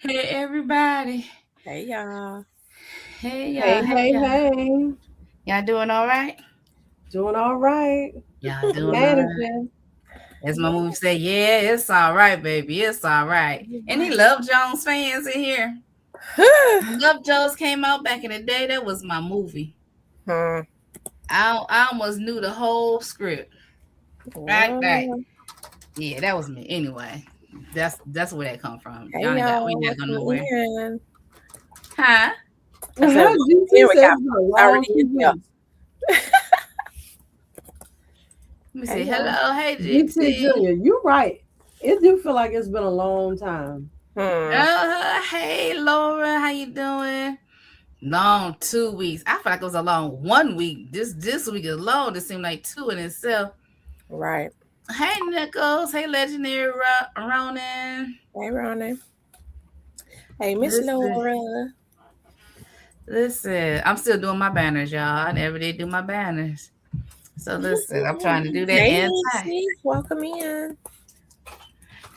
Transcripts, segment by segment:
Hey everybody. Hey y'all. Hey y'all. Hey. Y'all doing all right? Doing all right. Y'all doing all right? Managing. As my movie said, yeah, it's all right, baby. It's all right. Any Love Jones fans in here? Love Jones came out back in the day. That was my movie. I almost knew the whole script. Right. Yeah, that was me. Anyway, that's where that come from. Hey Y'all y'all. we not going nowhere. In. Huh? I said, already in here. Let me say hello. Hey, GT Junior, you're right. It do feel like it's been a long time. Hey, Laura, how you doing? Long 2 weeks. I feel like it was a long 1 week. This week alone, it seemed like 2 in itself. Right. Hey, Nichols. Hey, Legendary Ronan. Hey, Ronan. Hey, Miss Laura. Listen, I'm still doing my banners, y'all. I never did do my banners. So listen, I'm trying to do that. Hey, welcome in.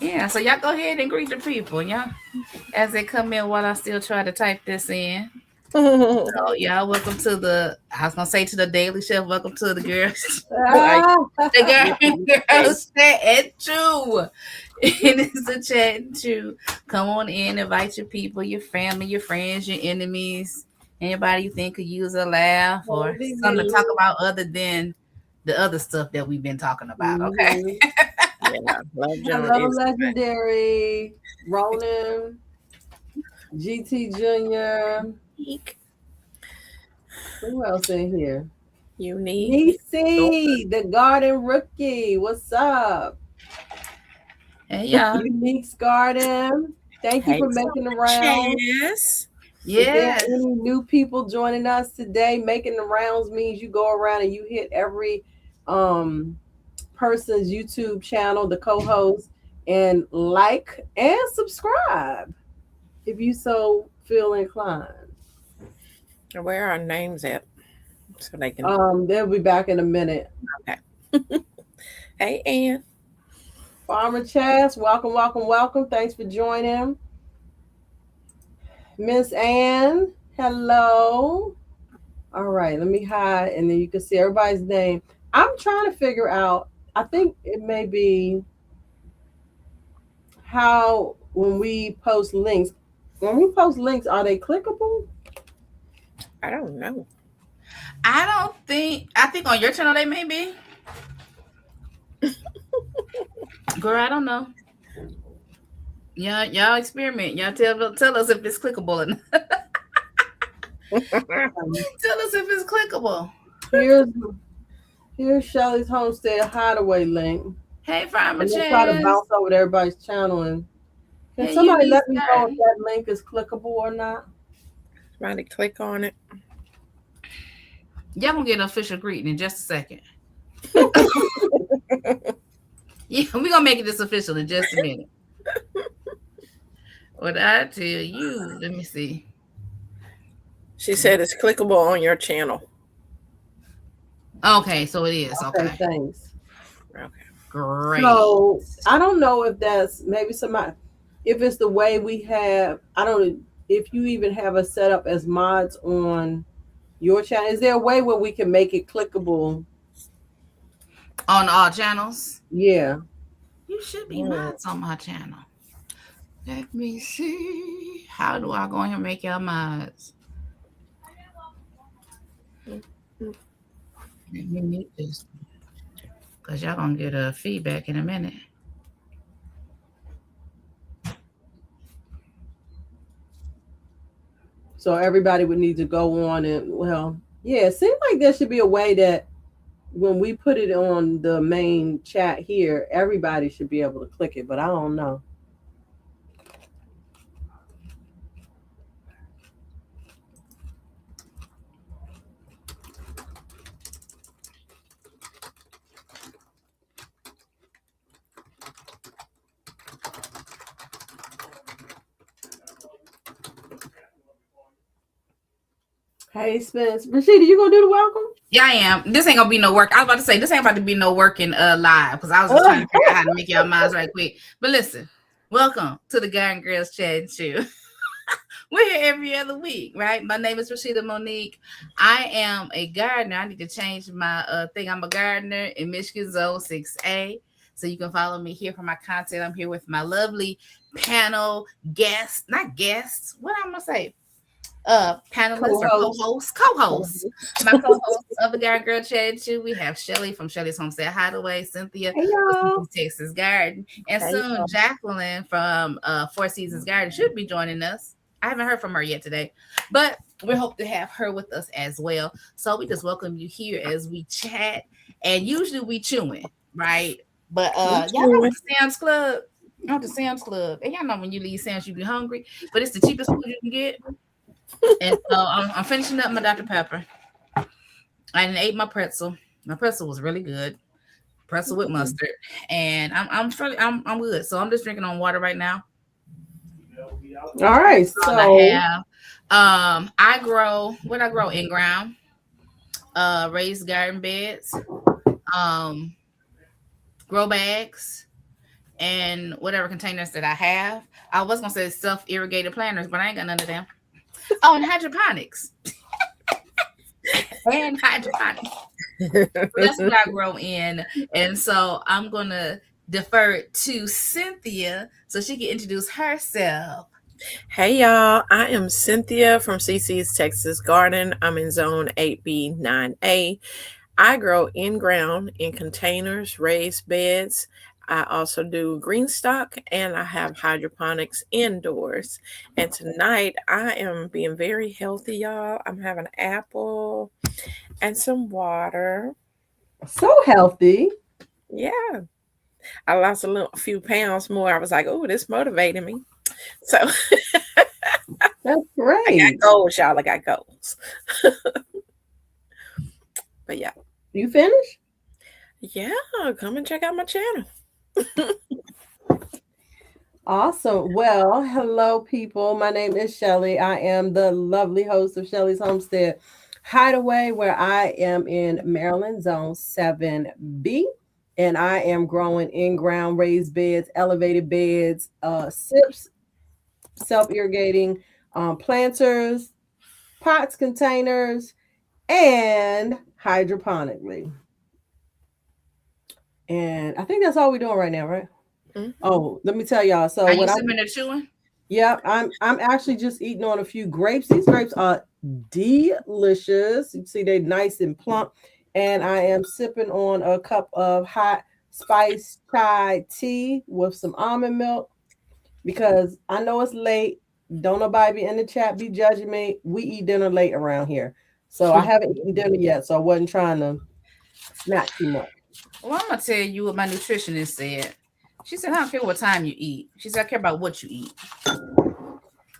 Yeah, so y'all go ahead and greet the people, y'all, as they come in while I still try to type this in. So y'all, welcome to the Daily Chef. Welcome to the girls. The girls chat and chew. It is a chat and chew. Come on in, invite your people, your family, your friends, your enemies, anybody you think could use a laugh or something to talk about other than the other stuff that we've been talking about. Okay. Yeah, hello, Legendary Ronan, GT Junior. Who else in here? Unique. Niecy, the garden rookie. What's up? Hey y'all. Unique's Garden. Thank you for making the rounds. Yes. If there are any new people joining us today, making the rounds means you go around and you hit every person's YouTube channel, the co-host, and like and subscribe if you so feel inclined. Where are our names at? So they can they'll be back in a minute. Okay. Hey, Ann. Farmer Chaz, welcome. Thanks for joining. Miss Ann, hello. All right, let me hide, and then you can see everybody's name. I'm trying to figure out, I think it may be how when we post links, are they clickable? I don't know. I think on your channel they may be. Girl, I don't know. Yeah, y'all experiment. Y'all tell us if it's clickable or not. Tell us if it's clickable. Here's Shelly's Homestead Hideaway link. Hey, Farmer Chaz. Try to bounce over to everybody's channel and can somebody let me know if that link is clickable or not? Trying to click on it. Y'all gonna get an official greeting in just a second. Yeah, we're gonna make it this official in just a minute. What I tell you, let me see. She said it's clickable on your channel. Okay, so it is. Okay. Thanks. Okay. Great. So I don't know if that's maybe if it's the way we have, I don't know if you even have us set up as mods on your channel. Is there a way where we can make it clickable on all channels? Yeah. You should be mods on my channel. Let me see. How do I go ahead and make y'all mods? Let me mute this because y'all gonna get a feedback in a minute. So everybody would need to go on and, well, yeah, it seems like there should be a way that when we put it on the main chat here, everybody should be able to click it, but I don't know. Hey, Spence. Rashida, you gonna do the welcome? Yeah, I am. This ain't gonna be no work. I was about to say this ain't about to be no working live because I was just trying to figure out how to make y'all minds right quick. But listen, welcome to the Guy and Girls Chat and Chill. We're here every other week, right? My name is Rashida Monique. I am a gardener. I need to change my thing. I'm a gardener in Michigan Zone 6A. So you can follow me here for my content. I'm here with my lovely panel guests, not guests. What I'm gonna say? Panelists or co-hosts. My co-host of the Garden Girl Chat Too. We have Shelly from Shelly's Homestead Hideaway, Cynthia from Texas Garden, and soon Jacqueline from Four Seasons Garden should be joining us. I haven't heard from her yet today, but we hope to have her with us as well. So we just welcome you here as we chat, and usually we chewing, right? But y'all know the Sam's Club. The Sam's Club, and y'all know when you leave Sam's, you be hungry, but it's the cheapest food you can get. And so I'm finishing up my Dr. Pepper. I ate my pretzel. My pretzel was really good. Pretzel with mustard. And I'm good. So I'm just drinking on water right now. All right. So I have. I grow in ground. Raised garden beds, grow bags, and whatever containers that I have. I was gonna say self-irrigated planters, but I ain't got none of them. Oh, and hydroponics. And hydroponics. That's what I grow in. And so I'm going to defer to Cynthia so she can introduce herself. Hey, y'all. I am Cynthia from CC's Texas Garden. I'm in Zone 8B, 9A. I grow in ground in containers, raised beds. I also do green stock and I have hydroponics indoors. And tonight I am being very healthy, y'all. I'm having an apple and some water. So healthy. Yeah. I lost a few pounds more. I was like, oh, this motivated me. So that's great. I got goals, y'all. I got goals. But yeah. You finished? Yeah. Come and check out my channel. Awesome. Well, hello, people. My name is Shelly. I am the lovely host of Shelly's Homestead Hideaway, where I am in Maryland Zone 7B, and I am growing in-ground raised beds, elevated beds, SIPs, self-irrigating planters, pots, containers, and hydroponically. And I think that's all we're doing right now, right? Mm-hmm. Oh, let me tell y'all. So are you sipping and chewing? Yeah, I'm actually just eating on a few grapes. These grapes are delicious. You see, they're nice and plump. And I am sipping on a cup of hot spice chai tea with some almond milk because I know it's late. Don't nobody be in the chat be judging me. We eat dinner late around here. So I haven't eaten dinner yet, so I wasn't trying to snack too much. Well, I'm going to tell you what my nutritionist said. She said, I don't care what time you eat. She said, I care about what you eat.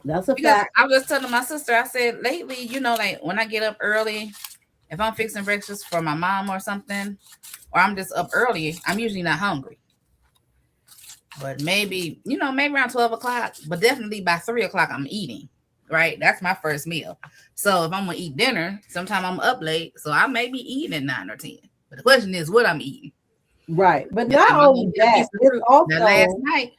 That's a fact. I was telling my sister, I said, lately, you know, like when I get up early, if I'm fixing breakfast for my mom or something, or I'm just up early, I'm usually not hungry. But maybe around 12 o'clock, but definitely by 3 o'clock, I'm eating, right? That's my first meal. So if I'm going to eat dinner, sometime I'm up late, so I may be eating at 9 or 10. But the question is what I'm eating. Right. But not only that, it's also that last night.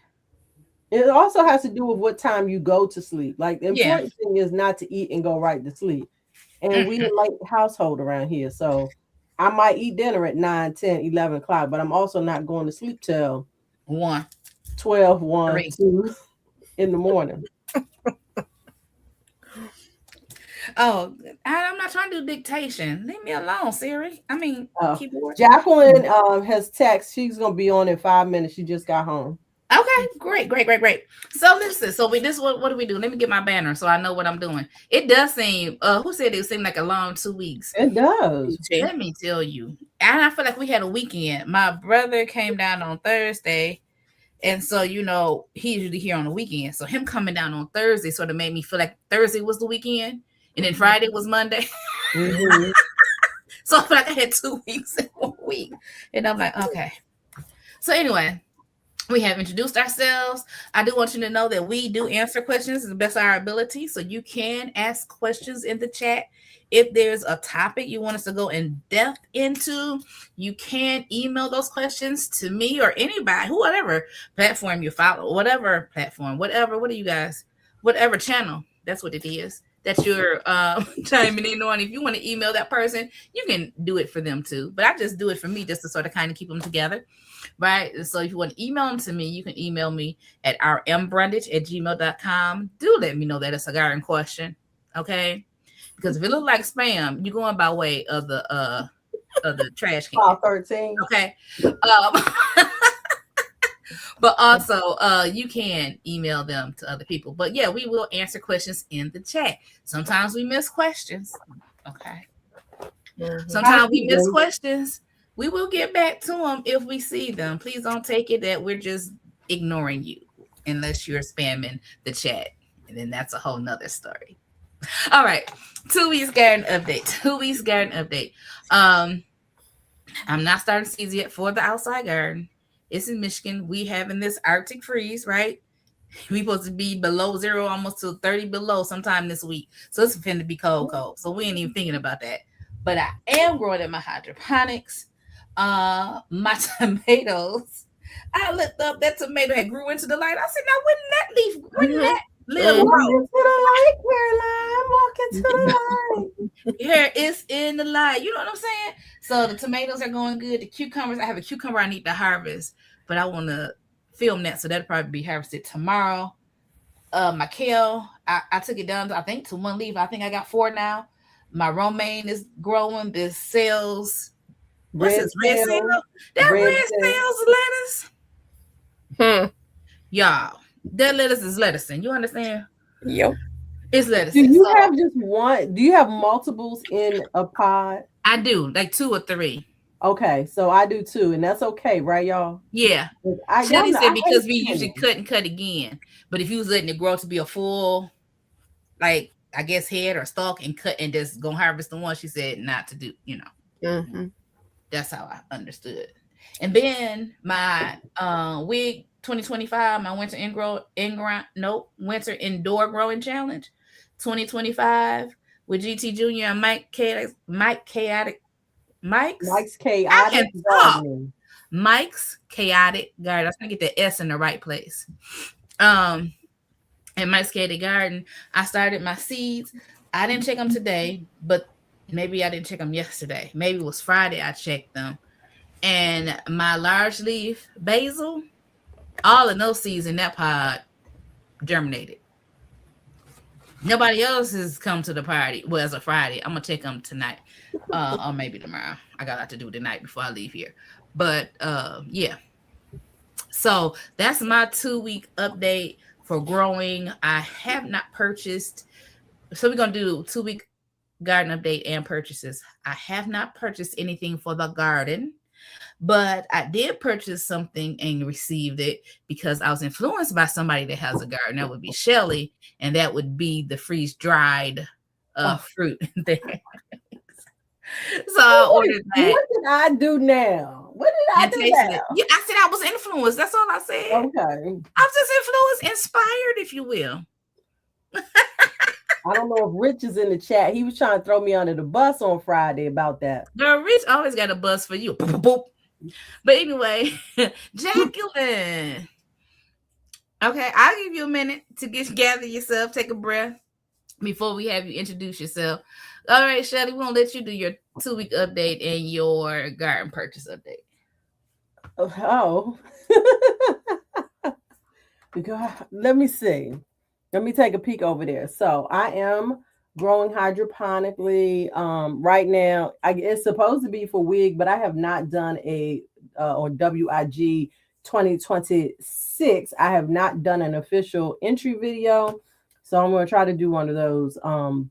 It also has to do with what time you go to sleep. Like the important thing is not to eat and go right to sleep. And we a late household around here. So I might eat dinner at 9, 10, 11 o'clock, but I'm also not going to sleep till 12, 1, 2 in the morning. Oh, I'm not trying to do dictation. Leave me alone, Siri. I mean, Oh, keyboard. Jacqueline has text. She's gonna be on in 5 minutes. She just got home. Okay, great, great, great, great. So listen, so we this what do we do? Let me get my banner so I know what I'm doing. It does seem who said it seemed like a long 2 weeks? It does. Let me tell you. And I feel like we had a weekend. My brother came down on Thursday. And so, he's usually here on the weekend. So him coming down on Thursday sort of made me feel like Thursday was the weekend. And then Friday was Monday. Mm-hmm. So I feel like I had 2 weeks in 1 week. And I'm like, okay. So anyway, we have introduced ourselves. I do want you to know that we do answer questions to the best of our ability. So you can ask questions in the chat. If there's a topic you want us to go in depth into, you can email those questions to me or anybody, whatever platform you follow, whatever platform, whatever, what do you guys, whatever channel, that's what it is that you're chiming in on. If you want to email that person, you can do it for them too. But I just do it for me just to sort of kind of keep them together. Right. So if you want to email them to me, you can email me at rmbrundage@gmail.com. Do let me know that it's a garden question. Okay. Because if it looks like spam, you're going by way of the trash can. 13. Okay. But also you can email them to other people. But yeah, we will answer questions in the chat. Sometimes we miss questions. Okay. Mm-hmm. Sometimes we miss questions. We will get back to them if we see them. Please don't take it that we're just ignoring you unless you're spamming the chat. And then that's a whole nother story. All right. 2 weeks garden update. 2 weeks garden update. I'm not starting season yet for the outside garden. It's in Michigan. We having this Arctic freeze, right? We supposed to be below zero, almost to 30 below sometime this week. So it's finna to be cold. So we ain't even thinking about that. But I am growing in my hydroponics. My tomatoes. I looked up that tomato had grew into the light. I said, now when that little walk into the light, Caroline. Walk into the light. Here it's in the light. You know what I'm saying? So the tomatoes are going good. The cucumbers, I have a cucumber I need to harvest, but I want to film that, so that'll probably be harvested tomorrow. My kale, I took it down to, I think, to 1 leaf. I think I got 4 now. My romaine is growing. This sales. What's this? Red sale? That red sales lettuce. Y'all, that lettuce is lettucing. You understand? Yep. It's lettuce. Do you have just one? Do you have multiples in a pod? I do, like 2 or 3. Okay, so I do too, and that's okay, right, y'all? Yeah. Shelly said because we usually cut and cut again. But if you was letting it grow to be a full, like, I guess, head or stalk and cut and just go harvest the one, she said not to do, Mm-hmm. That's how I understood. And then my wig 2025, my winter winter indoor growing challenge 2025 with GT Jr. and Mike's Chaotic Gardening. Mike's Chaotic Garden. I was gonna get the S in the right place. And Mike's Chaotic Garden, I started my seeds. I didn't check them today, but maybe I didn't check them yesterday. Maybe it was Friday I checked them. And my large leaf basil, all of those seeds in that pod germinated. Nobody else has come to the party. Well, as of Friday, I'm gonna check them tonight, or maybe tomorrow. I got a lot to do tonight before I leave here. But yeah. So that's my 2-week update for growing. I have not purchased. So we're gonna do 2-week garden update and purchases. I have not purchased anything for the garden, but I did purchase something and received it because I was influenced by somebody that has a garden. That would be Shelly, and that would be the freeze-dried fruit there. So I ordered that. What did I do now? What did I do now? Yeah, I said I was influenced. That's all I said. Okay. I was just influenced, inspired, if you will. I don't know if Rich is in the chat. He was trying to throw me under the bus on Friday about that. Girl, Rich always got a bus for you. Boop, boop, boop. But anyway, Jacqueline. Okay, I'll give you a minute to gather yourself, take a breath before we have you introduce yourself. All right, Shelly, we're going to let you do your 2-week update and your garden purchase update. Oh. God, let me see. Let me take a peek over there. So I am growing hydroponically. Right now, it's supposed to be for WIG, but I have not done a or WIG 2026. I have not done an official entry video, so I'm going to try to do one of those.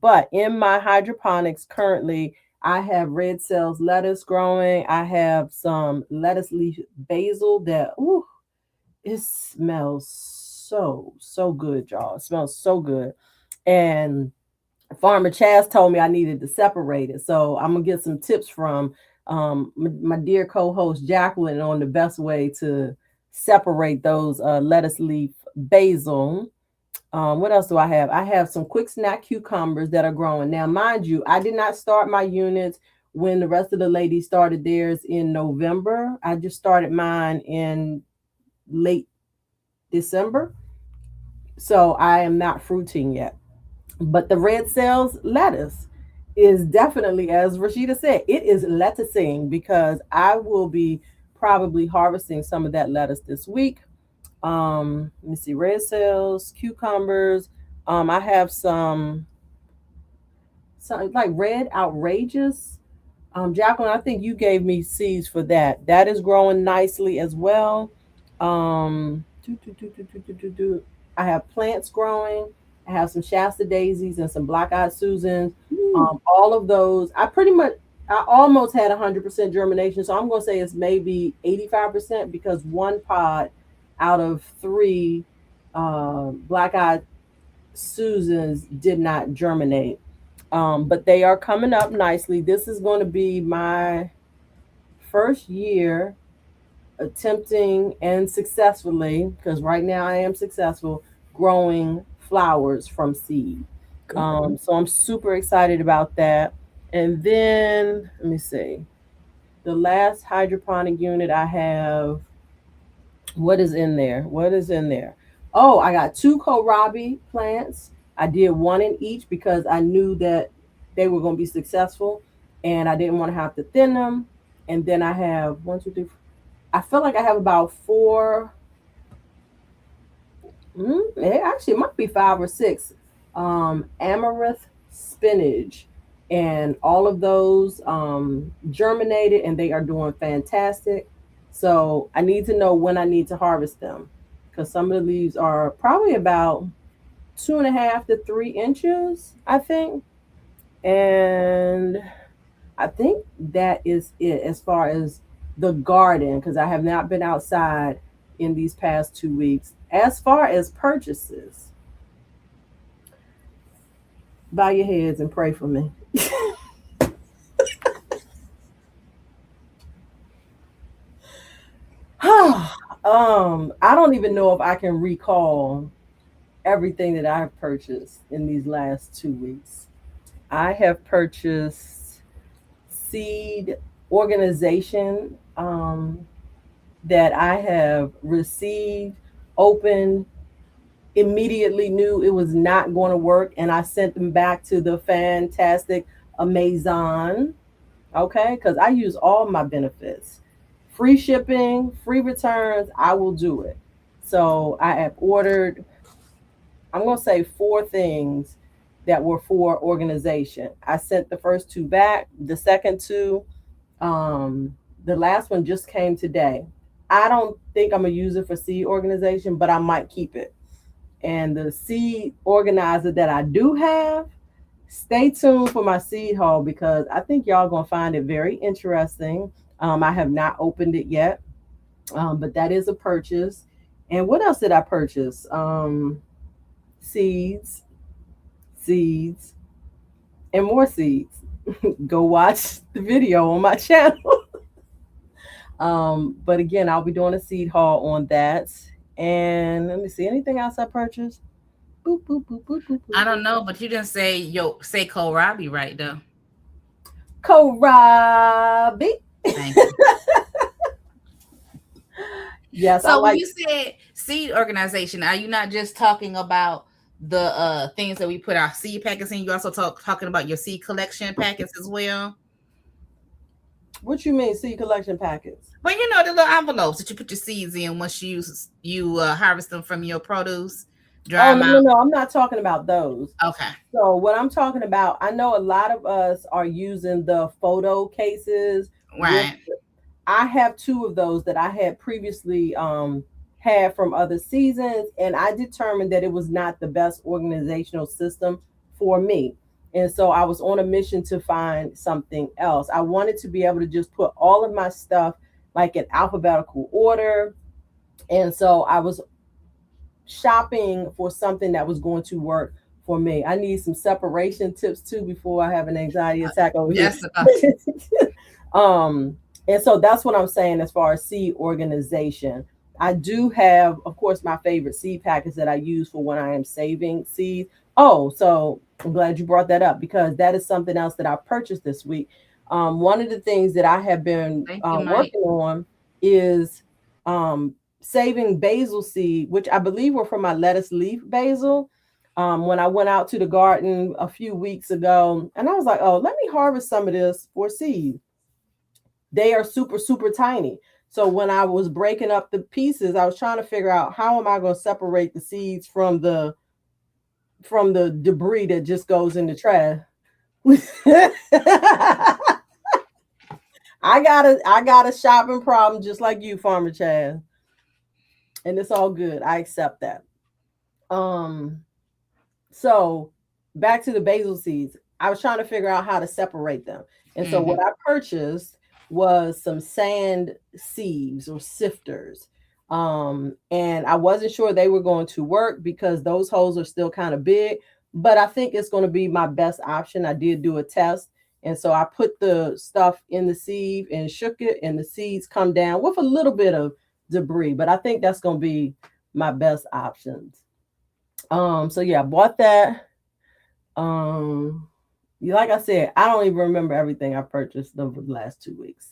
But in my hydroponics currently, I have red cells lettuce growing. I have some lettuce leaf basil that it smells so good, y'all. It smells so good. And Farmer Chaz told me I needed to separate it. So I'm gonna get some tips from my dear co-host Jacqueline on the best way to separate those lettuce leaf basil. What else do I have? I have some quick snack cucumbers that are growing. Now, mind you, I did not start my units when the rest of the ladies started theirs in November. I just started mine in late December. So I am not fruiting yet. But the red cells lettuce is definitely, as Rashida said, it is lettucing because I will be probably harvesting some of that lettuce this week. Let me see, red cells, cucumbers. I have some like red outrageous. Jacqueline, I think you gave me seeds for that. That is growing nicely as well. I have plants growing. I have some Shasta daisies and some black-eyed Susans. All of those, I almost had 100% germination. So I'm going to say it's maybe 85% because one pod out of three black-eyed Susans did not germinate. But they are coming up nicely. This is going to be my first year attempting and successfully, because right now I am successful, growing flowers from seed. So I'm super excited about that. And then let me see. The last hydroponic unit I have, what is in there? What is in there? Oh, I got two kohlrabi plants. I did one in each because I knew that they were going to be successful and I didn't want to have to thin them. And then I have one, two, three. I feel like I have about four. Actually, it might be five or six. Amaranth spinach, and all of those germinated, and they are doing fantastic. So I need to know when I need to harvest them because some of the leaves are probably about 2.5 to 3 inches, I think. And I think that is it as far as the garden because I have not been outside in these past 2 weeks. As far as purchases, bow your heads and pray for me. I don't even know if I can recall everything that I have purchased in these last 2 weeks. I have purchased seed organization that I have received, opened, immediately knew it was not going to work, and I sent them back to the fantastic Amazon. Okay, because I use all my benefits. Free shipping, free returns, I will do it. So I have ordered, I'm going to say 4 things that were for organization. I sent the first 2 back. The second 2, the last one just came today. I don't think I'm going to use it for seed organization, but I might keep it. And the seed organizer that I do have, stay tuned for my seed haul because I think y'all going to find it very interesting. I have not opened it yet, but that is a purchase. And what else did I purchase? Seeds, seeds, and more seeds. Go watch the video on my channel. But again, I'll be doing a seed haul on that. And let me see, anything else I purchased? Boop, boop, boop, boop, boop, boop. I don't know, but you didn't say kohlrabi right though. Kohlrabi. Thank you. Yes. So when you said seed organization, are you not just talking about the things that we put our seed packets in? You also talking about your seed collection packets as well? What you mean seed collection packets? Well, you know the little envelopes that you put your seeds in once you harvest them from your produce. Dry Oh them no, out. no, no! I'm not talking about those. Okay. So what I'm talking about, I know a lot of us are using the photo cases with. Right. I have two of those that I had previously had from other seasons, and I determined that it was not the best organizational system for me. And so I was on a mission to find something else. I wanted to be able to just put all of my stuff like in alphabetical order. And so I was shopping for something that was going to work for me. I need some separation tips too before I have an anxiety attack over here. Jessica. um, and so that's what I'm saying as far as seed organization. I do have, of course, my favorite seed packets that I use for when I am saving seeds. Oh, so I'm glad you brought that up because that is something else that I purchased this week. One of the things that I have been Thank you, Mike. working on is um, saving basil seed, which I believe were from my lettuce leaf basil. When I went out to the garden a few weeks ago, and I was like, oh, let me harvest some of this for seed. They are super, super tiny. So when I was breaking up the pieces, I was trying to figure out how am I going to separate the seeds from the debris that just goes in the trash. I got a shopping problem just like you, Farmer Chad. And it's all good. I accept that. Um, so back to the basil seeds. I was trying to figure out how to separate them. And so what I purchased was some sand sieves or sifters. And I wasn't sure they were going to work because those holes are still kind of big, but I think it's going to be my best option. I did do a test. And so I put the stuff in the sieve and shook it, and the seeds come down with a little bit of debris, but I think that's going to be my best options. So yeah, I bought that. Like I said, I don't even remember everything I purchased over the last 2 weeks.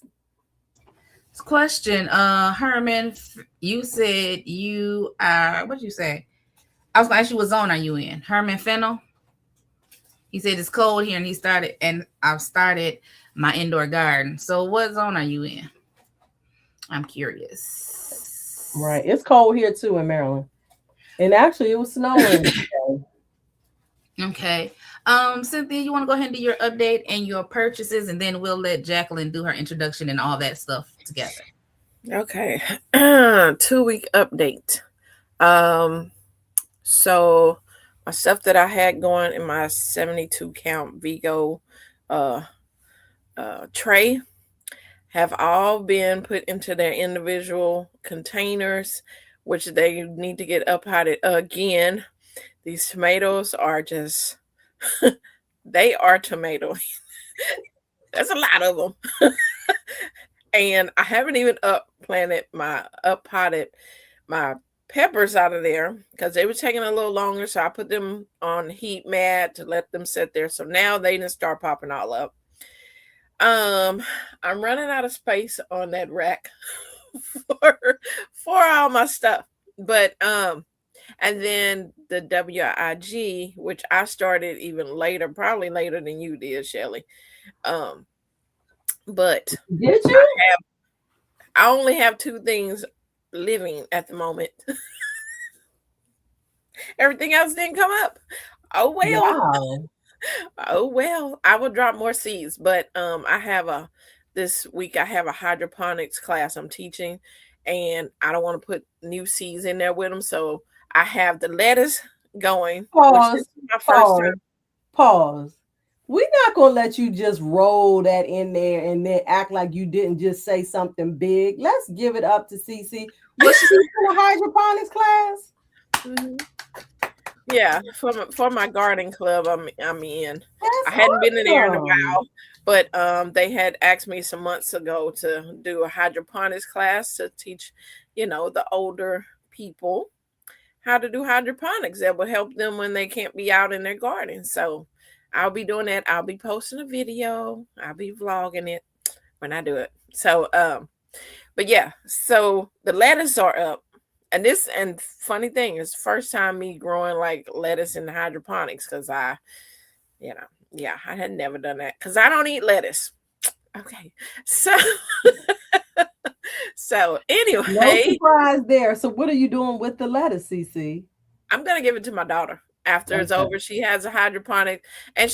Question, Herman, you said you are, what did you say? I was gonna ask you what zone are you in? Herman Fennel. He said it's cold here, and I've started my indoor garden. So what zone are you in? I'm curious. Right, it's cold here too in Maryland, and actually it was snowing. Okay. Cynthia, you want to go ahead and do your update and your purchases, and then we'll let Jacqueline do her introduction and all that stuff together. Okay. 2-week update. So my stuff that I had going in my 72 count Vigo tray have all been put into their individual containers, which they need to get uppotted again. These tomatoes are just, they are tomatoes. There's a lot of them. And I haven't even uppotted my peppers out of there because they were taking a little longer. So I put them on heat mat to let them sit there. So now they didn't start popping all up. I'm running out of space on that rack for all my stuff. But and then the WIG, which I started even later, probably later than you did, Shelly. But Did you? I only have 2 things living at the moment. Everything else didn't come up. Oh well. Wow. Oh well. I will drop more seeds, but this week I have a hydroponics class I'm teaching, and I don't want to put new seeds in there with them, so I have the lettuce going. Pause. Which is my first time. Pause. We're not gonna let you just roll that in there and then act like you didn't just say something big. Let's give it up to CC. Was she in a hydroponics class? Mm-hmm. Yeah, for my garden club, I'm in. That's I hadn't been in there in a awesome. while, but they had asked me some months ago to do a hydroponics class to teach, the older people how to do hydroponics that will help them when they can't be out in their garden. So I'll be doing that. I'll be posting a video. I'll be vlogging it when I do it. So, but yeah, so the lettuce are up. And funny thing is, first time me growing like lettuce in the hydroponics because I had never done that because I don't eat lettuce. Okay, so so anyway, no surprise there. So what are you doing with the lettuce, CC? I'm gonna give it to my daughter after it's Okay. over. She has a hydroponic, and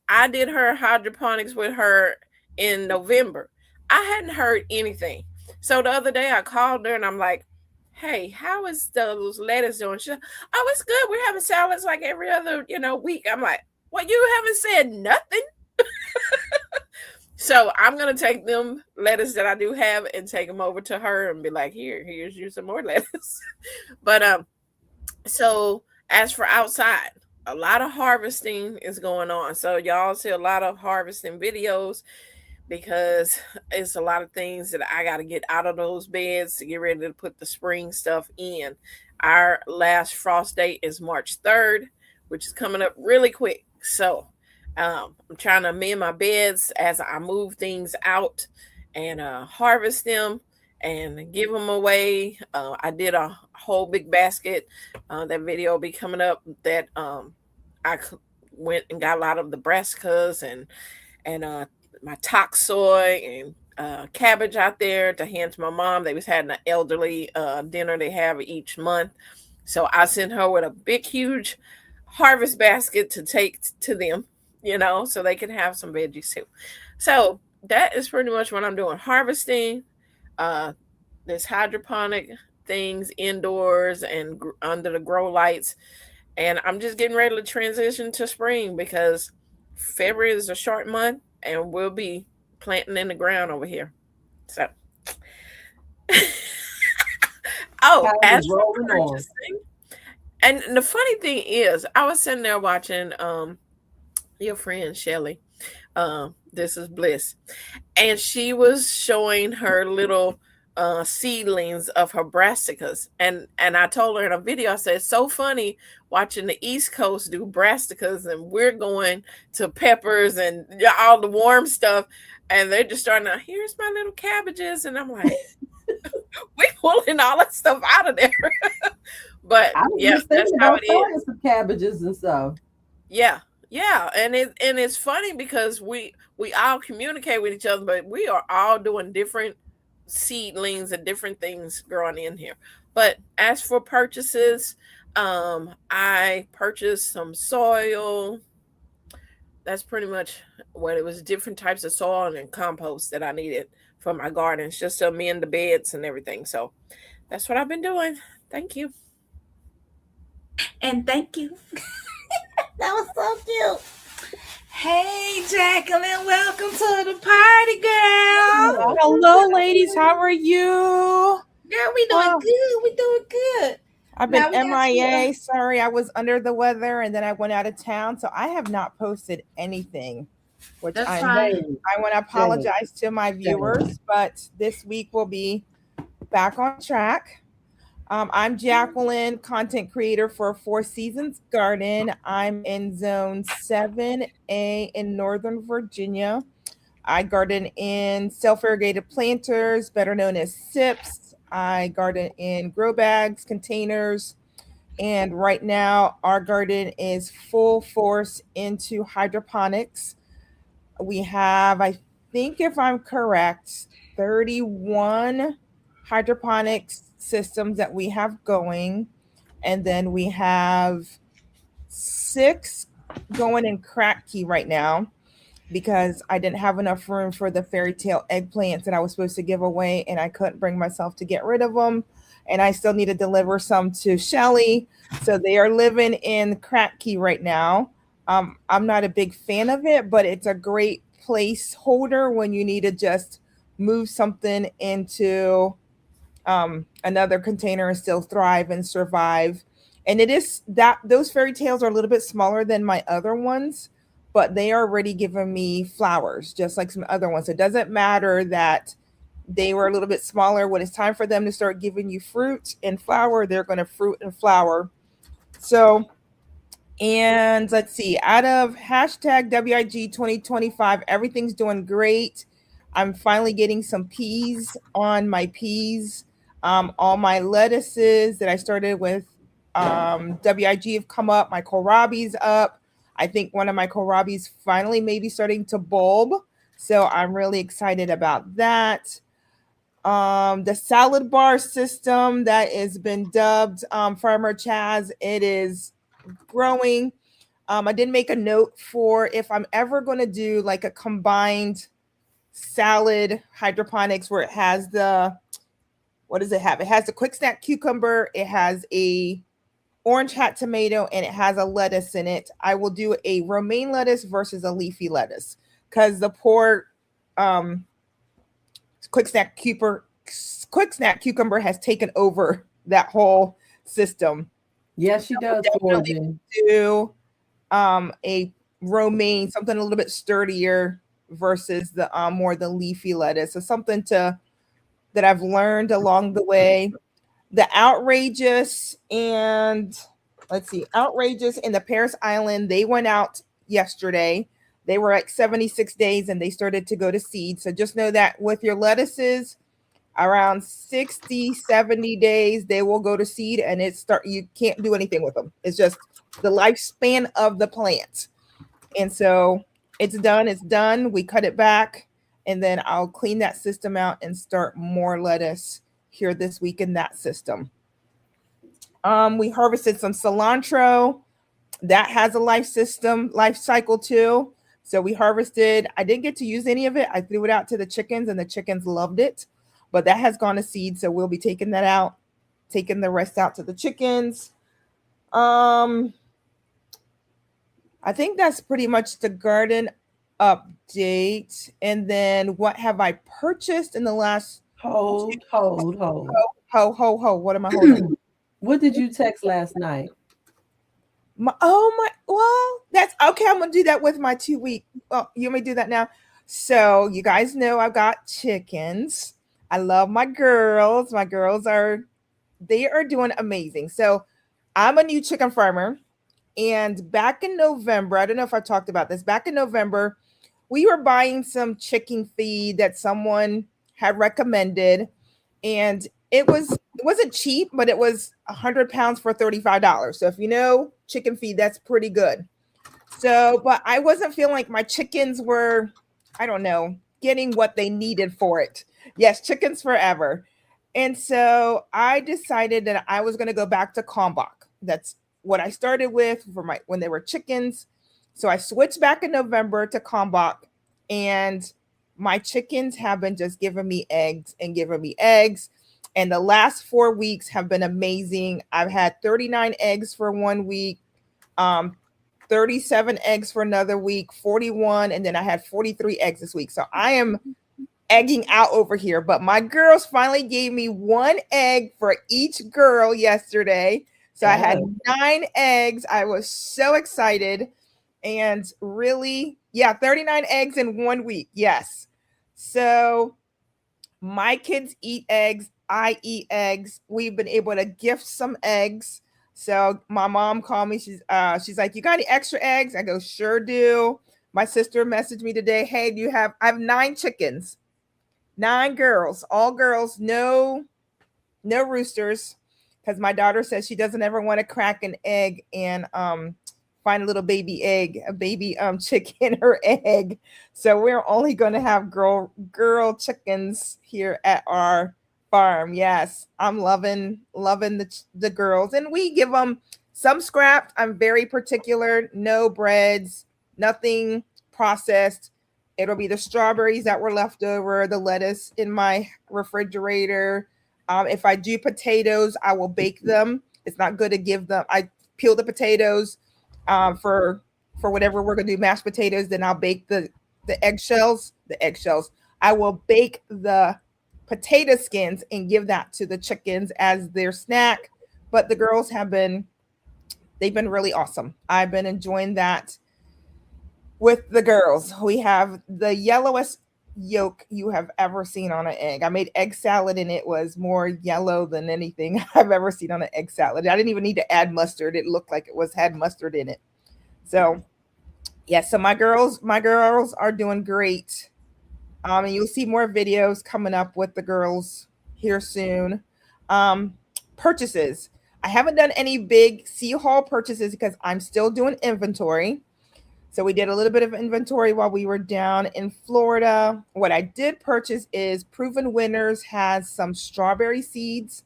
I did her hydroponics with her in November. I hadn't heard anything, so the other day I called her and I'm like, "Hey, how is those lettuce doing?" She, "Oh, it's good. We're having salads like every other, week." I'm like, "Well, you haven't said nothing." So I'm gonna take them lettuce that I do have and take them over to her and be like, here's you some more lettuce. But so as for outside, a lot of harvesting is going on. So y'all see a lot of harvesting videos because it's a lot of things that I got to get out of those beds to get ready to put the spring stuff in. Our last frost date is March 3rd, which is coming up really quick. So I'm trying to mend my beds as I move things out and harvest them and give them away. I did a whole big basket. That video will be coming up that went and got a lot of the brassicas and my tox soy and cabbage out there to hand to my mom. They was having an elderly dinner they have each month. So I sent her with a big, huge harvest basket to take to them, so they can have some veggies too. So that is pretty much what I'm doing. Harvesting, this hydroponic things indoors and under the grow lights. And I'm just getting ready to transition to spring because February is a short month and we'll be planting in the ground over here. So, Time as is for rolling on. purchasing, and the funny thing is, I was sitting there watching your friend Shelly. This is Bliss, and she was showing her little seedlings of her brassicas, and I told her in a video, I said, it's so funny watching the East Coast do brassicas, and we're going to peppers and all the warm stuff, and they're just starting to, here's my little cabbages, and I'm like, we're pulling all that stuff out of there. But I was yeah, just that's thinking how about it planting is. some cabbages and stuff. Yeah, yeah, and it's funny because we all communicate with each other, but we are all doing different seedlings and different things growing in here. But as for purchases, I purchased some soil. That's pretty much what it was. Different types of soil and compost that I needed for my gardens, just to amend the beds and everything. So that's what I've been doing. Thank you. And thank you. That was so cute. Hey, Jacqueline, welcome to the party, girl. Hello, ladies. How are you? Girl, we doing Oh, good. We doing good. I've been Now we got you. MIA. Sorry, I was under the weather and then I went out of town, so I have not posted anything. Which That's I fine. want to apologize to my viewers, but this week will be back on track. I'm Jacqueline, content creator for Four Seasons Garden. I'm in Zone 7A in Northern Virginia. I garden in self-irrigated planters, better known as SIPs. I garden in grow bags, containers, and right now our garden is full force into hydroponics. We have, I think if I'm correct, 31 hydroponics systems that we have going. And then we have 6 going in crack key right now because I didn't have enough room for the fairy tale eggplants that I was supposed to give away, and I couldn't bring myself to get rid of them. And I still need to deliver some to Shelly. So they are living in crack key right now. I'm not a big fan of it, but it's a great placeholder when you need to just move something into another container and still thrive and survive. And it is that those fairy tales are a little bit smaller than my other ones, but they are already giving me flowers, just like some other ones. It doesn't matter that they were a little bit smaller. When it's time for them to start giving you fruit and flower, they're going to fruit and flower. So, and let's see, out of hashtag WIG 2025, everything's doing great. I'm finally getting some peas on my peas. All my lettuces that I started with WIG have come up. My kohlrabi's up. I think one of my kohlrabi's finally maybe starting to bulb. So I'm really excited about that. The salad bar system that has been dubbed Farmer Chaz, it is growing. I did make a note for if I'm ever going to do like a combined salad hydroponics where it has the, what does it have? It has the quick snack cucumber, it has a orange hat tomato, and it has a lettuce in it. I will do a romaine lettuce versus a leafy lettuce because the poor quick snack cucumber has taken over that whole system. Yes, she does. Do a romaine, something a little bit sturdier versus the more the leafy lettuce. So something that I've learned along the way. The outrageous and the Paris Island, they went out yesterday. They were at 76 days and they started to go to seed. So just know that with your lettuces, around 60, 70 days, they will go to seed and you can't do anything with them. It's just the lifespan of the plant. And so it's done. We cut it back and then I'll clean that system out and start more lettuce here this week in that system. We harvested some cilantro that has a life cycle too. So we harvested, I didn't get to use any of it. I threw it out to the chickens and the chickens loved it, but that has gone to seed. So we'll be taking that out, taking the rest out to the chickens. I think that's pretty much the garden update. And then what have I purchased in the last? Hold. What am I holding? What did you text last night? Well, that's okay. I'm gonna do that with my 2 week. Oh, you want me to do that now? So you guys know I've got chickens. I love my girls. My girls they are doing amazing. So I'm a new chicken farmer. And back in November, I don't know if I talked about this. Back in November, we were buying some chicken feed that someone had recommended. And it wasn't cheap, but it was 100 pounds for $35. So if you know chicken feed, that's pretty good. So, but I wasn't feeling like my chickens were, I don't know, getting what they needed for it. Yes, chickens forever. And so I decided that I was going to go back to Kalmbach. That's what I started with when they were chickens. So I switched back in November to Kalmbach, and my chickens have been just giving me eggs and giving me eggs. And the last 4 weeks have been amazing. I've had 39 eggs for 1 week, 37 eggs for another week, 41, and then I had 43 eggs this week. So I am egging out over here. But my girls finally gave me 1 egg for each girl yesterday. So I had 9 eggs. I was so excited. And really, 39 eggs in 1 week. Yes. So my kids eat eggs. I eat eggs. We've been able to gift some eggs. So my mom called me. She's like, "You got any extra eggs?" I go, "Sure do." My sister messaged me today. "Hey, I have 9 chickens, 9 girls, all girls, no roosters." Because my daughter says she doesn't ever want to crack an egg and find a little baby chicken in her egg. So we're only going to have girl chickens here at our farm. Yes, I'm loving the girls, and we give them some scraps. I'm very particular. No breads, nothing processed. It'll be the strawberries that were left over, the lettuce in my refrigerator. If I do potatoes, I will bake them. It's not good to give them. I peel the potatoes for whatever we're gonna do, mashed potatoes. Then I'll bake the eggshells. I will bake the potato skins and give that to the chickens as their snack. But the girls they've been really awesome. I've been enjoying that with the girls. We have the yellowest yolk you have ever seen on an egg. I made egg salad and it was more yellow than anything I've ever seen on an egg salad. I didn't even need to add mustard. It looked like it had mustard in it. So so my girls are doing great. And you'll see more videos coming up with the girls here soon. Purchases. I haven't done any big sea haul purchases because I'm still doing inventory. So we did a little bit of inventory while we were down in Florida. What I did purchase is Proven Winners has some strawberry seeds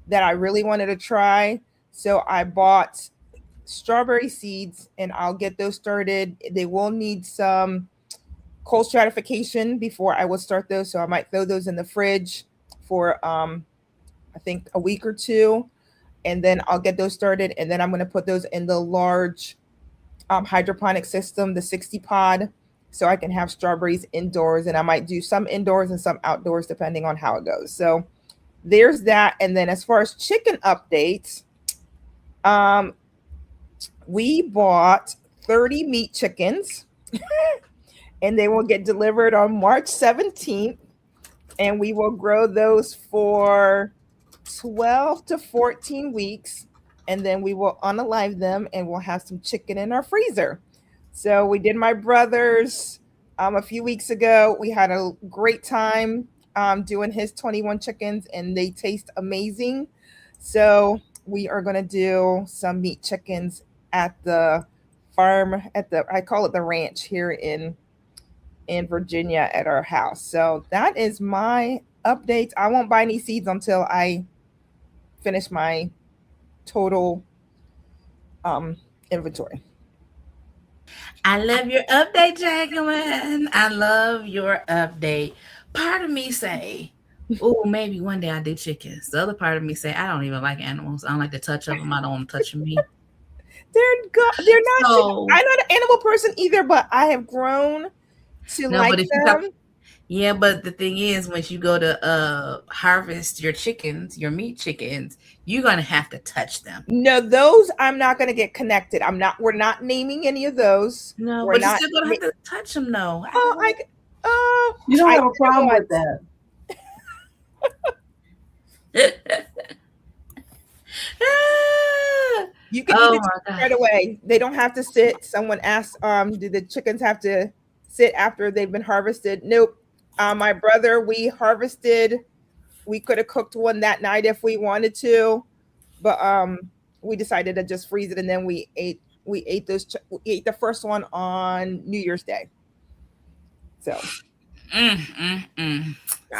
that I really wanted to try. So I bought strawberry seeds and I'll get those started. They will need some cold stratification before I will start those. So I might throw those in the fridge for I think a week or two. And then I'll get those started. And then I'm going to put those in the large hydroponic system, the 60 pod, so I can have strawberries indoors. And I might do some indoors and some outdoors depending on how it goes. So there's that. And then as far as chicken updates, we bought 30 meat chickens and they will get delivered on March 17th. And we will grow those for 12 to 14 weeks. And then we will unalive them and we'll have some chicken in our freezer. So we did my brother's a few weeks ago. We had a great time doing his 21 chickens and they taste amazing. So we are going to do some meat chickens at the farm, I call it the ranch here in Virginia at our house. So that is my update. I won't buy any seeds until I finish my total inventory. I love your update, Jacqueline. I love your update. Part of me say, oh, maybe one day I do chickens. The other part of me say, I don't even like animals. I don't like the touch of them. I don't want them touching me. They're not. So, I'm not an animal person either, but I have grown to like them. Yeah, but the thing is, once you go to harvest your chickens, your meat chickens, you're gonna have to touch them. No, those I'm not gonna get connected. We're not naming any of those. No, we're but you're still gonna have to touch them, though. You don't have a problem with that. You can eat the chicken right away. They don't have to sit. Someone asked, do the chickens have to sit after they've been harvested? Nope. My brother, we harvested. We could have cooked one that night if we wanted to, but we decided to just freeze it, and then we ate the first one on New Year's Day. So.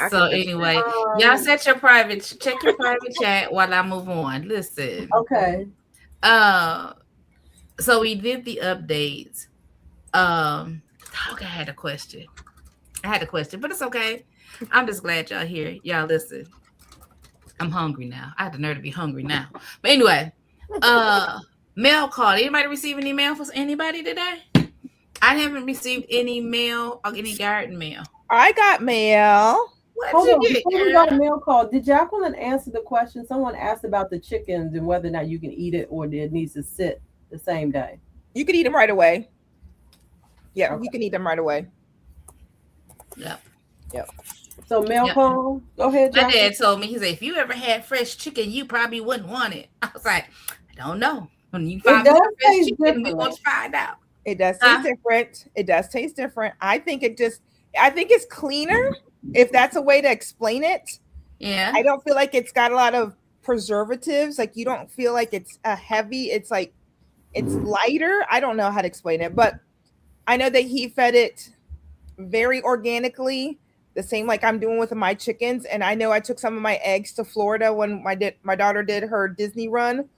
So anyway, y'all check your private chat while I move on. Listen. Okay. So we did the updates. Okay, I had a question, but it's okay. I'm just glad y'all here. Y'all listen. I'm hungry now. I have the nerve to be hungry now. But anyway, mail call. Anybody receive any mail for anybody today? I haven't received any mail or any garden mail. I got mail. Hold on, before we got a mail call, did Jacqueline answer the question? Someone asked about the chickens and whether or not you can eat it or it needs to sit the same day. You can eat them right away. Yeah, okay. You can eat them right away. Yep. So mail call, go ahead, Jacqueline. My dad told me, he said, if you ever had fresh chicken, you probably wouldn't want it. I was like, I don't know. When you find fresh chicken, we want to find out. It does taste different. It does taste different. I think it's cleaner, if that's a way to explain it. Yeah. I don't feel like it's got a lot of preservatives. Like, you don't feel like it's a heavy. It's like, it's lighter. I don't know how to explain it, but I know that he fed it very organically, the same like I'm doing with my chickens. And I know I took some of my eggs to Florida when my daughter did her Disney run.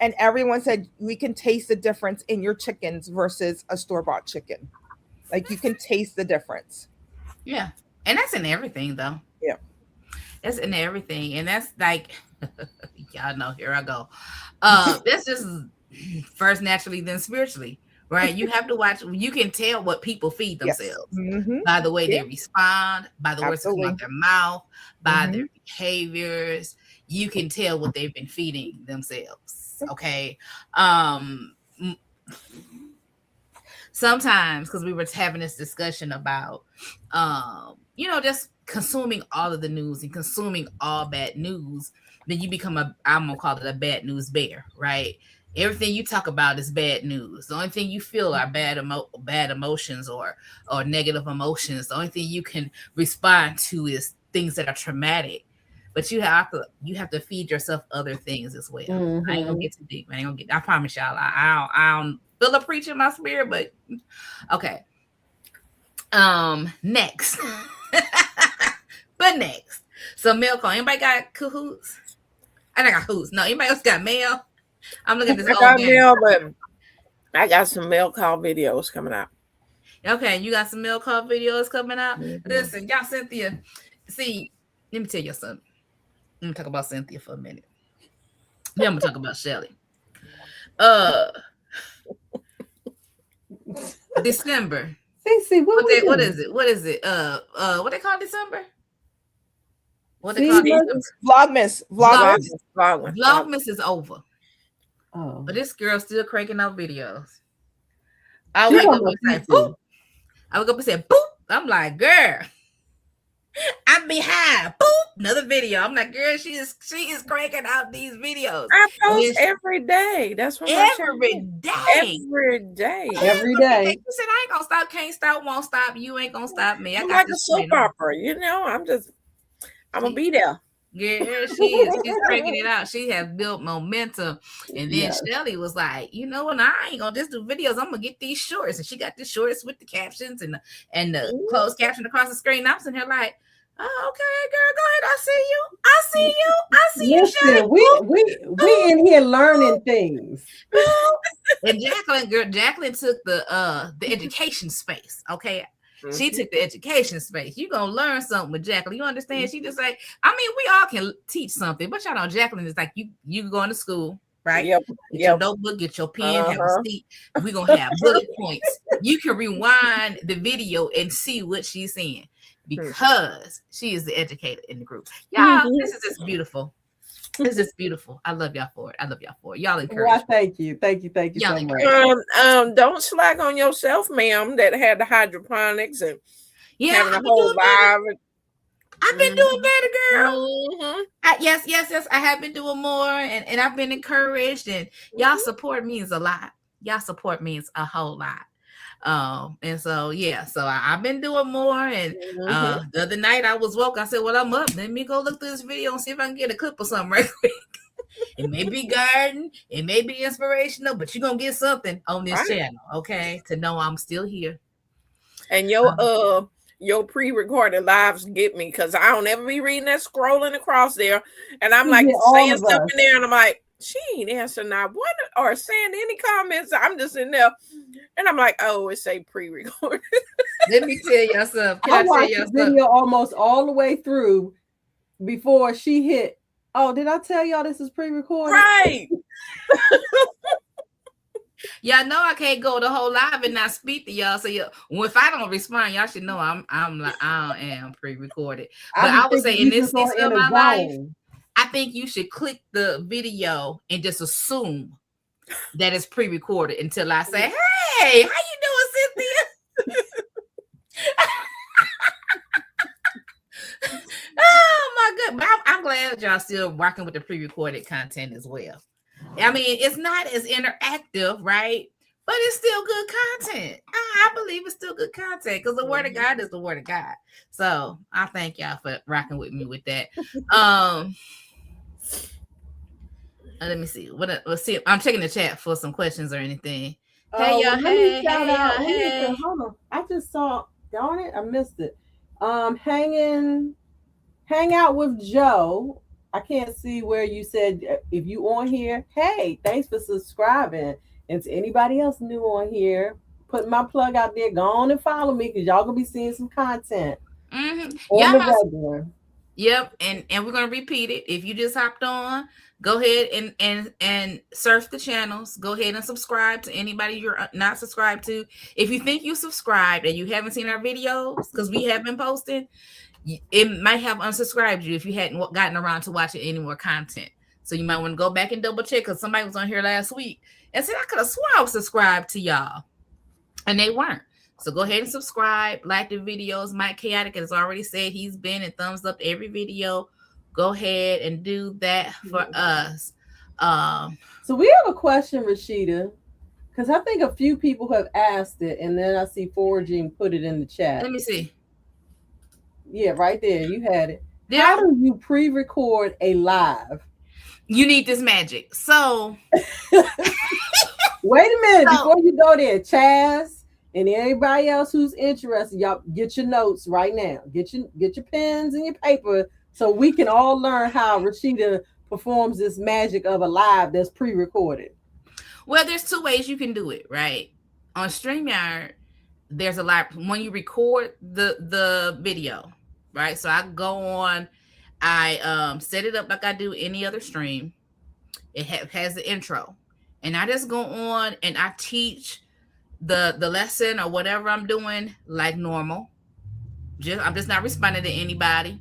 And everyone said, we can taste the difference in your chickens versus a store-bought chicken. Like, you can taste the difference. Yeah. And that's in everything, though. Yeah. That's in everything. And that's like, y'all know, here I go. That's just first naturally, then spiritually, right? You have to watch. You can tell what people feed themselves by the way they respond, by the words that come out their mouth, by their behaviors. You can tell what they've been feeding themselves. Okay. Sometimes, because we were having this discussion about, just consuming all of the news and consuming all bad news, then you become I'm going to call it a bad news bear, right? Everything you talk about is bad news. The only thing you feel are bad emotions or negative emotions. The only thing you can respond to is things that are traumatic. But you have to feed yourself other things as well. I ain't gonna get too deep. I promise y'all. I don't feel a preach in my spirit, but okay. Next. But next. So mail call. Anybody got cahoots? I got cahoots. No, anybody else got mail? I'm looking at this I old got man. mail, but I got some mail call videos coming out. Okay, you got some mail call videos coming out. Mm-hmm. Listen, y'all, Cynthia. See, let me tell you something. Let me talk about Cynthia for a minute. Then I'm gonna talk about Shelly. December. Cece, what is it? What is it? What they call December? What they call December? Vlogmas is over. Oh. But this girl's still cranking out videos. I wake up and say, boop. I wake up and say, boop. I'm like, girl, I'm behind. Boop. Another video. I'm like, girl, she is cranking out these videos. I post every day. That's what every day. Every day. You said I ain't gonna stop, can't stop, won't stop. You ain't gonna stop me. I'm like a soap opera, you know. I'm gonna be there. Yeah, she's cranking it out. She has built momentum. And then Shelly was like, you know what? I ain't gonna just do videos. I'm gonna get these shorts. And she got the shorts with the captions and the closed caption across the screen. I was in here like, oh, okay, girl, go ahead. I see you. Listen, we in here learning things. And Jacqueline took the education space. Okay. Mm-hmm. She took the education space. You're gonna learn something with Jacqueline. You understand? She just like, I mean, we all can teach something, but y'all know Jacqueline is like you going to school, right? Get your notebook, get your pen, have a seat. We're gonna have bullet points. You can rewind the video and see what she's saying because she is the educator in the group. Y'all, this is just beautiful. This is beautiful. I love y'all for it. Y'all encourage. Well, thank you so much. Don't slack on yourself, ma'am. That had the hydroponics and having a whole live. I've been doing better, girl. Yes. I have been doing more, and I've been encouraged. And y'all support means a lot. Y'all support means a whole lot. And so I've been doing more. And the other night I was woke. I said, well, I'm up. Let me go look through this video and see if I can get a clip or something right quick. It may be garden, it may be inspirational, but you're gonna get something on this channel, okay? To know I'm still here. And your pre-recorded lives get me because I don't ever be reading that scrolling across there. And I'm like saying stuff in there, and I'm like, she ain't answering not one or saying any comments. I'm just in there. And I'm like, oh, it say pre-recorded. Let me tell y'all something. I watched the video almost all the way through before she hit. Oh, did I tell y'all this is pre-recorded? Right. Y'all know I can't go the whole live and not speak to y'all. So if I don't respond, y'all should know I'm like I am pre-recorded. But I would say in this season of my life, I think you should click the video and just assume that it's pre-recorded until I say, hey, how you doing, Cynthia? Oh my God. But I'm glad y'all still rocking with the pre-recorded content as well. I mean, it's not as interactive, right? But it's still good content. I believe it's still good content because the word of God is the word of God. So I thank y'all for rocking with me with that. Let me see. Let's see. I'm checking the chat for some questions or anything. Hey, y'all. Hey. Hold on. I just saw, darn it, I missed it. Hang out with Joe. I can't see where you said if you on here. Hey, thanks for subscribing. And to anybody else new on here, putting my plug out there, go on and follow me because y'all gonna be seeing some content. Yep, and we're gonna repeat it. If you just hopped on, go ahead and surf the channels. Go ahead and subscribe to anybody you're not subscribed to. If you think you subscribed and you haven't seen our videos because we have been posting, it might have unsubscribed you if you hadn't gotten around to watching any more content. So you might want to go back and double check because somebody was on here last week and said I could have sworn I was subscribed to y'all, and they weren't. So go ahead and subscribe, like the videos. Mike Chaotic has already said he's been and thumbs up every video. Go ahead and do that for us. So we have a question, Rashida, because I think a few people have asked it, and then I see Foraging put it in the chat. Let me see. Yeah, right there. You had it. Yeah. How do you pre-record a live? You need this magic. So Wait a minute So, before you go there, Chaz, and anybody else who's interested. Y'all get your notes right now. Get your pens and your paper so we can all learn how Rashida performs this magic of a live that's pre-recorded. well, there's two ways you can do it, right? On StreamYard, there's a lot when you record the video, right? So I go on, I set it up like I do any other stream. It has the intro, and I just go on and I teach the lesson or whatever I'm doing like normal. I'm just not responding to anybody,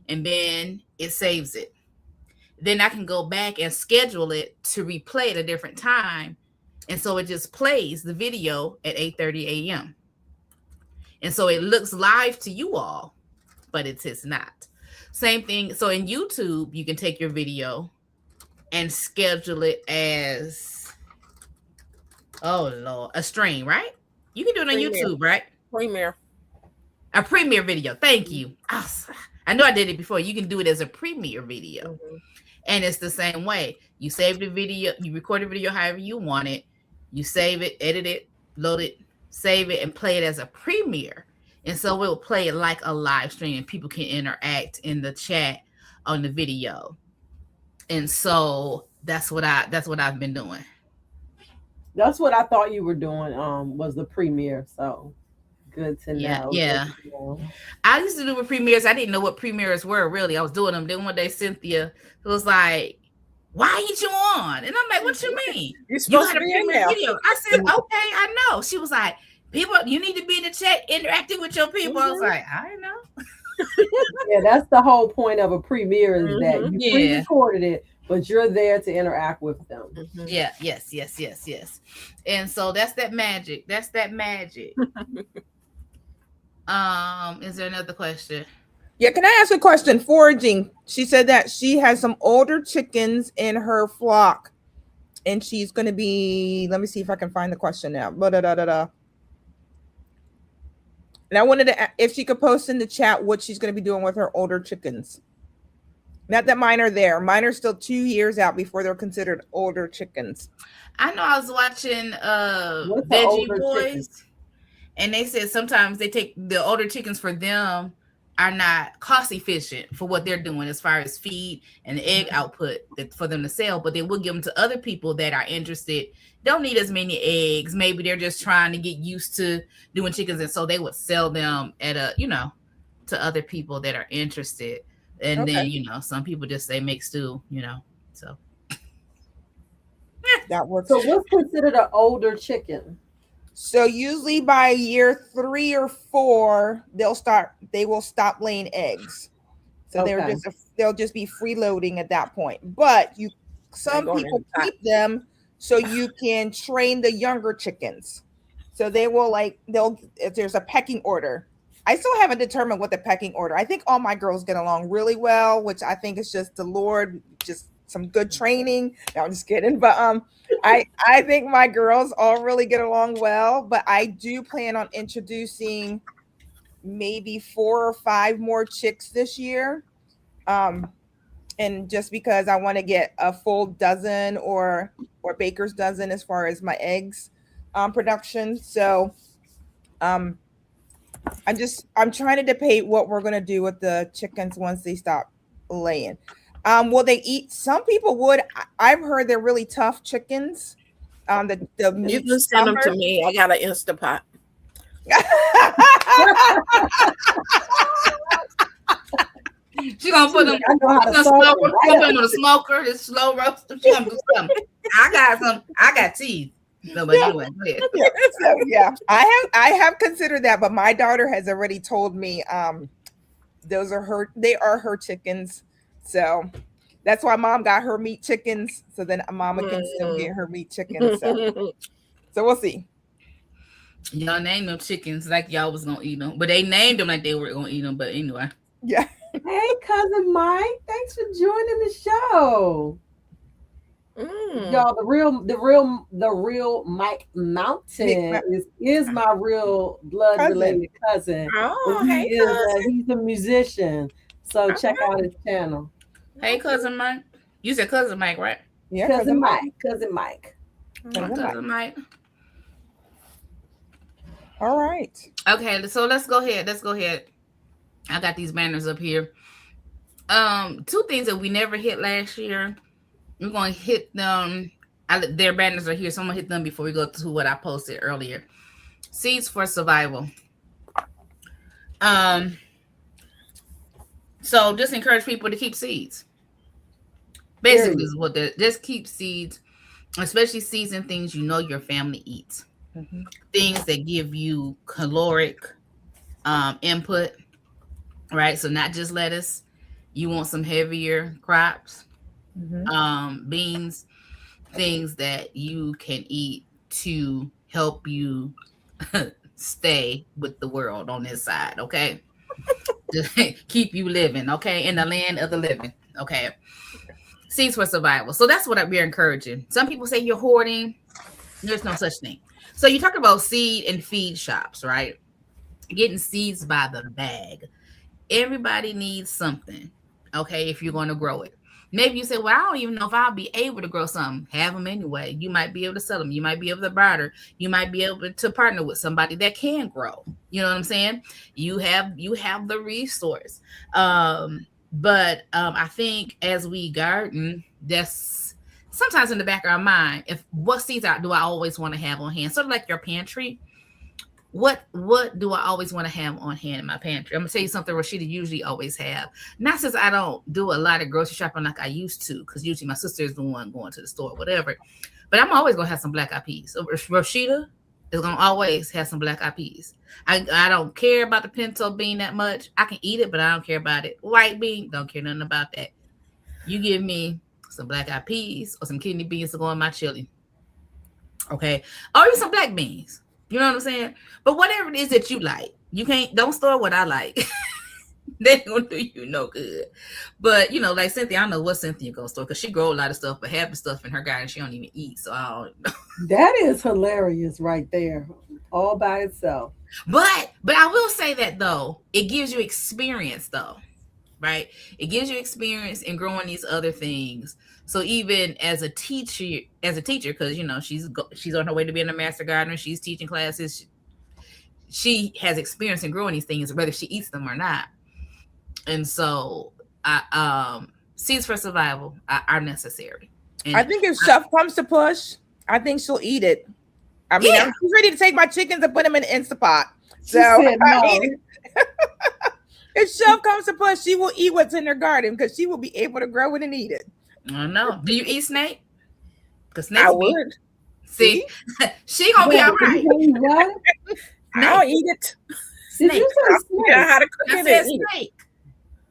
and then it saves it. Then I can go back and schedule it to replay at a different time, and so it just plays the video at 8:30 a.m. And so it looks live to you all, but it's not. Same thing. So in YouTube, you can take your video and schedule it as, oh Lord, a stream, right? You can do it on YouTube, right? Premiere. A premiere video. Thank you. I know I did it before. You can do it as a premiere video. Mm-hmm. And it's the same way. You save the video, you record the video however you want it, you save it, edit it, load it, save it, and play it as a premiere. And so we'll play it like a live stream, and people can interact in the chat on the video. And so that's what I've been doing. That's what I thought you were doing. Was the premiere. So good to know. Yeah. Good to know. I used to do with premieres. I didn't know what premieres were really. I was doing them. Then one day Cynthia was like, "Why ain't you on?" And I'm like, "What you mean? You had a premiere video?" I said, "Okay, I know." She was like, "People, you need to be in the chat interacting with your people." I was like, "I know." Yeah, that's the whole point of a premiere is that you pre-recorded it, but you're there to interact with them. Mm-hmm. Yeah, yes. And so that's that magic. Is there another question? Yeah, can I ask a question? Foraging. She said that she has some older chickens in her flock, and she's going to be. Let me see if I can find the question now. And I wanted to, if she could post in the chat what she's going to be doing with her older chickens. Not that mine are there. Mine are still 2 years out before they're considered older chickens. I know I was watching Veggie Boys, and they said sometimes they take the older chickens for them are not cost efficient for what they're doing as far as feed and the egg output for them to sell, but they will give them to other people that are interested, don't need as many eggs. Maybe they're just trying to get used to doing chickens, and so they would sell them at to other people that are interested. And then, some people just say make stew, so. That works. So what's considered an older chicken? So usually by year 3 or 4, they will stop laying eggs. So they'll just be freeloading at that point. But some people keep them so you can train the younger chickens. So if there's a pecking order. I still haven't determined what the pecking order. I think all my girls get along really well, which I think is just the Lord, just some good training. No, I'm just kidding. But I think my girls all really get along well. But I do plan on introducing maybe 4 or 5 more chicks this year. And just because I want to get a full dozen or baker's dozen as far as my eggs production. So I'm trying to debate what we're going to do with the chickens once they stop laying. Will they eat? Some people would. I've heard they're really tough chickens. The you can send them to me. I got an Instapot. She gonna put them. On the smoker. This slow roast. She gonna do something. I got teeth. No, but anyway, yeah. I have considered that, but my daughter has already told me they are her chickens. So that's why mom got her meat chickens. So then mama can still get her meat chickens. So we'll see. Y'all named them chickens like y'all was gonna eat them, but they named them like they were gonna eat them. But anyway. Yeah. Hey, cousin Mike, thanks for joining the show. Y'all, the real Mike Mountain is my real blood related cousin. Oh, he's a musician. So check out his channel. Hey, cousin Mike. You said cousin Mike, right? Yeah, cousin Mike. One cousin might. All right. Okay, so let's go ahead. I got these banners up here. Two things that we never hit last year. We're going to hit them. Their banners are here, so I'm going to hit them before we go to what I posted earlier. Seeds for survival. So just encourage people to keep seeds. Basically, is what just keep seeds, especially seeds and things you know your family eats. Mm-hmm. Things that give you caloric input, right? So not just lettuce. You want some heavier crops, beans, things that you can eat to help you stay with the world on this side, okay? Just keep you living, okay? In the land of the living, okay? Seeds for survival. So that's what we're encouraging. Some people say you're hoarding. There's no such thing. So you talk about seed and feed shops, right? Getting seeds by the bag. Everybody needs something, okay, if you're going to grow it. Maybe you say, well, I don't even know if I'll be able to grow something. Have them anyway. You might be able to sell them. You might be able to barter. You might be able to partner with somebody that can grow. You know what I'm saying? You have the resource. But I think as we garden, that's sometimes in the back of our mind, if what seeds do I always want to have on hand? Sort of like your pantry. What do I always want to have on hand in my pantry? I'm gonna tell you something Rashida usually always have. Not since I don't do a lot of grocery shopping like I used to, because usually my sister is the one going to the store or whatever. But I'm always gonna have some black eyed peas. So Rashida is gonna always have some black eyed peas. I don't care about the pinto bean that much. I can eat it, but I don't care about it. White bean, don't care nothing about that. You give me some black eyed peas or some kidney beans to go in my chili. Okay. Or even some black beans. You know what I'm saying? But whatever it is that you like, don't store what I like. They ain't gonna do you no good. But you know, like Cynthia, I know what Cynthia gonna store because she grow a lot of stuff, but half the stuff in her garden she don't even eat. So I don't know. That is hilarious right there, all by itself. But I will say that though, it gives you experience though, right? It gives you experience in growing these other things. So even as a teacher, because you know she's on her way to being a master gardener, she's teaching classes. She has experience in growing these things, whether she eats them or not. And so, seeds for survival are necessary. And I think if Chef comes to push, I think she'll eat it. I mean, I'm ready to take my chickens and put them in the Instapot. So if Chef comes to push, she will eat what's in her garden because she will be able to grow it and eat it. I know. Do you eat snake? Because I would. See? She gonna be all right. I'll eat it. Did you say snake? You know how to cook it and eat snake.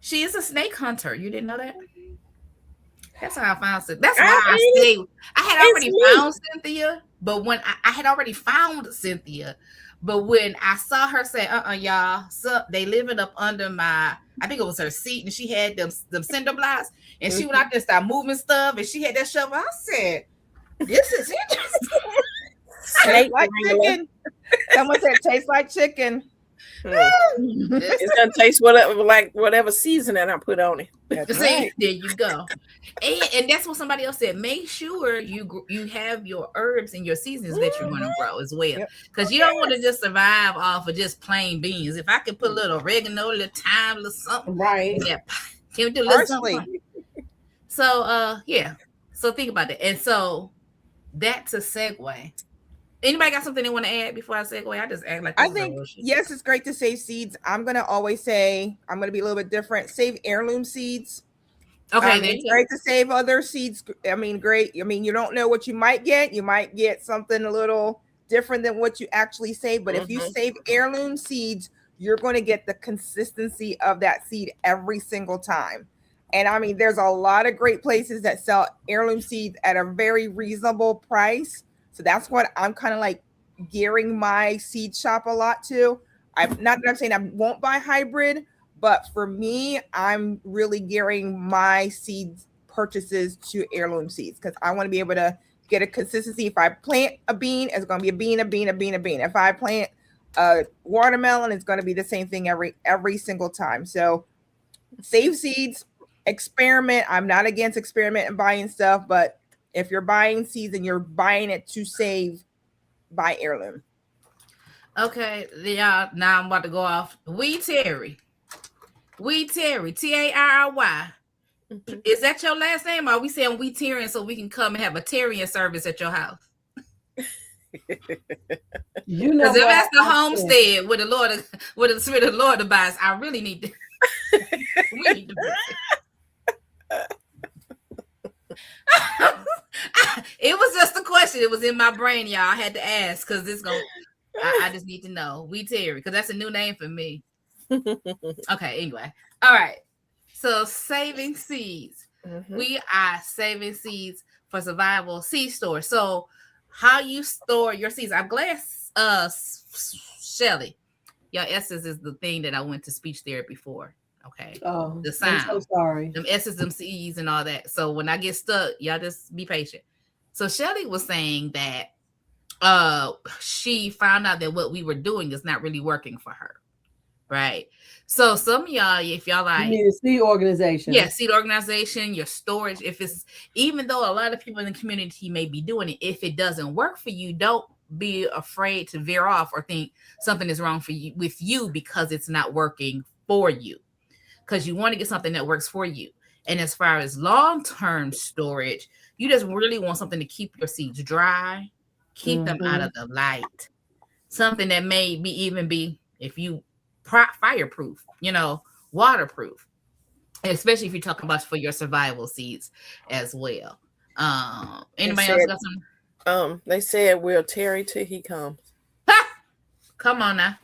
She is a snake hunter. You didn't know that? That's how I found Cynthia. That's why I say I had already found Cynthia, but when I had already found Cynthia, but when I saw her say, y'all, so they living up under my, I think it was her seat, and she had them cinder blocks, and she went out there and started moving stuff, and she had that shovel. I said, this is interesting. Tastes like chicken. Someone said tastes like chicken. It's gonna taste whatever seasoning I put on it. That's right. There you go. And that's what somebody else said. Make sure you have your herbs and your seasonings that you're going to grow as well, because you don't want to just survive off of just plain beans. If I could put a little oregano, a little thyme, a little something, right? Yeah, can we do a little something? So so think about that. And so that's a segue. Anybody got something they want to add before I segue? I just act like I think yes, it's great to save seeds. I'm gonna always say I'm gonna be a little bit different. Save heirloom seeds. Okay, it's great to save other seeds. I mean, great. I mean, you don't know what you might get. You might get something a little different than what you actually save. But if you save heirloom seeds, you're going to get the consistency of that seed every single time. And I mean, there's a lot of great places that sell heirloom seeds at a very reasonable price. So that's what I'm kind of like gearing my seed shop a lot to. I'm not that I'm saying I won't buy hybrid, but for me, I'm really gearing my seed purchases to heirloom seeds because I want to be able to get a consistency. If I plant a bean, it's going to be a bean, a bean, a bean, a bean. If I plant a watermelon, it's going to be the same thing every single time. So save seeds, experiment. I'm not against experiment and buying stuff, but If you're buying seeds and you're buying it to save, buy heirloom. Okay, y'all. Now I'm about to go off. Terry, Tarry. Is that your last name? Or are we saying we Tyrion so we can come and have a Tyrion service at your house? You know, because if that's the homestead with the Lord, with the Spirit of the Lord abides, I really need to. We need to. It was just a question. It was in my brain, y'all. I had to ask because it's going. I just need to know. We Terry, because that's a new name for me. Okay. Anyway, all right. So saving seeds. Mm-hmm. We are saving seeds for survival seed store. So how you store your seeds? I'm glad, Shelly, your S's is the thing that I went to speech therapy for. Okay. Oh, the sound. I'm so sorry. Them S's, them C's, and all that. So when I get stuck, y'all just be patient. So Shelly was saying that she found out that what we were doing is not really working for her. Right. So some of y'all, if y'all like, you mean a seed organization? Yeah, seed organization, your storage. If it's, even though a lot of people in the community may be doing it, if it doesn't work for you, don't be afraid to veer off or think something is wrong for you with you because it's not working for you. Because you want to get something that works for you. And as far as long-term storage, you just really want something to keep your seeds dry, keep them out of the light. Something that may even be, if you fireproof, waterproof, especially if you're talking about for your survival seeds as well. Anybody else got some? They said we'll tarry till he comes. Come on now.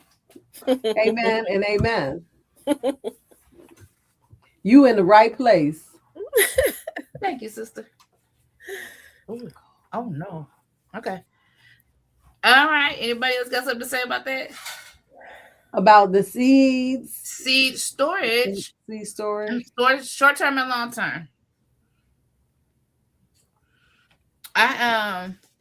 Amen and amen. You in the right place. Thank you, sister. Ooh. Oh no. Okay. All right. Anybody else got something to say about that? About the seeds, seed storage, storage, short term and long term.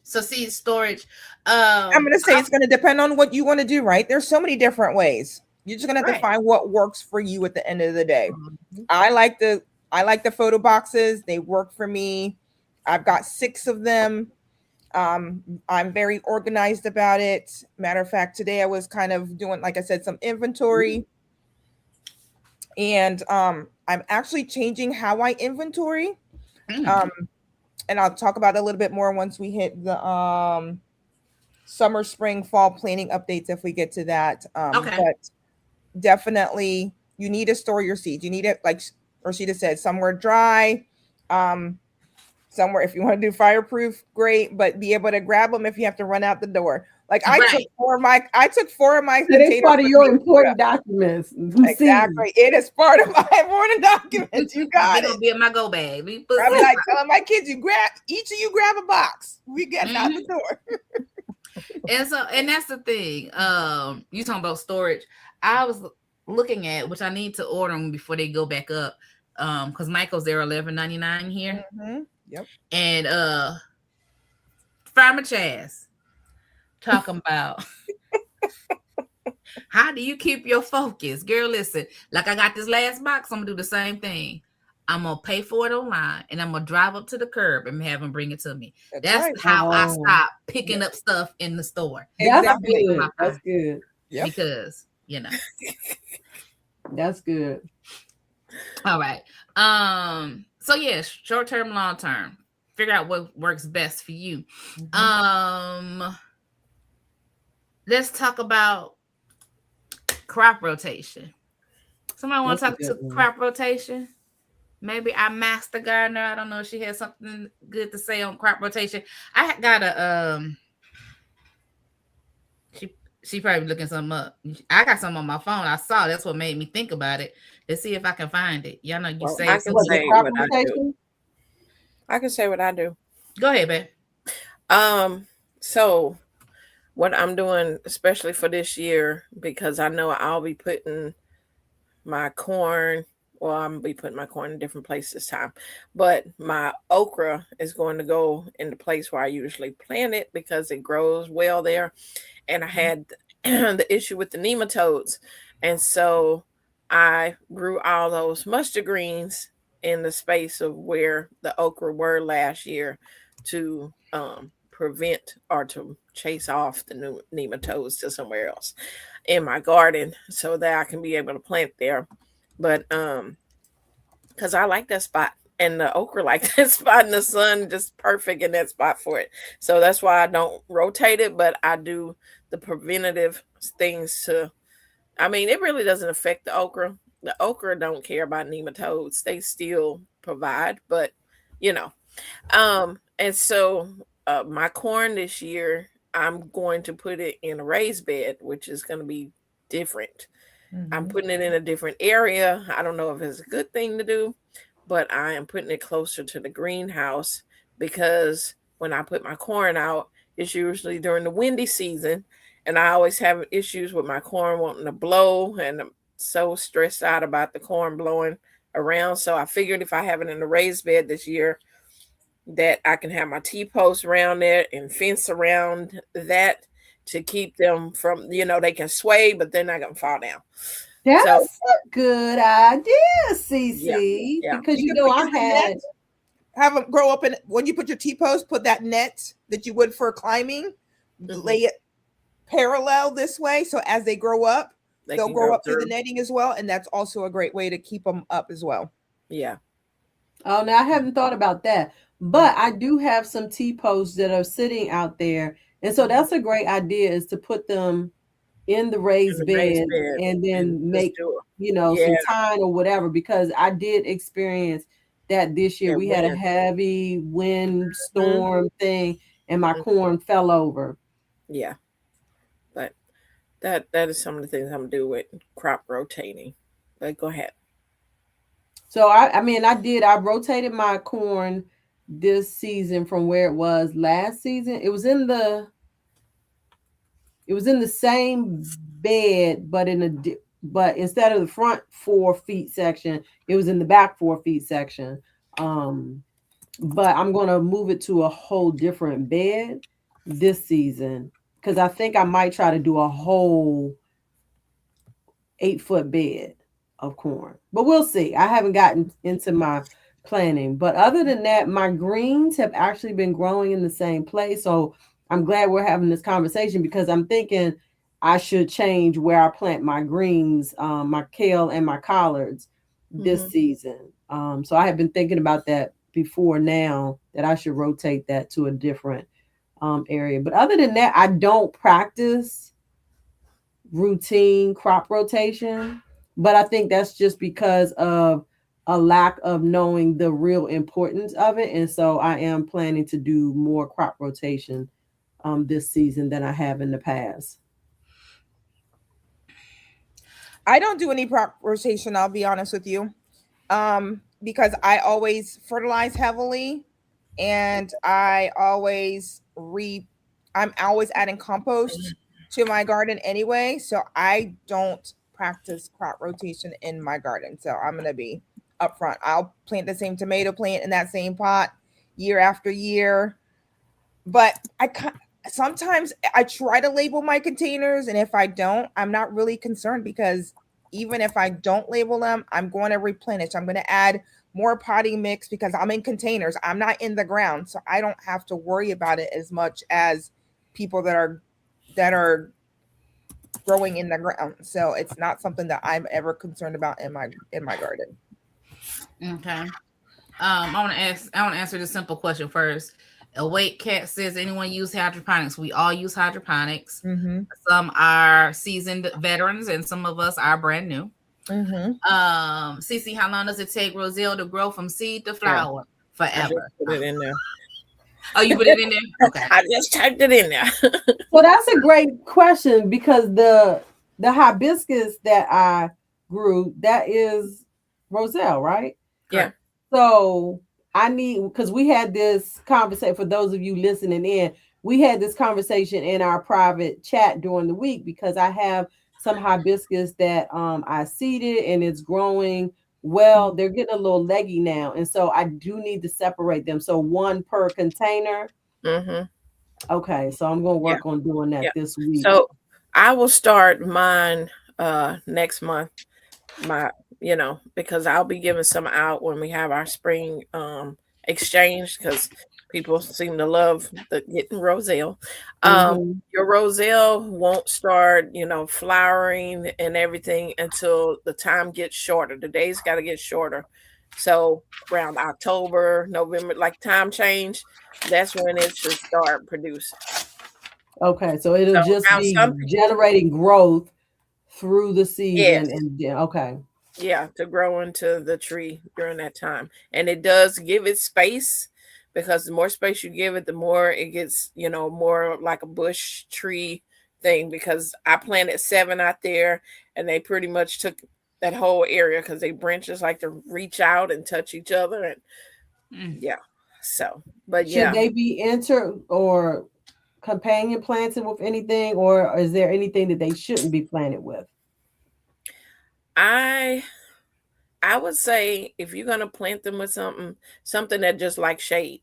So seed storage. I'm gonna say it's gonna depend on what you want to do, right? There's so many different ways. You're just gonna have to find what works for you at the end of the day. Mm-hmm. I like the photo boxes. They work for me. I've got 6 of them. I'm very organized about it. Matter of fact, today I was kind of doing, like I said, some inventory. And I'm actually changing how I inventory. And I'll talk about it a little bit more once we hit the summer, spring, fall planning updates if we get to that. Okay. But definitely you need to store your seeds. You need it, like Rashida said, somewhere dry. Somewhere, if you want to do fireproof, great, but be able to grab them if you have to run out the door. Like I took 4 of my It's part of your important documents. Exactly. It is part of my important documents. You got it. Be in my go bag. I'm like telling my kids, each of you grab a box. We get out the door. And that's the thing. You talking about storage. I was looking at, which I need to order them before they go back up. Because Michael's there $11.99 here. Mm-hmm. Yep. And Farmer Chaz talking about how do you keep your focus? Girl, listen, like I got this last box, I'm gonna do the same thing. I'm gonna pay for it online and I'm gonna drive up to the curb and have them bring it to me. That's how I stop picking up stuff in the store. That's good. That's good. Yep. Because that's good. All right. So yeah, short term, long term. Figure out what works best for you. Mm-hmm. Let's talk about crop rotation. Somebody want to talk to crop rotation? Maybe our master gardener. I don't know if she has something good to say on crop rotation. I got a She probably looking something up. I got something on my phone. I saw. That's what made me think about it. Let's see if I can find it. Y'all know you say. I can say what I do. I can say what I do. Go ahead, babe. So what I'm doing, especially for this year, because I know I'll be putting my corn. Well, I'm gonna be putting my corn in different places this time, but my okra is going to go in the place where I usually plant it because it grows well there. And I had the issue with the nematodes. And so I grew all those mustard greens in the space of where the okra were last year. to prevent or to chase off the new nematodes to somewhere else in my garden so that I can be able to plant there. But because I like that spot. And the okra like that spot in the sun, just perfect in that spot for it. So that's why I don't rotate it, but I do the preventative things to. I mean, it really doesn't affect the okra. The okra don't care about nematodes; they still provide, but you know. And so my corn this year, I'm going to put it in a raised bed, which is going to be different. I'm putting it in a different area. I don't know if it's a good thing to do, but I am putting it closer to the greenhouse because when I put my corn out, it's usually during the windy season. And I always have issues with my corn wanting to blow, and I'm so stressed out about the corn blowing around. So I figured if I have it in a raised bed this year, that I can have my T-post around there and fence around that to keep them from, they can sway, but they're not going to fall down. That's So, a good idea, Cece. Yeah. Because You I could had have them grow up, and when you put your T-post, put that net that you would for climbing, lay it parallel this way, so as they grow up, they'll grow up through the netting as well, and that's also a great way to keep them up as well. Yeah. Oh, now I haven't thought about that, but I do have some T-posts that are sitting out there, and so that's a great idea, is to put them in the raised bed and then make some tine or whatever, because I did experience that this year. We had a heavy wind storm thing and my corn fell over. Yeah. But that is some of the things I'm gonna do with crop rotating. But go ahead. So I rotated my corn this season from where it was last season. It was in the same bed, but instead of the front 4 feet section, it was in the back 4 feet section. But I'm going to move it to a whole different bed this season, because I think I might try to do a whole 8-foot bed of corn, but we'll see. I haven't gotten into my planning, but other than that, my greens have actually been growing in the same place. So I'm glad we're having this conversation, because I'm thinking I should change where I plant my greens, my kale and my collards this season. So I have been thinking about that before now, that I should rotate that to a different area. But other than that, I don't practice routine crop rotation, but I think that's just because of a lack of knowing the real importance of it. And so I am planning to do more crop rotation this season than I have in the past. I don't do any crop rotation, I'll be honest with you, because I always fertilize heavily, and I'm always adding compost to my garden anyway, so I don't practice crop rotation in my garden. So I'm gonna be upfront. I'll plant the same tomato plant in that same pot year after year, but sometimes I try to label my containers, and if I don't, I'm not really concerned, because even if I don't label them, I'm going to replenish. I'm going to add more potting mix because I'm in containers. I'm not in the ground, so I don't have to worry about it as much as people that are growing in the ground. So it's not something that I'm ever concerned about in my garden. Okay. I want to answer this simple question first. Awake Cat says, anyone use hydroponics? We all use hydroponics. Some are seasoned veterans, and some of us are brand new. Cece, how long does it take Roselle to grow from seed to flower? Forever. I put it in there. Oh, you put it in there? Okay. I just typed it in there. Well, that's a great question, because the hibiscus that I grew, that is Roselle, right? Yeah. So because we had this conversation, for those of you listening in, we had this conversation in our private chat during the week, because I have some hibiscus that I seeded and it's growing well. They're getting a little leggy now, and so I do need to separate them. So one per container. Okay, so I'm going to work on doing that this week. So I will start mine next month. Because I'll be giving some out when we have our spring exchange because people seem to love getting roselle. Mhm. Your roselle won't start, flowering and everything until the time gets shorter. The days got to get shorter. So around October, November, like time change, that's when it should start producing. Okay, so it'll So just now be some people, generating growth through the season, yes, and yeah, okay. yeah, to grow into the tree during that time. And it does give it space because the more space you give it, the more it gets, more like a bush tree thing. Because I planted 7 out there and they pretty much took that whole area because they branches like to reach out and touch each other. And yeah, so, but Should yeah, they be inter or companion planted with anything, or is there anything that they shouldn't be planted with? I would say if you're gonna plant them with something that just like shade.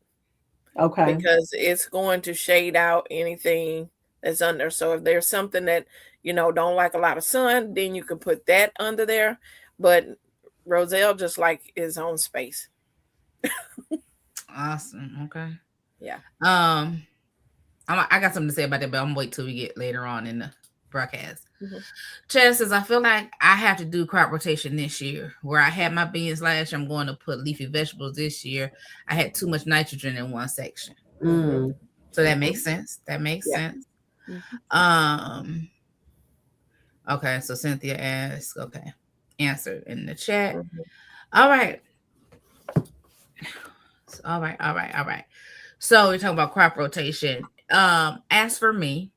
Okay. Because it's going to shade out anything that's under. So if there's something that don't like a lot of sun, then you can put that under there. But roselle just like its own space. Awesome. Okay. Yeah. I got something to say about that, but I'm gonna wait till we get later on in the broadcast. Mm-hmm. Chess says, I feel like I have to do crop rotation this year. Where I had my beans last year, I'm going to put leafy vegetables this year. I had too much nitrogen in one section. Mm. So that makes sense. That makes sense. Okay, so Cynthia asks, okay, answer in the chat. All right. All right. So we're talking about crop rotation. As for me,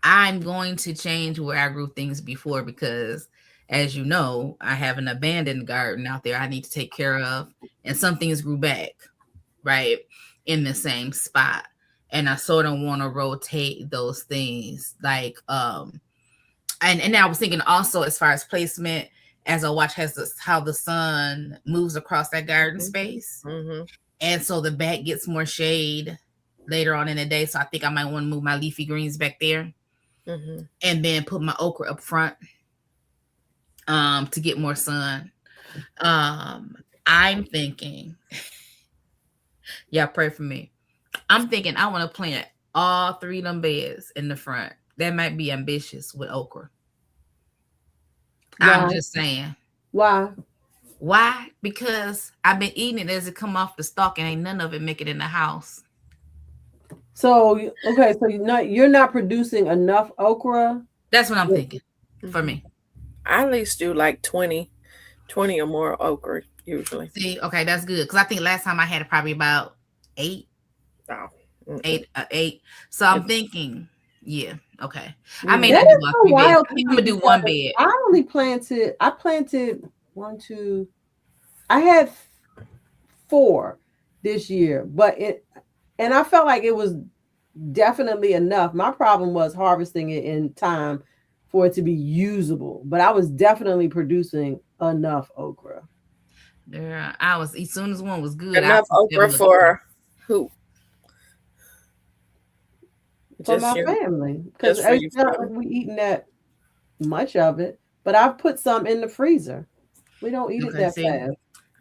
I'm going to change where I grew things before because, as you know, I have an abandoned garden out there I need to take care of, and some things grew back, right, in the same spot. And I sort of want to rotate those things, like, and I was thinking also as far as placement, as I watch how the sun moves across that garden space, and so the back gets more shade later on in the day. So I think I might want to move my leafy greens back there. And then put my okra up front to get more sun. I'm thinking, yeah, pray for me. I'm thinking I want to plant all 3 of them beds in the front. That might be ambitious with okra. Why? I'm just saying. Why? Because I've been eating it as it come off the stalk and ain't none of it make it in the house. So, okay, so you're not producing enough okra? That's what I'm thinking for me. I at least do like 20 or more okra usually. See, okay, that's good. Because I think last time I had probably about 8. Oh. 8. So I'm thinking, yeah, okay. I may not do all 3 beds. I'm going to do 1 bed. I planted 1, 2, I had 4 this year, and I felt like it was definitely enough. My problem was harvesting it in time for it to be usable, but I was definitely producing enough okra. Yeah, I was, as soon as one was good. Enough okra for who? For my family. Because it's not like we eating that much of it, but I've put some in the freezer. We don't eat it that fast.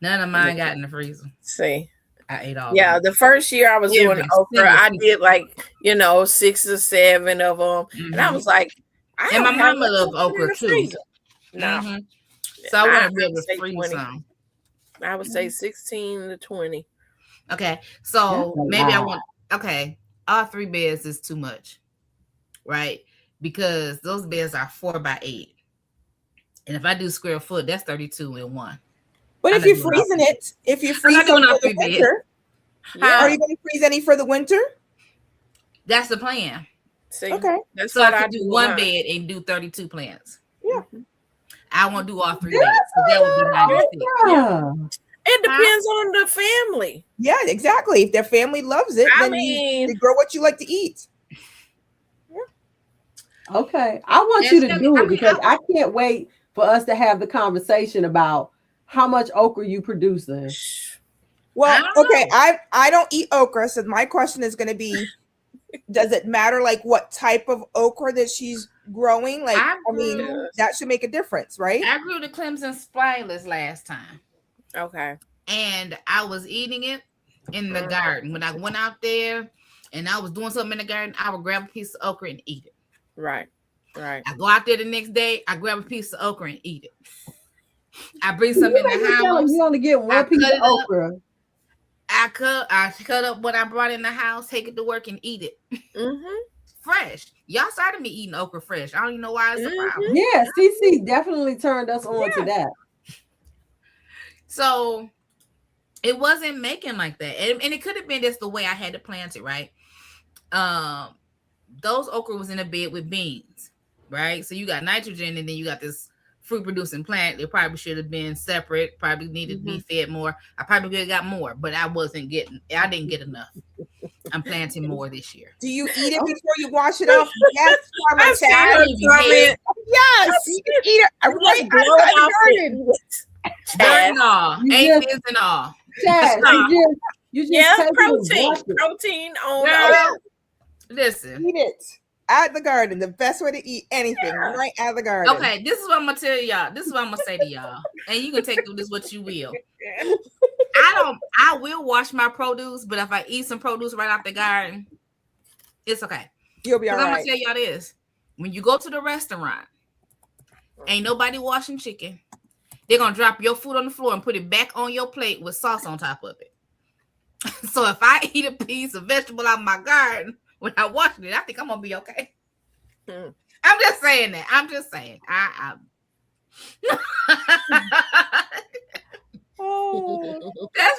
None of mine got in the freezer. See. I ate all. Yeah, the first year I was doing okra, I did like 6 or 7 of them, and I was like, and my mama loved okra too. No, so I want to be able to freeze some. I would say 16 to 20. Okay, so maybe I want. Okay, all 3 beds is too much, right? Because those beds are 4 by 8, and if I do square foot, that's 32 in 1. But if you're freezing it, if you freeze them for the winter, are you going to freeze any for the winter? That's the plan. See, okay. So I could do 1 bed and do 32 plants. Yeah. I won't do all 3 beds. So that would be 96. Yeah. It depends on the family. Yeah, exactly. If their family loves it, then you grow what you like to eat. Yeah. Okay. I want you to do it because I can't wait for us to have the conversation about how much okra you producing. Well, okay, I don't eat okra, so my question is going to be, does it matter like what type of okra that she's growing? Like, I mean, that should make a difference, right? I grew the Clemson spirals last time. Okay. and I was eating it in the garden. When I went out there and I was doing something in the garden, I would grab a piece of okra and eat it. Right. Right. I go out there the next day, I grab a piece of okra and eat it. I bring some in the house. You only get one piece of okra. I cut up what I brought in the house, take it to work, and eat it. Fresh. Y'all started me eating okra fresh. I don't even know why it's a problem. Yeah, CC definitely turned us on to that. So it wasn't making like that. And it could have been just the way I had to plant it, right? Those okra was in a bed with beans, right? So you got nitrogen and then you got this fruit producing plant. It probably should have been separate, probably needed to be fed more. I probably could have got more, but I didn't get enough. I'm planting more this year. Do you eat it before you wash it off? Yes, yes, you can eat it. I want to blow it off. Dirt and all, aphids and all. Chad, you just protein on. Listen, eat it at the garden. The best way to eat anything, right at the garden. Okay, this is what I'm gonna tell y'all. This is what I'm gonna say to y'all, and you can take this what you will. I will wash my produce, but if I eat some produce right out the garden, it's okay. You'll be all right. I'm gonna tell y'all this: when you go to the restaurant, ain't nobody washing chicken. They're gonna drop your food on the floor and put it back on your plate with sauce on top of it. So if I eat a piece of vegetable out of my garden when I wash it, I think I'm gonna be okay. I'm just saying that. I'm just saying. That's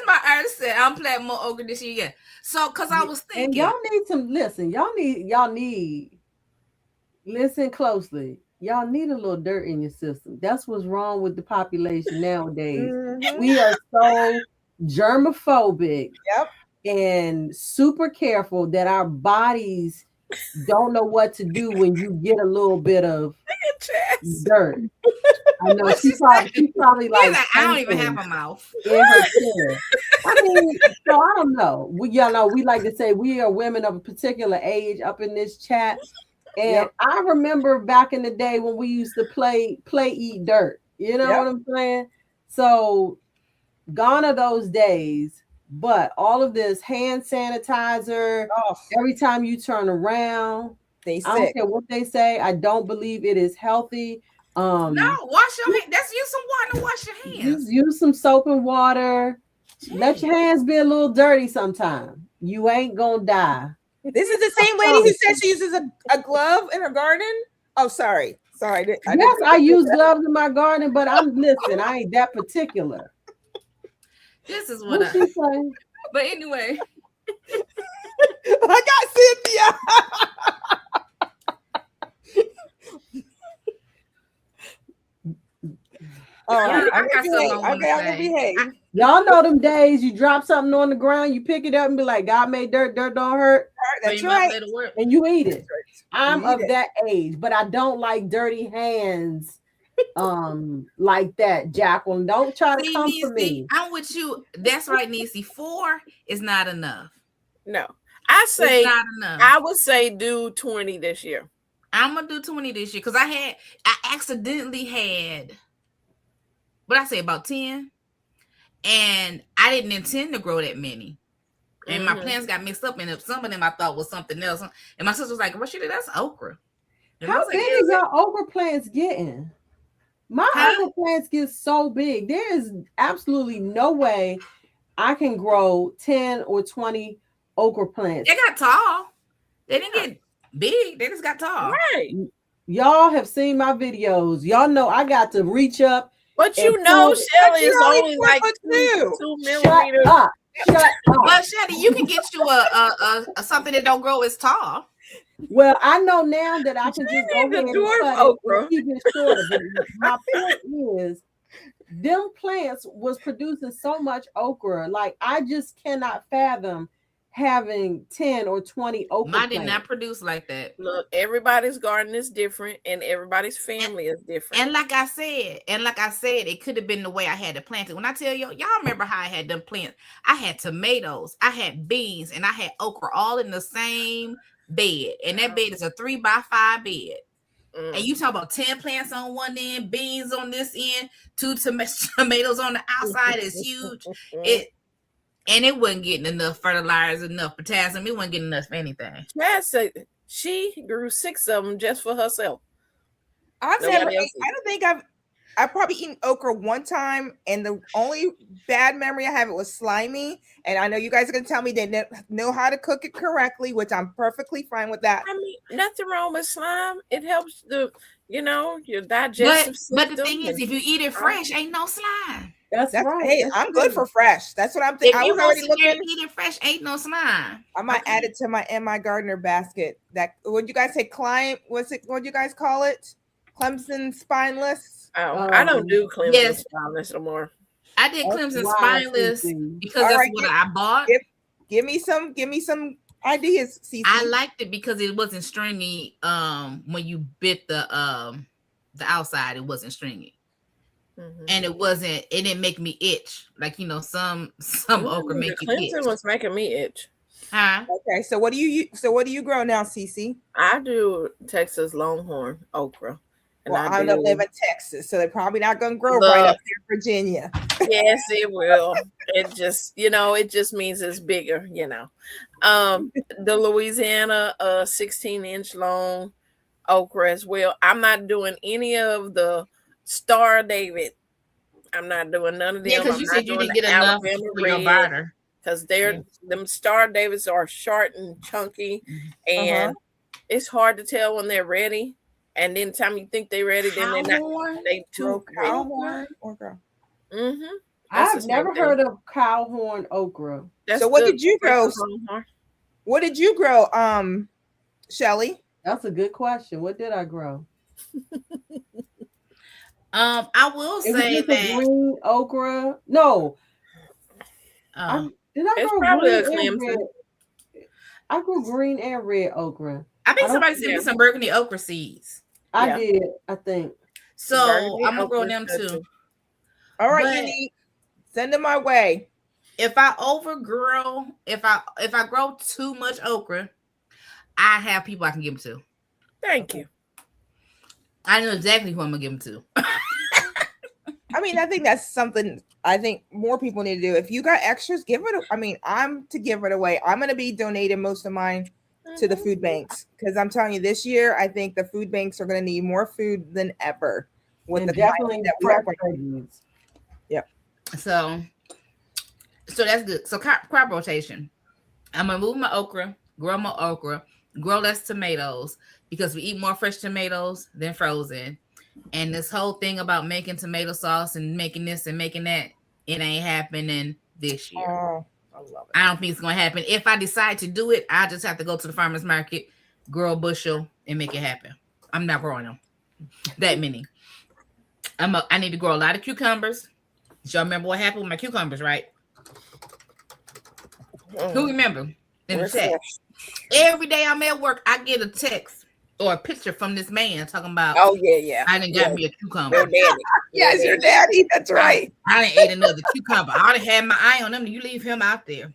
my answer. I'm planting more okra this year. Yeah. So, cause I was thinking, and y'all need some. Listen, y'all need. Listen closely. Y'all need a little dirt in your system. That's what's wrong with the population nowadays. We are so germophobic and super careful that our bodies don't know what to do when you get a little bit of dirt. I know she's probably like, I don't even have a mouth in her chair. I mean, so I don't know. Y'all know we like to say we are women of a particular age up in this chat. And I remember back in the day when we used to play eat dirt. You know what I'm saying? So gone are those days. But all of this hand sanitizer, every time you turn around, I don't care what they say. I don't believe it is healthy. No, wash your hands. Let's use some water to wash your hands. Use some soap and water. Jeez. Let your hands be a little dirty sometime. You ain't gonna die. This is the same lady who said she uses a glove in her garden. Oh, sorry. I use gloves in my garden, but I ain't that particular. This is what she's saying. But anyway, I got Cynthia. All right, I'm gonna behave. Y'all know them days you drop something on the ground, you pick it up and be like, God made dirt don't hurt. That's right. And you eat it. I'm of that age, but I don't like dirty hands like that, Jacqueline. Don't try to come for me. I'm with you. That's right, Niecy. 4 is not enough. No. I say not enough. I would say do 20 this year. I'm gonna do 20 this year because I accidentally had about 10. And I didn't intend to grow that many. And my plants got mixed up in it. Some of them I thought was something else. And my sister was like, Rashida, that's okra. And how big is your okra plants getting? My okra plants get so big. There is absolutely no way I can grow 10 or 20 okra plants. They got tall. They didn't get big. They just got tall. Right. Y'all have seen my videos. Y'all know I got to reach up. But you know, Shelly is only like 2 millimeters. Shut up. But Shelly, you can get you a something that don't grow as tall. Well, I know now that I can just go ahead and cut it and keep it shorter. But my point is, them plants was producing so much okra. Like I just cannot fathom having 10 or 20 okra plants. Mine did not produce like that. Look, everybody's garden is different and everybody's family is different. And like I said, it could have been the way I had to plant it. When I tell y'all remember how I had them plants. I had tomatoes, I had beans, and I had okra all in the same bed. And that bed is a 3x5 bed. And you talk about 10 plants on one end, beans on this end, 2 tomatoes on the outside is huge. It wasn't getting enough fertilizer, enough potassium. It wasn't getting enough of anything. She grew 6 of them just for herself. I've probably eaten okra one time, and the only bad memory I have, it was slimy. And I know you guys are going to tell me they know how to cook it correctly, which I'm perfectly fine with that. I mean, nothing wrong with slime. It helps your digestive system. But the thing is, if you eat it fresh, ain't no slime. That's right. Hey, I'm good for fresh. That's what I'm thinking. If I was already looking. Eat it fresh, ain't no slime. I might add it to my gardener basket. That would you guys say? What you guys call it? Clemson spineless. Oh, I don't do Clemson spineless no more. I did Clemson spineless because that's what I bought. Give me some ideas, CC. I liked it because it wasn't stringy. When you bit the outside, it wasn't stringy. And it didn't make me itch. Like, some okra make you itch. Clemson was making me itch. Huh? Okay, so what do you grow now, CC? I do Texas Longhorn okra. Well, I don't live in Texas, so they're probably not going to grow right up here in Virginia. Yes, it will. It just, it just means it's bigger, The Louisiana 16-inch long okra as well. I'm not doing any of the Star David. I'm not doing none of them. Yeah, because you said you didn't get enough for your barter. Because them Star Davids are short and chunky, and it's hard to tell when they're ready. And then time you think they're ready, then they're not. They too cowhorn okra. I've never heard of cowhorn okra. So what did you grow? What did you grow, Shelly? That's a good question. What did I grow? I will say that green okra. No. Did I grow green and red? I grew green and red okra. I think somebody sent me some burgundy okra seeds. I did, I think. So I'm gonna grow them too. All right, Unique. Send them my way. If I overgrow, if I grow too much okra, I have people I can give them to. Thank you. I know exactly who I'm gonna give them to. I mean, I think that's something I think more people need to do. If you got extras, give it. I'm to give it away. I'm going to be donating most of mine to the food banks because I'm telling you, this year I think the food banks are going to need more food than ever with the definitely that we're. Yep. So that's good. So crop rotation. I'm gonna move my okra, grow my okra, grow less tomatoes because we eat more fresh tomatoes than frozen. And this whole thing about making tomato sauce and making this and making that, it ain't happening this year. Oh, I love it. I don't think it's gonna happen. If I decide to do it, I just have to go to the farmer's market, grow a bushel, and make it happen. I'm not growing them that many. I need to grow a lot of cucumbers. Y'all remember what happened with my cucumbers, right? Who remember? In the text. Every day I'm at work, I get a text or a picture from this man talking about, oh yeah, I done got me a cucumber. Your daddy. Yes, your daddy. That's right. I done ate another cucumber. I done had my eye on him. You leave him out there.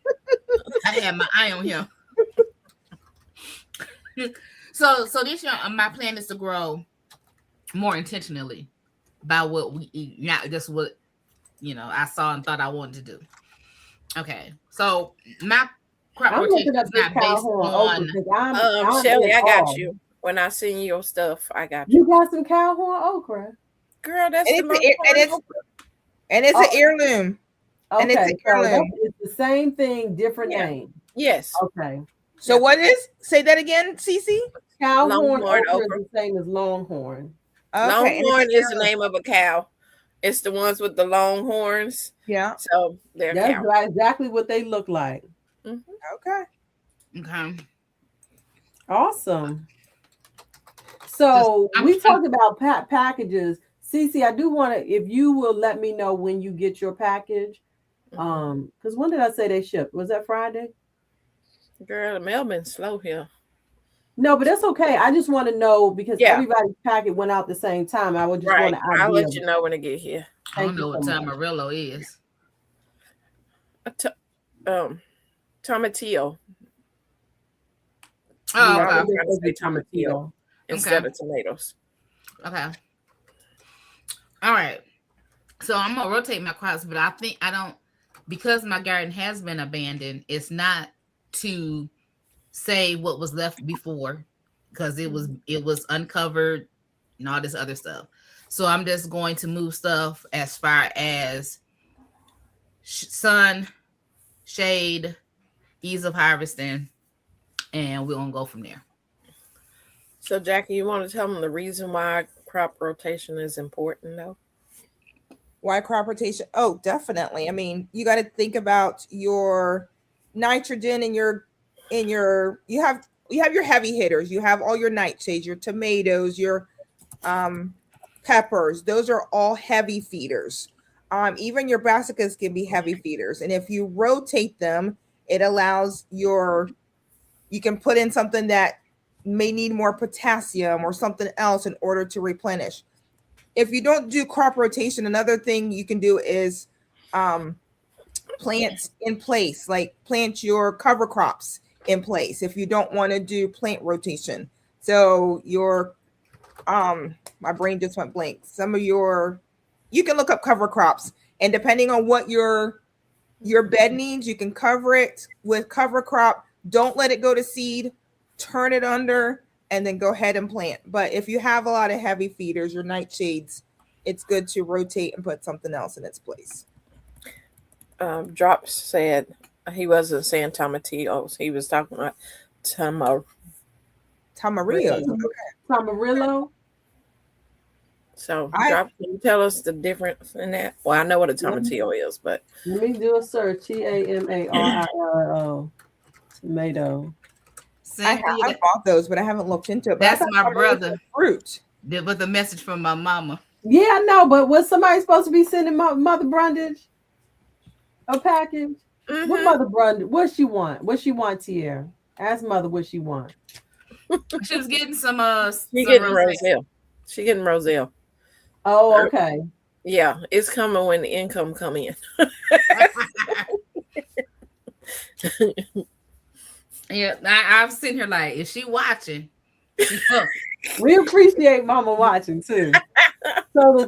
I had my eye on him. So this year, my plan is to grow more intentionally by what we eat, not just what I saw and thought I wanted to do. Okay, so my crop rotation is not based on. Shelly, I got you. When I send you your stuff, I got you. You got some cowhorn okra, girl. That's and it's an heirloom. Okay, and it's an heirloom. It's the same thing, different name. Yes. Okay. So what is? Say that again, Cece. Cowhorn okra is the same as longhorn. Okay. Longhorn is the name of a cow. It's the ones with the long horns. Yeah. So they're exactly what they look like. Mm-hmm. Okay. Awesome. So we talked about packages. Cece, I do want to, if you will let me know when you get your package. Because when did I say they shipped? Was that Friday? Girl, the mail been slow here. No, but that's okay. I just want to know because everybody's packet went out the same time. I would just want to. I'll let you know when I get here. I don't know what time Amarillo is. Tomatillo. Oh, okay. Tomatillo instead of tomatoes. Okay. All right. So I'm gonna rotate my crops, but I think I don't, because my garden has been abandoned. It's not to say what was left before, because it was uncovered and all this other stuff. So I'm just going to move stuff as far as sun, shade, ease of harvesting, and we're gonna go from there. So, Jackie, you want to tell them the reason why crop rotation is important, though? Why crop rotation? Oh, definitely. I mean, you got to think about your nitrogen and you have your heavy hitters. You have all your nightshades, your tomatoes, your peppers. Those are all heavy feeders. Even your brassicas can be heavy feeders, and if you rotate them, it allows you can put in something that may need more potassium or something else in order to replenish. If you don't do crop rotation, another thing you can do is plants in place, like plant your cover crops in place if you don't want to do plant rotation. So your my brain just went blank. You can look up cover crops, and depending on what your bed needs, you can cover it with cover crop. Don't let it go to seed, turn it under, and then go ahead and plant. But if you have a lot of heavy feeders, your nightshades, it's good to rotate and put something else in its place. Drops said he wasn't saying tomatillos. He was talking about Tamarillo. Tamarillo. So, Drops, can you tell us the difference in that? Well, I know what a tomatillo is, but let me do a search. Tamarilo. Tomato. I bought those, but I haven't looked into it. That's my brother. Fruit. With a message from my mama. Yeah, I know, but was somebody supposed to be sending Mother Brundage a package? Mm-hmm. What Mother Brundage? What she want? What she want, Tierra? Ask Mother what she want. She was getting some She getting Roselle. She getting Roselle. Oh, okay. Yeah, it's coming when the income come in. Yeah, I'm sitting here like, is she watching? We appreciate Mama watching too. So the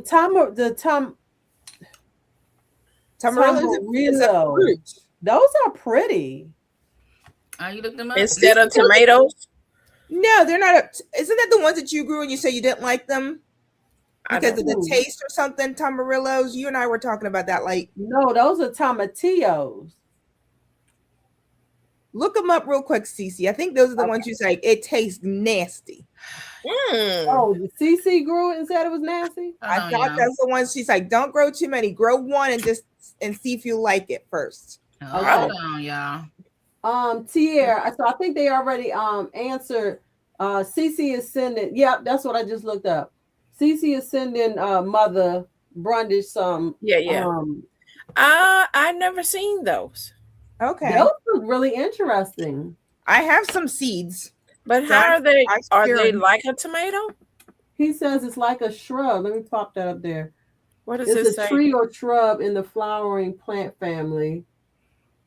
Tamarillo, those are pretty. You looked them up instead of tomatoes. No, they're not. Isn't that the ones that you grew and you said you didn't like them because of the taste or something? Tamarillos. You and I were talking about that. Like, no, those are tomatillos. Look them up real quick, Cece. I think those are the ones you say it tastes nasty. Oh, the Cece grew it and said it was nasty. I thought that's the ones she's like, don't grow too many. Grow one and see if you like it first. Hold on, y'all. Tierra. So I think they already answered. Cece is sending. Yep, that's what I just looked up. Cece is sending Mother Brundage some. Yeah. I never seen those. Okay. Those look really interesting. I have some seeds. But how are they? Are they like a tomato? He says it's like a shrub. Let me pop that up there. What does it say? It's a tree or shrub in the flowering plant family.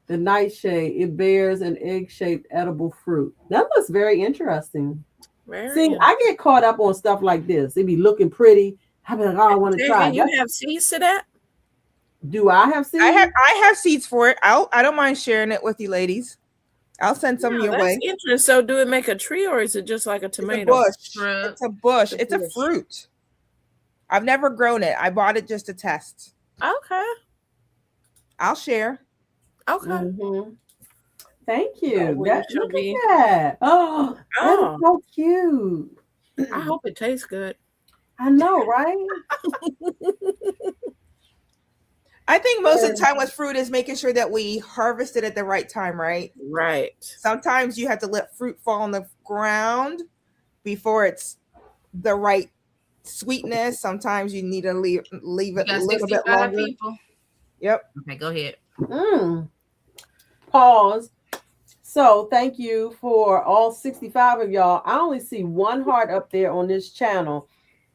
The nightshade. It bears an egg-shaped edible fruit. That looks very interesting. I get caught up on stuff like this. It be looking pretty. I be like, oh, I want to try. You have seeds to that? Do I have seeds? I have seeds for it. I don't mind sharing it with you ladies. I'll send some your way. Interesting. So do it make a tree or is it just like a tomato? It's a bush. It's a fruit. I've never grown it. I bought it just to test. Okay. I'll share. Okay. Mm-hmm. Thank you. Look at that. Oh, that is so cute. I hope it tastes good. I know, right? I think most of the time with fruit is making sure that we harvest it at the right time, right? Right. Sometimes you have to let fruit fall on the ground before it's the right sweetness. Sometimes you need to leave it a little bit longer. People. Yep. Okay, go ahead. Pause. So thank you for all 65 of y'all. I only see one heart up there on this channel.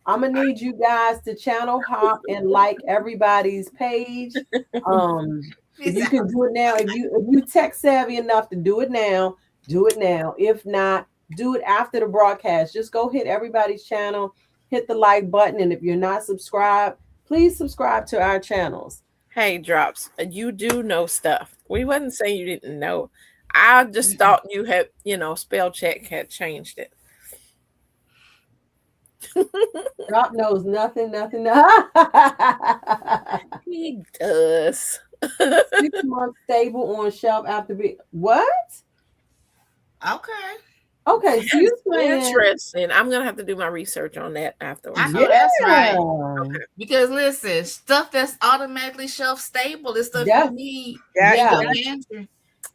I'm gonna need you guys to channel hop and like everybody's page. If you can do it now, if you tech savvy enough to do it now, do it now. If not, do it after the broadcast. Just go hit everybody's channel, hit the like button. And if you're not subscribed, please subscribe to our channels. Hey, Drops, you do know stuff. We wasn't saying you didn't know. I just thought you had, spell check had changed it. Drop knows nothing. He does. 6 months stable on shelf after what? Okay. So you're saying Interesting. I'm gonna have to do my research on that afterwards. I know that's right. Okay. Because listen, stuff that's automatically shelf stable is stuff you need. Yeah.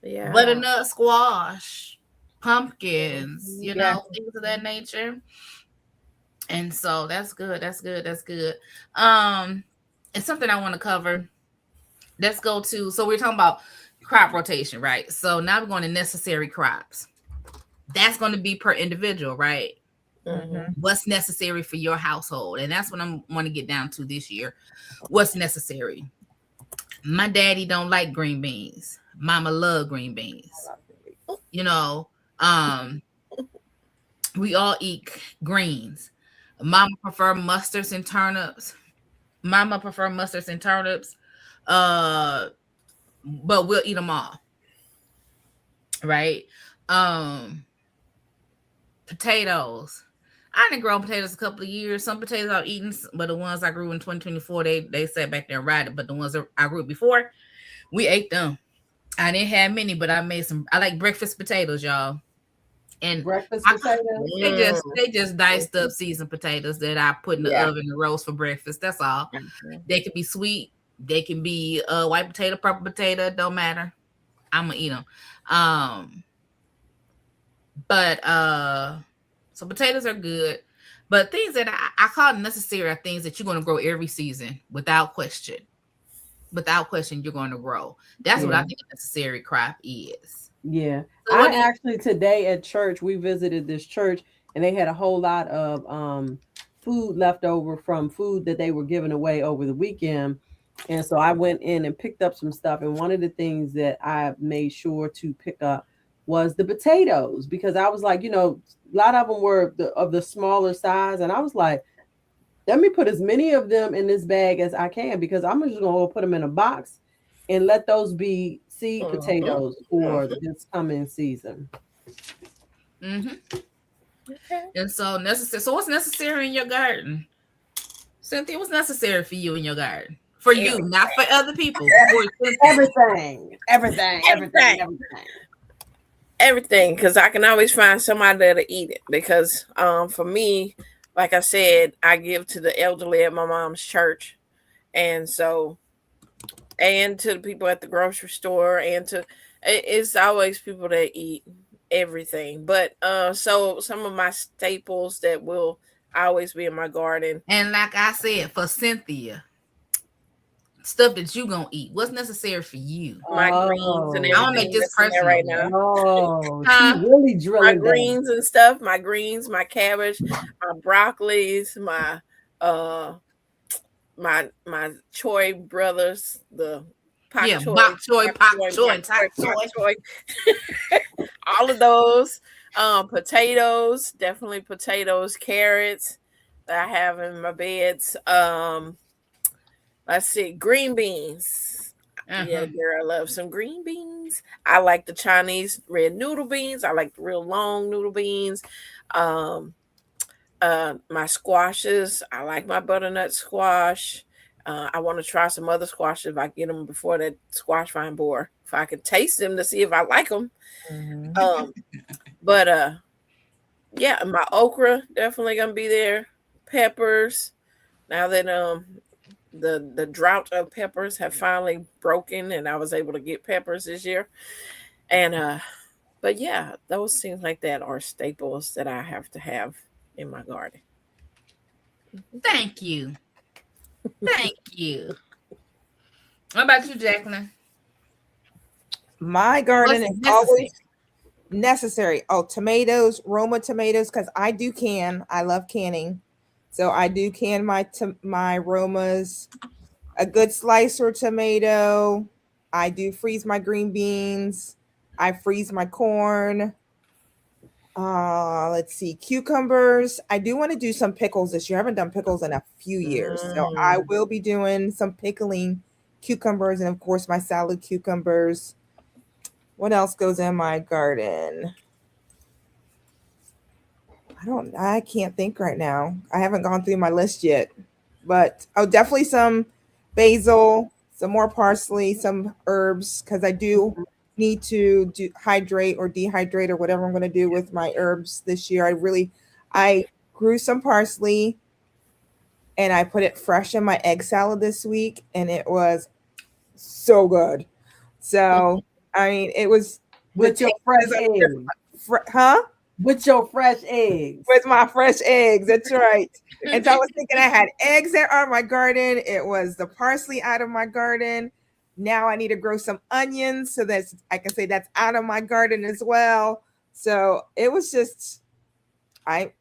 Yeah. Butternut squash, pumpkins, things of that nature. And so that's good. That's good. It's something I want to cover. Let's go to, so we're talking about crop rotation, right? So now we're going to necessary crops. That's going to be per individual, right? Mm-hmm. What's necessary for your household? And that's what I want to get down to this year. What's necessary? My daddy don't like green beans. Mama love green beans. We all eat greens. Mama prefer mustards and turnips. But we'll eat them all. Right? Potatoes. I didn't grow potatoes a couple of years. Some potatoes I've eaten, but the ones I grew in 2024, they sat back there and rotted. But the ones that I grew before, we ate them. I didn't have many, but I made some. I like breakfast potatoes, y'all. And breakfast potatoes. They just diced up seasoned potatoes that I put in the oven and roast for breakfast. That's all. They can be sweet. They can be white potato, purple potato. It don't matter. I'm gonna eat them. So potatoes are good, but things that I call necessary are things that you're going to grow every season without question. Without question, you're going to grow. That's what I think a necessary crop is. Yeah. So actually today at church, we visited this church and they had a whole lot of food left over from food that they were giving away over the weekend. And so I went in and picked up some stuff. And one of the things that I made sure to pick up was the potatoes, because I was like, a lot of them were of the smaller size. And I was like, let me put as many of them in this bag as I can, because I'm just going to put them in a box and let those be seed potatoes for this coming season. And so necessary. So what's necessary in your garden? Cynthia, what's necessary for you in your garden? For you, not for other people. Everything, because I can always find somebody that'll eat it. Because for me, like I said, I give to the elderly at my mom's church, and to the people at the grocery store, it's always people that eat everything. But so some of my staples that will always be in my garden. And like I said, for Cynthia, stuff that you gonna eat. What's necessary for you? My greens and everything. I don't make this personal right now. She's really drilling my greens and stuff. My greens, my cabbage, my broccolis, my choy brothers, the pak choy. All of those. Potatoes, definitely potatoes, carrots that I have in my beds. Let's see, green beans. Yeah, girl, I love some green beans. I like the Chinese red noodle beans. I like the real long noodle beans. My squashes. I like my butternut squash. I want to try some other squashes if I get them before that squash vine borer. If I can taste them to see if I like them. Yeah, my okra definitely gonna be there. Peppers. Now that the drought of peppers have finally broken and I was able to get peppers this year. And but yeah, those things like that are staples that I have to have in my garden. Thank you. What about you, Jacqueline? My garden is always necessary. Oh, tomatoes, Roma tomatoes, because I do can. I love canning. So I do can my Romas, a good slicer tomato. I do freeze my green beans. I freeze my corn. Let's see, cucumbers. I do want to do some pickles this year. I haven't done pickles in a few years. So I will be doing some pickling cucumbers and of course my salad cucumbers. What else goes in my garden? I can't think right now. I haven't gone through my list yet. But definitely some basil, some more parsley, some herbs, because I do need to hydrate or dehydrate or whatever I'm going to do with my herbs this year. I grew some parsley and I put it fresh in my egg salad this week, and it was so good. So, I mean, it was with your fresh eggs. Huh? With your fresh eggs. With my fresh eggs. That's right. And so I was thinking I had eggs that are in my garden. It was the parsley out of my garden. Now I need to grow some onions so that I can say that's out of my garden as well. So it was just, I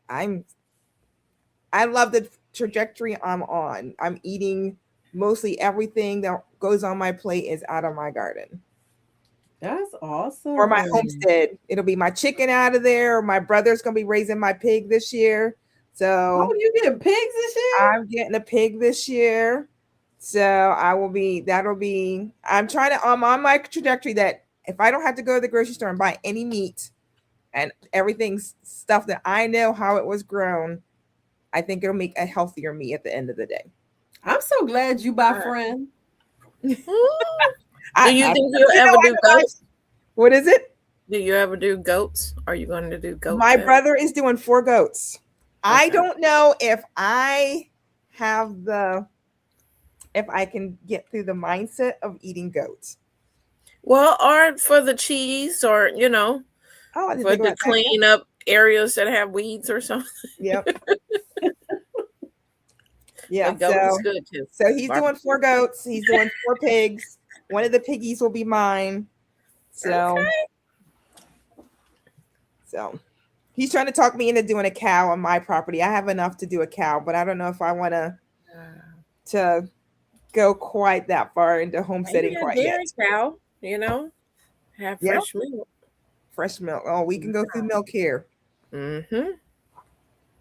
love the trajectory I'm on. I'm eating mostly everything that goes on my plate is out of my garden. That's awesome. Or my homestead. It'll be my chicken out of there. My brother's going to be raising my pig this year. So you getting pigs this year? I'm getting a pig this year. So I'm on my trajectory that if I don't have to go to the grocery store and buy any meat and everything's stuff that I know how it was grown, I think it'll make a healthier me at the end of the day. I'm so glad you buy friend. Do you think you'll ever do goats? What is it? Do you ever do goats? Are you going to do goats? My brother is doing 4 goats. Okay. I don't know if I can get through the mindset of eating goats. Well, or for the cheese, or for the clean up areas that have weeds or something. Yep. Yeah. So, good too. So he's doing 4 goats. He's doing 4 pigs. One of the piggies will be mine. So he's trying to talk me into doing a cow on my property. I have enough to do a cow, but I don't know if I want to go quite that far into homesteading quite yet. Cow, have fresh milk. Fresh milk. Oh, we can go through milk here. Mm-hmm.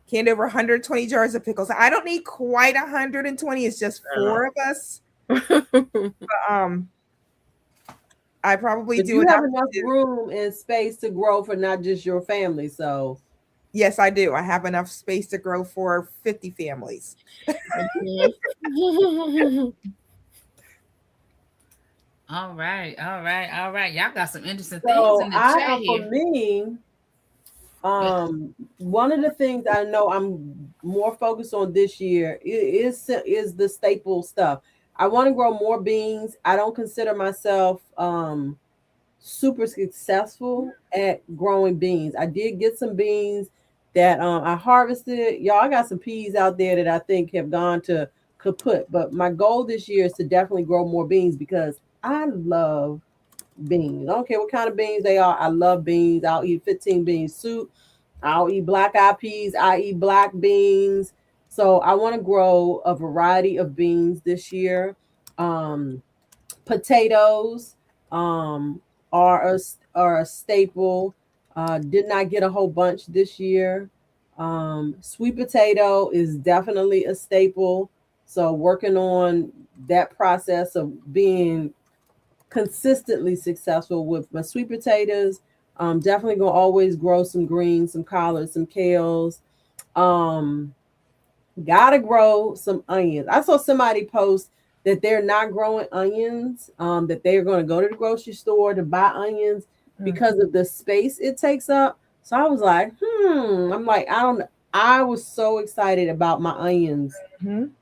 Canned over 120 jars of pickles. I don't need quite 120. It's just 4 of us. But, I probably do. You have enough room and space to grow for not just your family. So, yes, I do. I have enough space to grow for 50 families. All right. Y'all got some interesting things in the chat here. For me, one of the things I know I'm more focused on this year is the staple stuff. I want to grow more beans. I don't consider myself super successful at growing beans. I did get some beans that I harvested. Y'all, I got some peas out there that I think have gone to kaput. But my goal this year is to definitely grow more beans because I love beans. I don't care what kind of beans they are. I love beans. I'll eat 15 bean soup. I'll eat black-eyed peas. I eat black beans. So I want to grow a variety of beans this year. Potatoes are a staple. Did not get a whole bunch this year. Sweet potato is definitely a staple. So working on that process of being consistently successful with my sweet potatoes. Definitely gonna always grow some greens, some collards, some kales. Gotta grow some onions. I saw somebody post that they're not growing onions, that they're going to go to the grocery store to buy onions because of the space it takes up. So I was like, I'm like, I was so excited about my onions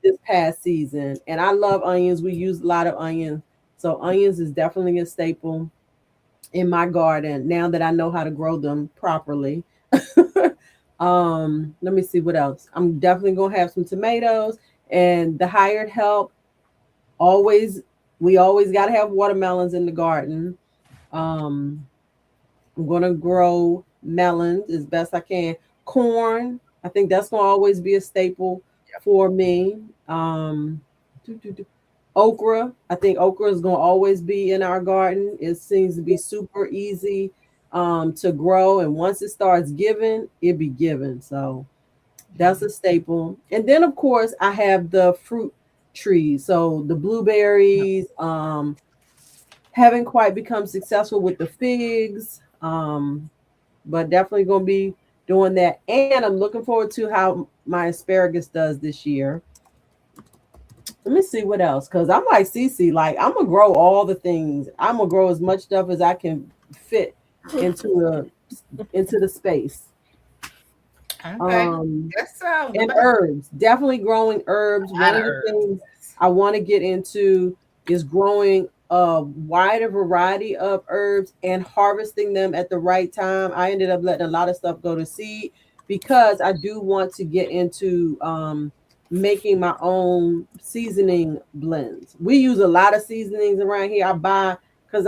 this past season. And I love onions. We use a lot of onions. So onions is definitely a staple in my garden now that I know how to grow them properly. Let me see what else. I'm definitely gonna have some tomatoes and the hired help. We always got to have watermelons in the garden. I'm gonna grow melons as best I can. Corn, I think that's gonna always be a staple for me. Okra, I think okra is gonna always be in our garden. It seems to be super easy to grow. And once it starts giving, it be giving. So that's a staple. And then of course I have the fruit trees. So the blueberries, haven't quite become successful with the figs. But definitely gonna be doing that. And I'm looking forward to how my asparagus does this year. Let me see what else, because I'm like Cece, like I'm gonna grow all the things. I'm gonna grow as much stuff as I can fit into the space. Okay. That's And herbs, definitely growing herbs. a lot One of of the herbs. things I want to get into is growing a wider variety of herbs and harvesting them at the right time. I ended up letting a lot of stuff go to seed because I do want to get into making my own seasoning blends. We use a lot of seasonings around here. I buy because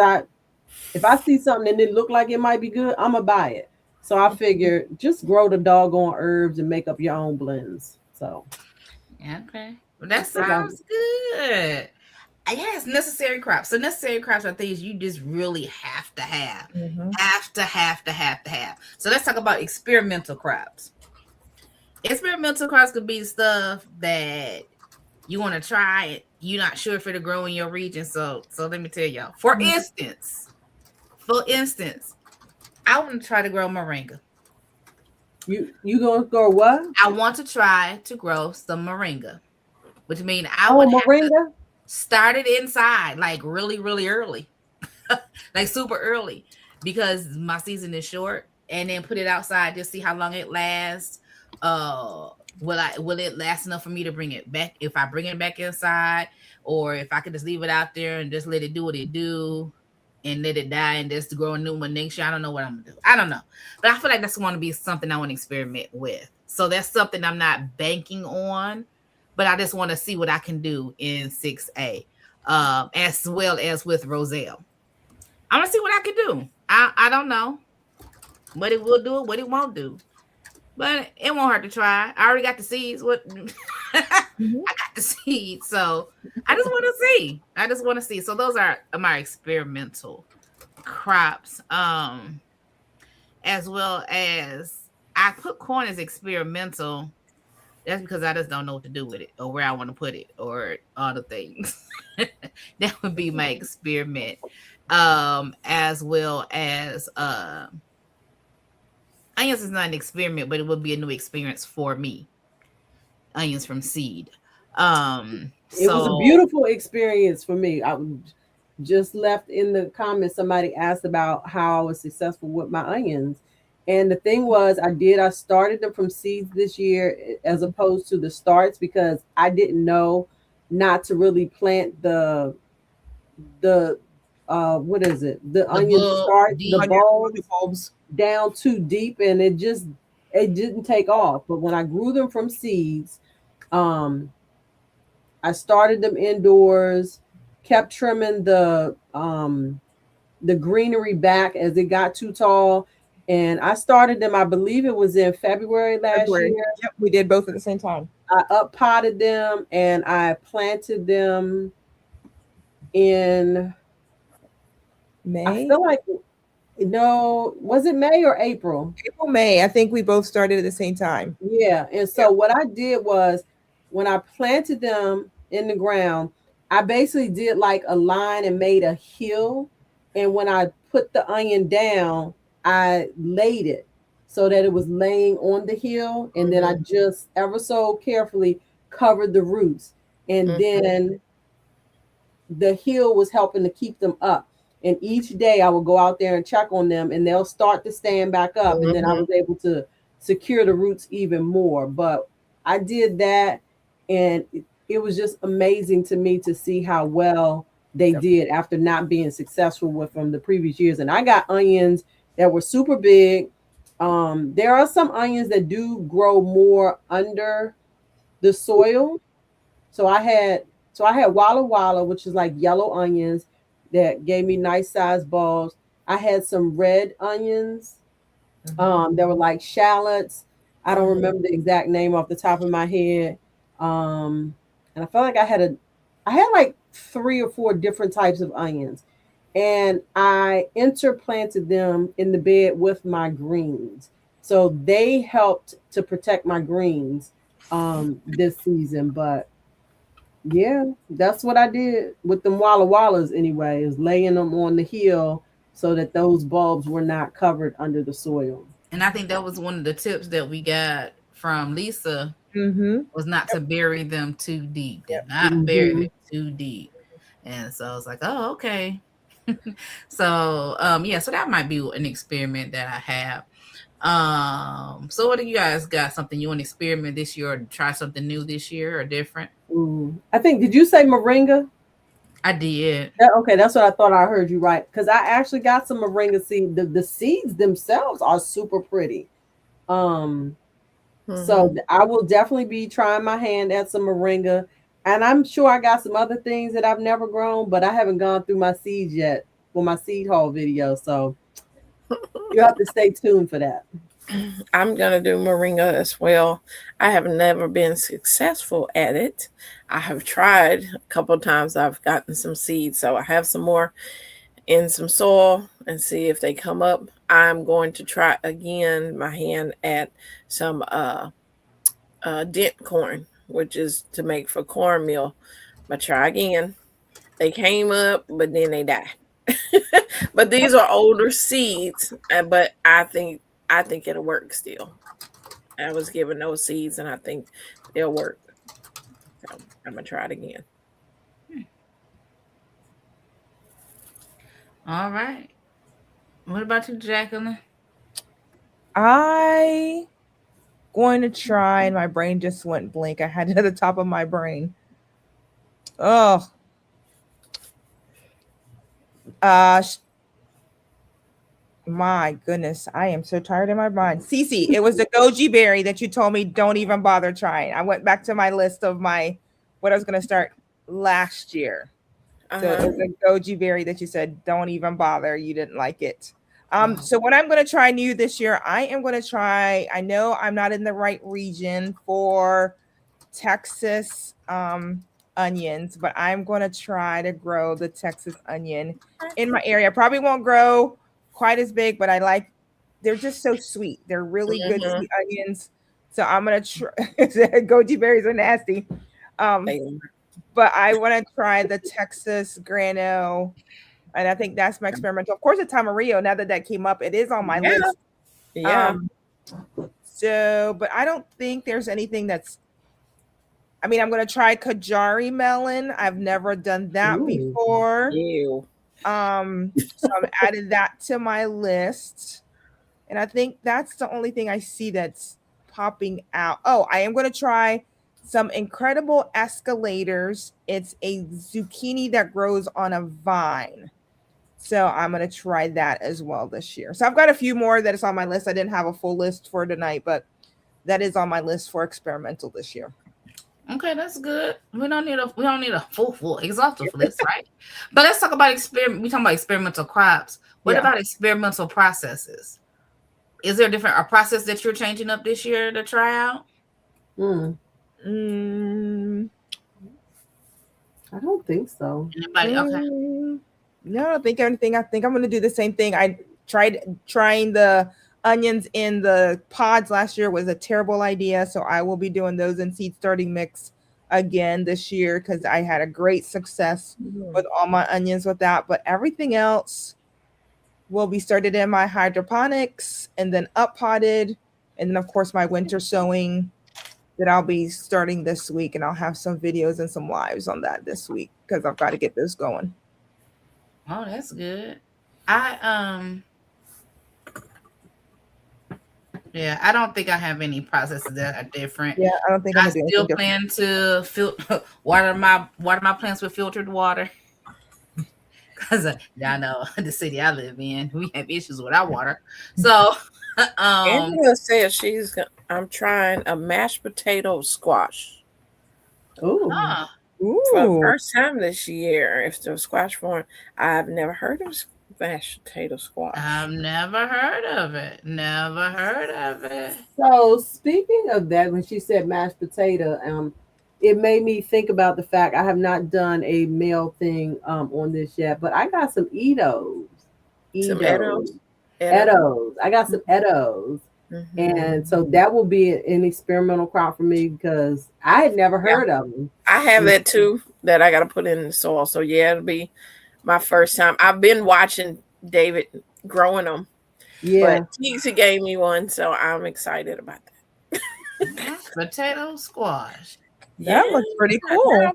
if I see something and it look like it might be good, I'm gonna buy it. So I figure just grow the doggone herbs and make up your own blends. So Okay. Well, that sounds good. Yes, necessary crops. So necessary crops are things you just really have to have. Have. So let's talk about experimental crops. Experimental crops could be stuff that you want to try it. You're not sure if it'll grow in your region. So let me tell y'all. For instance, I want to try to grow moringa. You gonna grow what? I want to try to grow some moringa, which means I would have moringa? to start it inside, like really, really early, like super early, because my season is short, and then put it outside just see how long it lasts. Will it last enough for me to bring it back if I bring it back inside, or if I could just leave it out there and just let it do what it do and let it die and just grow a new one next year? I don't know what I'm gonna do. I don't know, but I feel like that's going to be something I want to experiment with. So that's something I'm not banking on, but I just want to see what I can do in 6A, as well as with Roselle. I want to see what I can do. I don't know what it will do, what it won't do, but it won't hurt to try. I already got the seeds. I got the seeds, so I just want to see. So those are my experimental crops, as well as I put corn as experimental. That's because I just don't know what to do with it or where I want to put it or other things. That would be my experiment, as well as onions is not an experiment, but it would be a new experience for me. Onions from seed. It was a beautiful experience for me. I just left in the comments, somebody asked about how I was successful with my onions. And the thing was, I started them from seeds this year as opposed to the starts because I didn't know not to really plant the what is it? The onion start, the bulbs down too deep, and it didn't take off. But when I grew them from seeds, I started them indoors, kept trimming the greenery back as it got too tall. And I started them, I believe it was in February last year. Yep, we did both at the same time. I up-potted them and I planted them in May. I feel like, no, was it May or April? April, May. I think we both started at the same time. Yeah. And so what I did was when I planted them in the ground, I basically did like a line and made a hill. And when I put the onion down, I laid it so that it was laying on the hill. And then I just ever so carefully covered the roots. And then the hill was helping to keep them up. And each day I would go out there and check on them and they'll start to stand back up. And then I was able to secure the roots even more. But I did that. And it was just amazing to me to see how well they did after not being successful with them the previous years. And I got onions that were super big. There are some onions that do grow more under the soil. So I had Walla Walla, which is like yellow onions that gave me nice sized bulbs. I had some red onions. That were like shallots. I don't remember the exact name off the top of my head. And I felt like I had like 3 or 4 different types of onions. and I interplanted them in the bed with my greens. So they helped to protect my greens this season. But yeah, that's what I did with them Walla Wallas anyway, is laying them on the hill so that those bulbs were not covered under the soil. And I think that was one of the tips that we got from Lisa was not to bury them too deep. Did not bury them too deep. And so I was like, oh, okay. So yeah, so that might be an experiment that I have. So what do you guys got? Something you want to experiment this year, or try something new this year or different? I think, did you say moringa? I did. Okay, that's what I thought. I heard you right, because I actually got some moringa seed. The seeds themselves are super pretty. So I will definitely be trying my hand at some moringa, and I'm sure I got some other things that I've never grown, but I haven't gone through my seeds yet for my seed haul video. So you have to stay tuned for that. I'm going to do moringa as well. I have never been successful at it. I have tried a couple of times. I've gotten some seeds, so I have some more in some soil and see if they come up. I'm going to try again my hand at some dent corn, which is to make for cornmeal. But try again. They came up, but then they died. But these are older seeds, but I think it'll work still. I was given those seeds, and I think they'll work. So I'm gonna try it again. All right. What about you, Jacqueline? I going to try, and my brain just went blank. I had it at the top of my brain. Oh. My goodness, I am so tired in my mind. Cece, it was the goji berry that you told me don't even bother trying. I went back to my list of what I was going to start last year. So it was a goji berry that you said don't even bother. You didn't like it. So what I'm going to try new this year, I am going to try. I know I'm not in the right region for Texas onions, but I'm going to try to grow the Texas onion in my area. Probably won't grow quite as big, but they're just so sweet. They're really good sweet onions. So I'm going to try. Goji berries are nasty. But I want to try the Texas grano, and I think that's my experimental. Of course, the Tamarillo, now that came up, it is on my list. Yeah. So, but I don't think there's anything that's, I'm going to try Kajari melon. I've never done that before. Ew. So I'm adding that to my list. And I think that's the only thing I see that's popping out. Oh, I am going to try some incredible escalators. It's a zucchini that grows on a vine. So I'm going to try that as well this year. So I've got a few more that is on my list. I didn't have a full list for tonight, but that is on my list for experimental this year. Okay, that's good. We don't need a full exhaustive list, right? But let's talk about we talking about experimental crops. What about experimental processes? Is there a process that you're changing up this year to try out? I don't think so. Anybody? Okay. No, I don't think anything. I think I'm going to do the same thing. I trying the onions in the pods last year was a terrible idea. So I will be doing those in seed starting mix again this year because I had a great success with all my onions with that. But everything else will be started in my hydroponics and then up potted. And then, of course, my winter sowing that I'll be starting this week. And I'll have some videos and some lives on that this week because I've got to get those going. Oh, that's good. Yeah, I don't think I have any processes that are different. Yeah, I don't think I still plan to water my plants with filtered water. Because y'all know the city I live in, we have issues with our water. So Angela says I'm trying a mashed potato squash. Ooh. For the first time this year, if the squash form, I've never heard of mashed potato squash. I've never heard of it. Never heard of it. So speaking of that, when she said mashed potato, it made me think about the fact I have not done a male thing on this yet, but I got some Edos. Some Edos. Edos. Edos. I got some Edos. Mm-hmm. And so that will be an experimental crop for me because I had never heard of them. I have that too that I got to put in the soil. So yeah, it'll be my first time. I've been watching David growing them. Yeah. But Teagsy gave me one, so I'm excited about that. Potato squash. That looks pretty cool.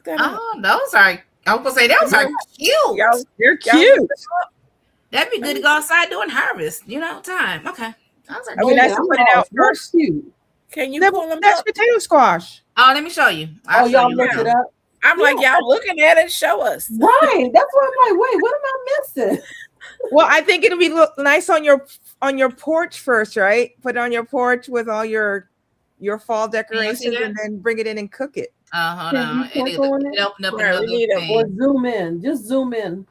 Oh, those are. I was gonna say those are cute. They're cute. That'd be good to go outside doing harvest. Time. Okay. Those are I mean, nice to put it out first. Cute. Can you That- pull them That's up? potato squash. Oh, let me show you. I'll show y'all you looked now. it up? I'm like, y'all looking at it, show us. Right. That's why I'm like, wait, what am I missing? Well, I think it'll be look nice on your porch first, right? Put it on your porch with all your fall decorations, that? and then bring it in and cook it. Hold Can on. you click on it? It opened up Right, another we need a- Or thing. zoom in. Just zoom in.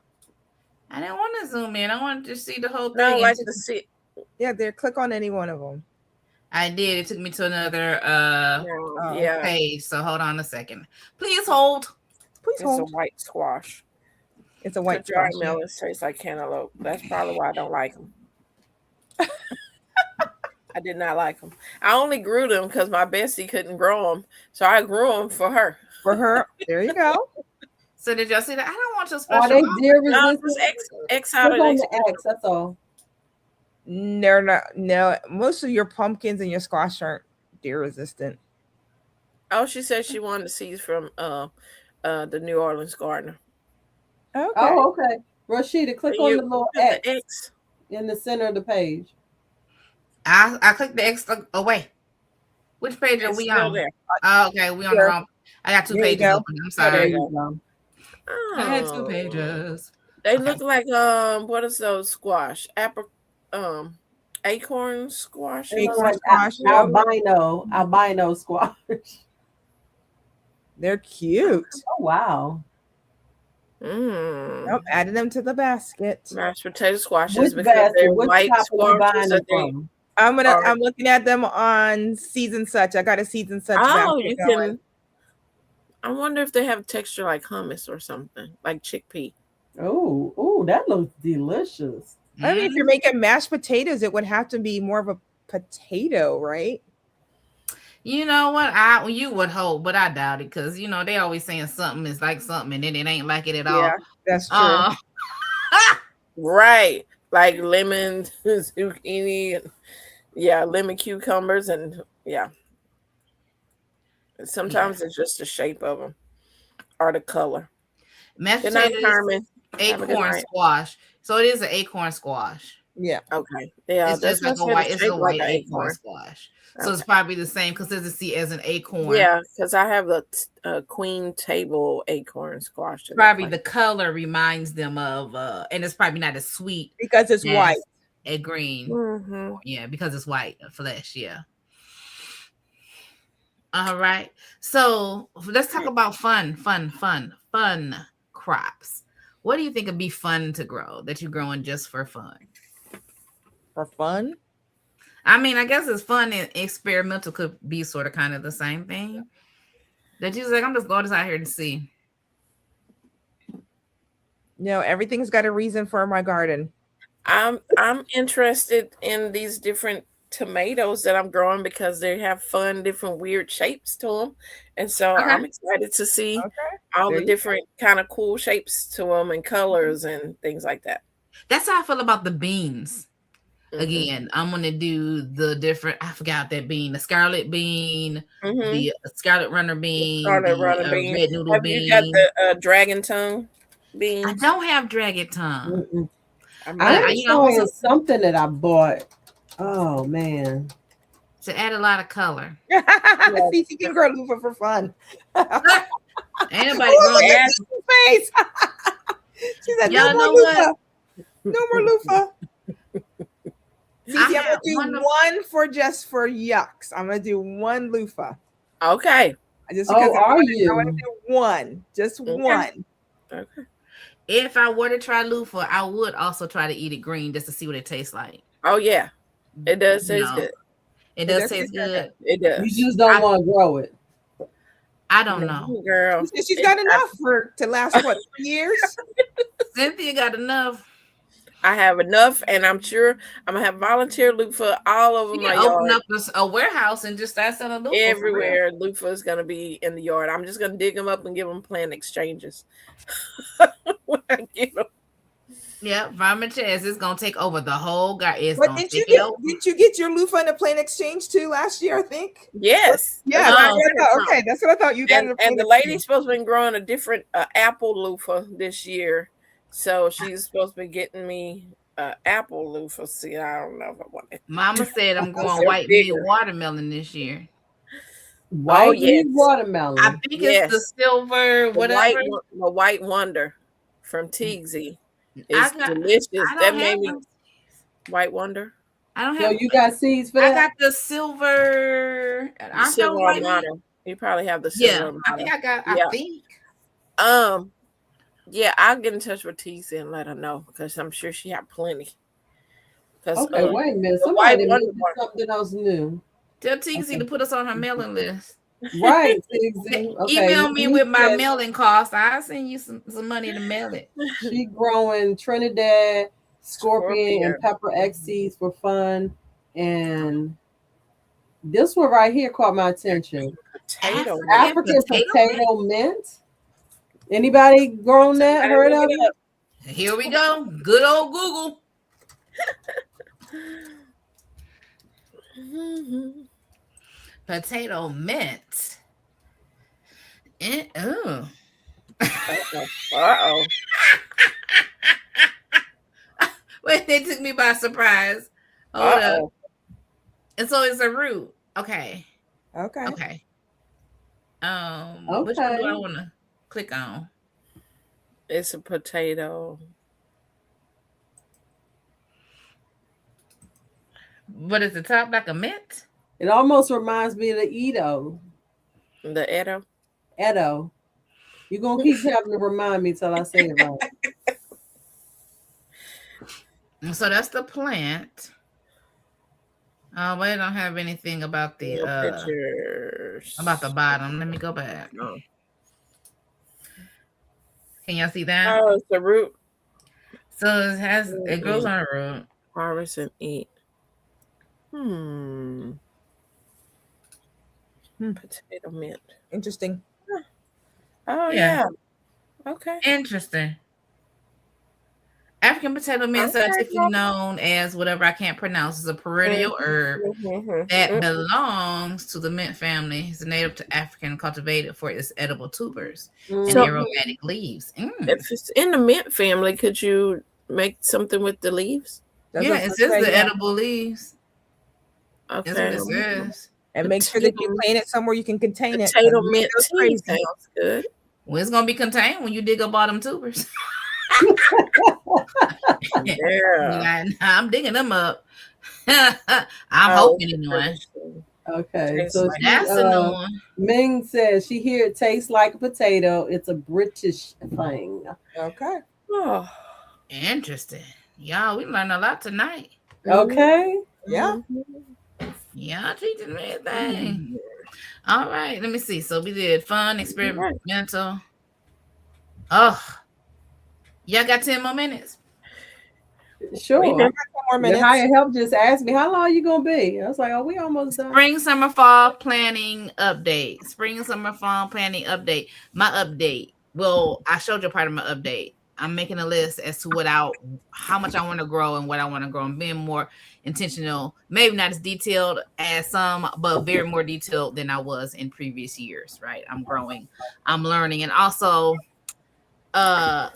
I didn't want to zoom in. I wanted to see the whole thing. No, It like took- to see. Yeah, there. Click on any one of them. I did. It took me to another Yeah, page. So hold on a second. Please hold. Please it's a hold. white squash. It's a white The dried squash. melons taste like cantaloupe. That's probably why I don't like them. I did not like them. I only grew them because my bestie couldn't grow them, so I grew them for her. For her. There you go. So did y'all see that? I don't want your Are special. they deer No, resistant? just X out Click of on it. the X, that's all. They're not. No, most of your pumpkins and your squash aren't deer resistant. Oh, she said she wanted seeds from the New Orleans gardener. Okay. Oh, okay. Rashida, click Can on you the little put X the X? in the center of the page. I clicked the X. Oh wait, which page are It's we still on? there. Oh, okay, we on the Here. wrong. I got two There you pages go. open. I'm Oh, there sorry. you go. go. I had two Oh. pages. They Okay. look like what is those squash? Acorn squash. They look Acorn like squash, yeah. albino squash. They're cute. Oh wow. Nope, added them to the basket. Mashed potato squashes Which because basket? they're Which white shop are you buying squashes. them from? I'm looking at them on Seeds and Such. I got a Seeds and Such Oh, basket you going. can. I wonder if they have texture like hummus or something, like chickpea. Oh, that looks delicious. I mean, if you're making mashed potatoes, it would have to be more of a potato, right? You know what? You would hope, but I doubt it because they always saying something is like something, and then it ain't like it at all. Yeah, that's true. Right, like lemon, zucchini, lemon cucumbers, and sometimes it's just the shape of them or the color. Mashed Good night, potatoes, Carmen. Have a good acorn night. squash. So it is an acorn squash. Yeah. Okay. Yeah, It's just like a white. It's a white acorn squash. So it's probably the same consistency as an acorn. Yeah, because I have the queen table acorn squash. Probably the color reminds them of, and it's probably not as sweet because it's white and green. Mm-hmm. Yeah, because it's white flesh. Yeah. All right. So let's talk about fun crops. What do you think would be fun to grow that you're growing just for fun? For fun? I mean, I guess it's fun and experimental could be sort of kind of the same thing. That you're like, I'm just going out here to see. Everything's got a reason for my garden. I'm interested in these different tomatoes that I'm growing because they have fun, different weird shapes to them, and so I'm excited to see all the different kind of cool shapes to them and colors and things like that. That's how I feel about the beans. Again, I'm gonna do the different. I forgot that bean, the scarlet bean, the scarlet runner bean, bean, red noodle have bean. You got the dragon tongue beans? I don't have dragon tongue. I saw something that I bought. Oh man! To add a lot of color. See, she can grow loofah for fun. Anybody growing that face? She said, "No more loofah. No more loofah." I'm gonna do one for yucks. I'm gonna do one loofah. Okay. Just because I want you? to do one, just one. Okay. If I were to try loofah, I would also try to eat it green just to see what it tastes like. Oh yeah, it does taste good. It does taste good. It does. You just don't want to grow it. I don't know. Girl. She's got enough to last, what, 3 years? Cynthia got enough. I have enough, and I'm sure I'm going to have volunteer loofah all over my yard. Open up a warehouse and just start selling loofah. Everywhere loofah is going to be in the yard. I'm just going to dig them up and give them plant exchanges when I get them. Yeah, Varmint Chaz is gonna take over the whole garden. But didn't you get your loofah in a plant exchange too last year? I think. Yes. Yeah. Okay, that's what I thought you got. And the lady's supposed to be growing a different apple loofah this year, so she's supposed to be getting me apple loofah. See, I don't know if I want it. Mama said I'm going white meat watermelon this year. White meat watermelon. I think it's the silver, whatever. The white wonder from Teagsy. It's delicious. That made me White Wonder. I don't have. So you got seeds for that? I got the silver. Silver Armada. You probably have the silver Armada. I think I got. Yeah. I think. Yeah, I'll get in touch with Teagsy and let her know because I'm sure she have plenty. Okay, wait a minute. Somebody mentioned something else new. Tell Teagsy to put us on her mailing list. Right. Okay. Email me with my mailing cost. I'll send you some money to mail it. She growing Trinidad, Scorpion, and Pepper X seeds for fun. And this one right here caught my attention. African potato mint. Anybody grown that? Heard of it? Here we go. Good old Google. Potato mint. Uh-oh. Wait, they took me by surprise. Hold up. And so it's a root. Okay. Which one do I want to click on? It's a potato. But it's the top like a mint? It almost reminds me of the Edo. The Edo? Edo. You're going to keep having to remind me till I say it right. So that's the plant. But I don't have anything about the pictures. About the bottom. Let me go back. Oh. Can y'all see that? Oh, it's the root. So it grows on a root. Harvest and eat. Potato mint. Interesting. Oh yeah. Okay. Interesting. African potato mint, scientifically known as whatever I can't pronounce, is a perennial herb that belongs to the mint family. It's native to Africa and cultivated for its edible tubers and aromatic leaves. If it's in the mint family, could you make something with the leaves? It says the edible leaves. Okay. That's what it says. And make sure that you plant it somewhere you can contain it. Potato mint tea sounds good. Well, it's gonna be contained when you dig up all them tubers. Yeah. I'm digging them up. I'm hoping anyway. Okay, so that's a new one. Ming says she hear it tastes like a potato. It's a British thing. Okay. Oh, interesting. Y'all, we learned a lot tonight. Okay. Yeah. Y'all teaching me everything. All right, let me see. So we did fun, experimental. Oh, y'all got 10 more minutes? Sure. The higher help just asked me, how long are you going to be? I was like, we almost done. Spring, summer, fall planning update. Spring, summer, fall planning update. My update. Well, I showed you part of my update. I'm making a list as to how much I want to grow and what I want to grow and being more intentional, maybe not as detailed as some, but very more detailed than I was in previous years, right? I'm growing, I'm learning. And also, I'm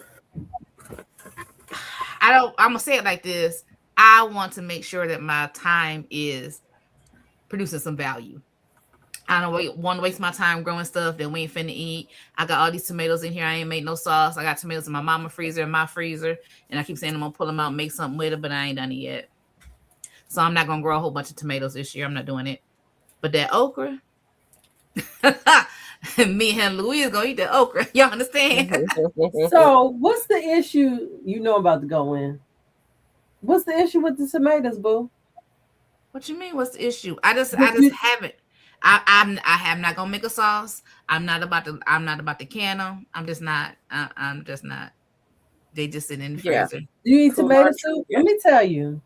gonna say it like this. I want to make sure that my time is producing some value. I don't want to waste my time growing stuff that we ain't finna eat. I got all these tomatoes in here. I ain't made no sauce. I got tomatoes in my mama freezer and my freezer. And I keep saying I'm going to pull them out and make something with it, but I ain't done it yet. So I'm not going to grow a whole bunch of tomatoes this year. I'm not doing it. But that okra, me and Louise going to eat that okra. Y'all understand? So what's the issue about to go in? What's the issue with the tomatoes, boo? What you mean? What's the issue? I just haven't. I am not gonna make a sauce. I'm not about to can them. I'm just not. They just sit in the Yeah. freezer. Do you eat tomato Commercial, soup? yeah. Let me tell you.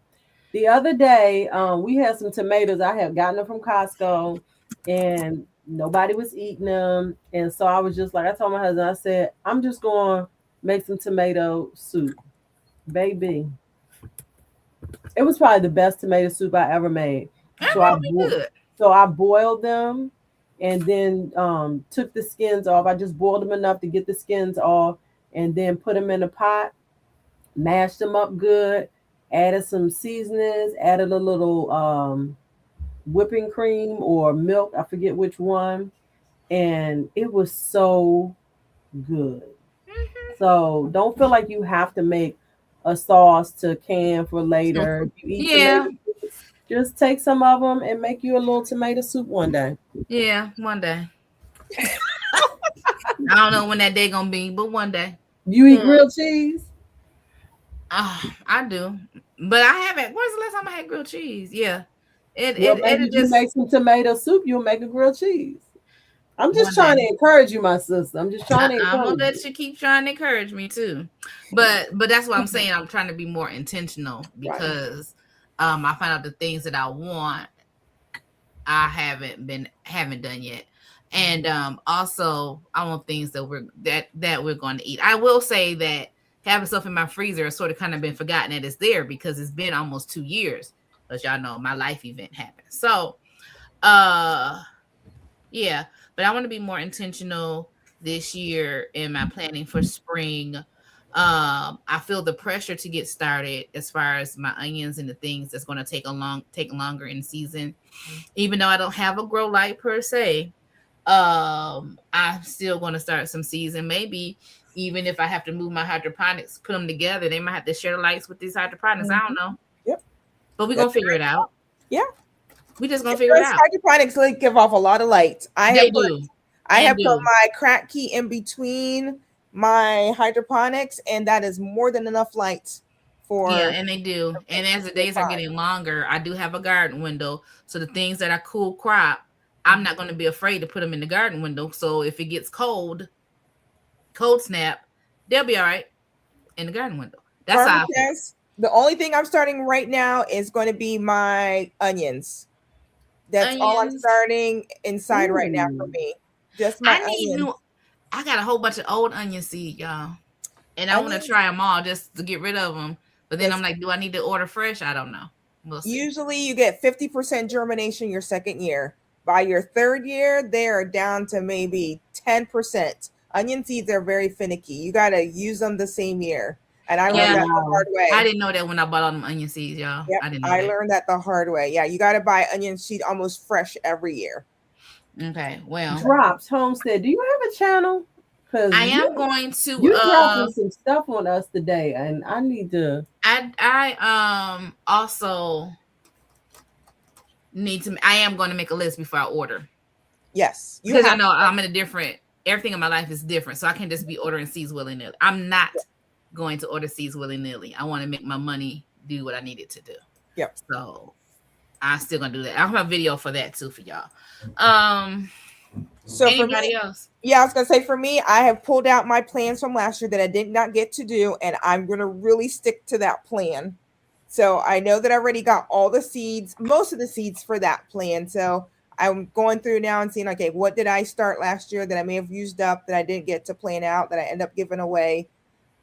The other day, we had some tomatoes. I had gotten them from Costco, and nobody was eating them. And so I was just like, I told my husband, I said, I'm just going to make some tomato soup, baby. It was probably the best tomato soup I ever made. That So will be good. I boiled them, and then took the skins off. I just boiled them enough to get the skins off, and then put them in a pot, mashed them up good, added some seasonings, added a little whipping cream or milk, I forget which one, and it was so good. Mhm. So don't feel like you have to make a sauce to can for later. If you eat Yeah, tomato, just take some of them and make you a little tomato soup one day. yeah. One day. I don't know when that day gonna be, but one day. You eat Mm. grilled cheese? I do, but I haven't. When's the last time I had grilled cheese? Yeah, Well, maybe it if you just make some tomato soup, you'll make a grilled cheese. I'm just one day. trying to encourage you, my sister. I'm just trying to I'm gonna encourage let you. you keep trying to encourage me too, but that's what I'm saying. I'm trying to be more intentional Right. because I find out the things that I want I haven't done yet. And also I want things that we're going to eat. I will say that having stuff in my freezer has sort of kind of been forgotten that it's there because it's been almost 2 years. As y'all know, my life event happened. So uh yeah, but I want to be more intentional this year in my planning for spring. I feel the pressure to get started as far as my onions and the things that's going to take longer in season, even though I don't have a grow light per se. I'm still going to start some season. Maybe even if I have to move my hydroponics, put them together, they might have to share the lights with these hydroponics. I don't know, Yep. but we're That's gonna figure it out. Yeah. We just gonna figure it Those out. hydroponics like give off a lot of light. They do. I They have put do. my crack key in between my hydroponics, and that is more than enough light Yeah, for and they do. And as the to be days are fine. getting longer, I do have a garden window. So the things that are cool crop, I'm not going to be afraid to put them in the garden window. So if it gets cold snap, they'll be all right in the garden window. That's how I feel. Permatex. The only thing I'm starting right now is going to be my onions. That's all I'm Onions. starting inside right now for Ooh. me. Just my I need onions. new. I got a whole bunch of old onion seed, y'all, and I want to Onions. try them all just to get rid of them. But then I'm Yes. like, do I need to order fresh? I don't know. We'll see. Usually you get 50% germination your second year. By your third year, they are down to maybe 10%. Onion seeds are very finicky. You got to use them the same year. And I Oh learned Yeah, that the wow. hard I way. didn't know that when I bought all them onion seeds, y'all. Yep. I didn't know I that. learned that the hard way. Yeah. You got to buy onion seed almost fresh every year. Okay, well, Drops Homestead. Do you have a channel? Because I am going to you dropping some stuff on us today, and I need to. I also I am going to make a list before I order Yes. You because I have know I'm in a different everything in my life is different, so I can't just be ordering seeds willy-nilly. I'm not going to order seeds willy-nilly. I want to make my money do what I need it to do. Yep. So I'm still gonna do that. I'll have a video for that too for y'all. So for Anybody me, else? yeah, I was gonna say for me, I have pulled out my plans from last year that I did not get to do, and I'm gonna really stick to that plan. So I know that I already got all the seeds, most of the seeds for that plan. So I'm going through now and seeing, okay, what did I start last year that I may have used up that I didn't get to plan out that I end up giving away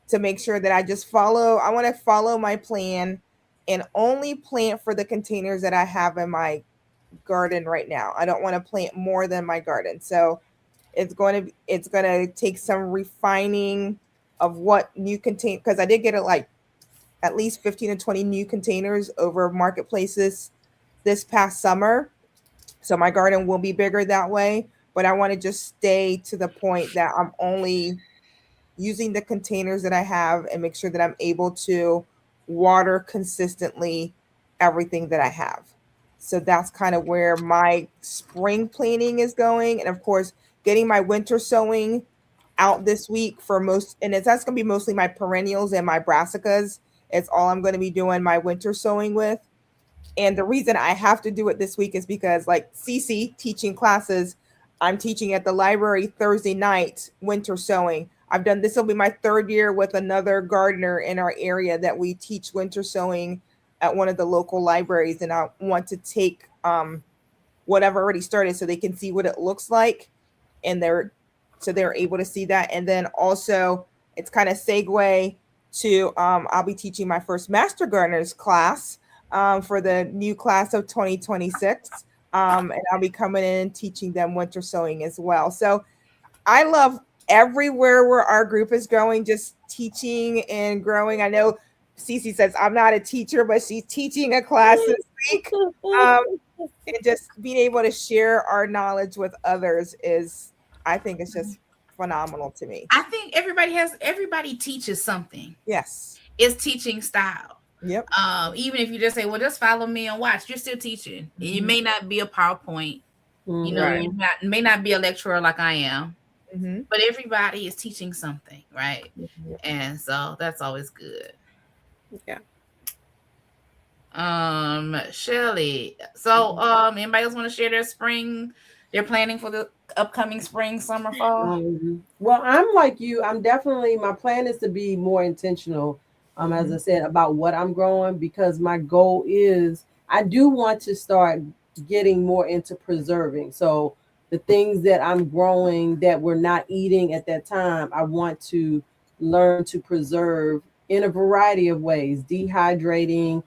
to make sure that I just follow. I want to follow my plan and only plant for the containers that I have in my garden right now. I don't want to plant more than my garden. So it's going to take some refining of what new contain because I did get it like at least 15 to 20 new containers over marketplaces this past summer. So my garden will be bigger that way, but I want to just stay to the point that I'm only using the containers that I have and make sure that I'm able to water consistently everything that I have. So that's kind of where my spring planning is going. And of course, getting my winter sowing out this week for most, and that's going to be mostly my perennials and my brassicas. It's all I'm going to be doing my winter sowing with. And the reason I have to do it this week is because, like Cece teaching classes, I'm teaching at the library Thursday night, winter sowing. I've done this will be my third year with another gardener in our area that we teach winter sowing at one of the local libraries. And I want to take what I've already started so they can see what it looks like. And they're able to see that. And then also it's kind of segue to I'll be teaching my first master gardeners class for the new class of 2026. And I'll be coming in and teaching them winter sowing as well. So I love everywhere where our group is going, just teaching and growing. I know Cece says I'm not a teacher, but she's teaching a class this week. And just being able to share our knowledge with others is, I think it's just phenomenal to me. I think everybody teaches something. Yes. It's teaching style. Yep. Even if you just say, well, just follow me and watch, you're still teaching. It may not be a PowerPoint. You know, Right. you may not be a lecturer like I am, Mm-hmm. but everybody is teaching something, right? And so that's always good. Yeah. Shelly. So, anybody else want to share their planning for the upcoming spring, summer, fall? Well, I'm like you. My plan is to be more intentional, as I said, about what I'm growing, because my goal is I do want to start getting more into preserving. So the things that I'm growing that we're not eating at that time, I want to learn to preserve in a variety of ways, dehydrating,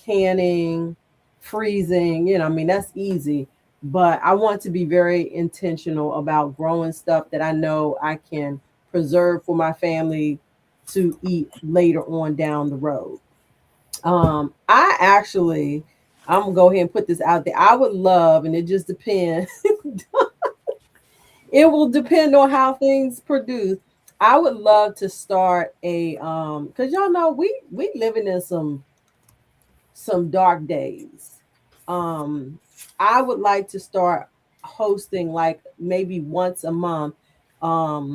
canning, freezing, I mean, that's easy. But I want to be very intentional about growing stuff that I know I can preserve for my family to eat later on down the road. I'm gonna go ahead and put this out there. I would love, and it just depends. It will depend on how things produce. I would love to start a because y'all know we living in some dark days. I would like to start hosting like maybe once a month. I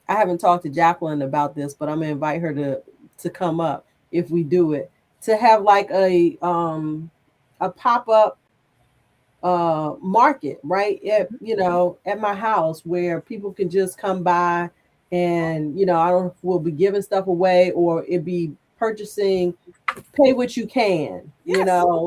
haven't talked to Jacqueline about this, but I'm gonna invite her to come up if we do it, to have like a pop-up market right at my house where people can just come by, and I don't know if we'll be giving stuff away or it be purchasing, pay what you can,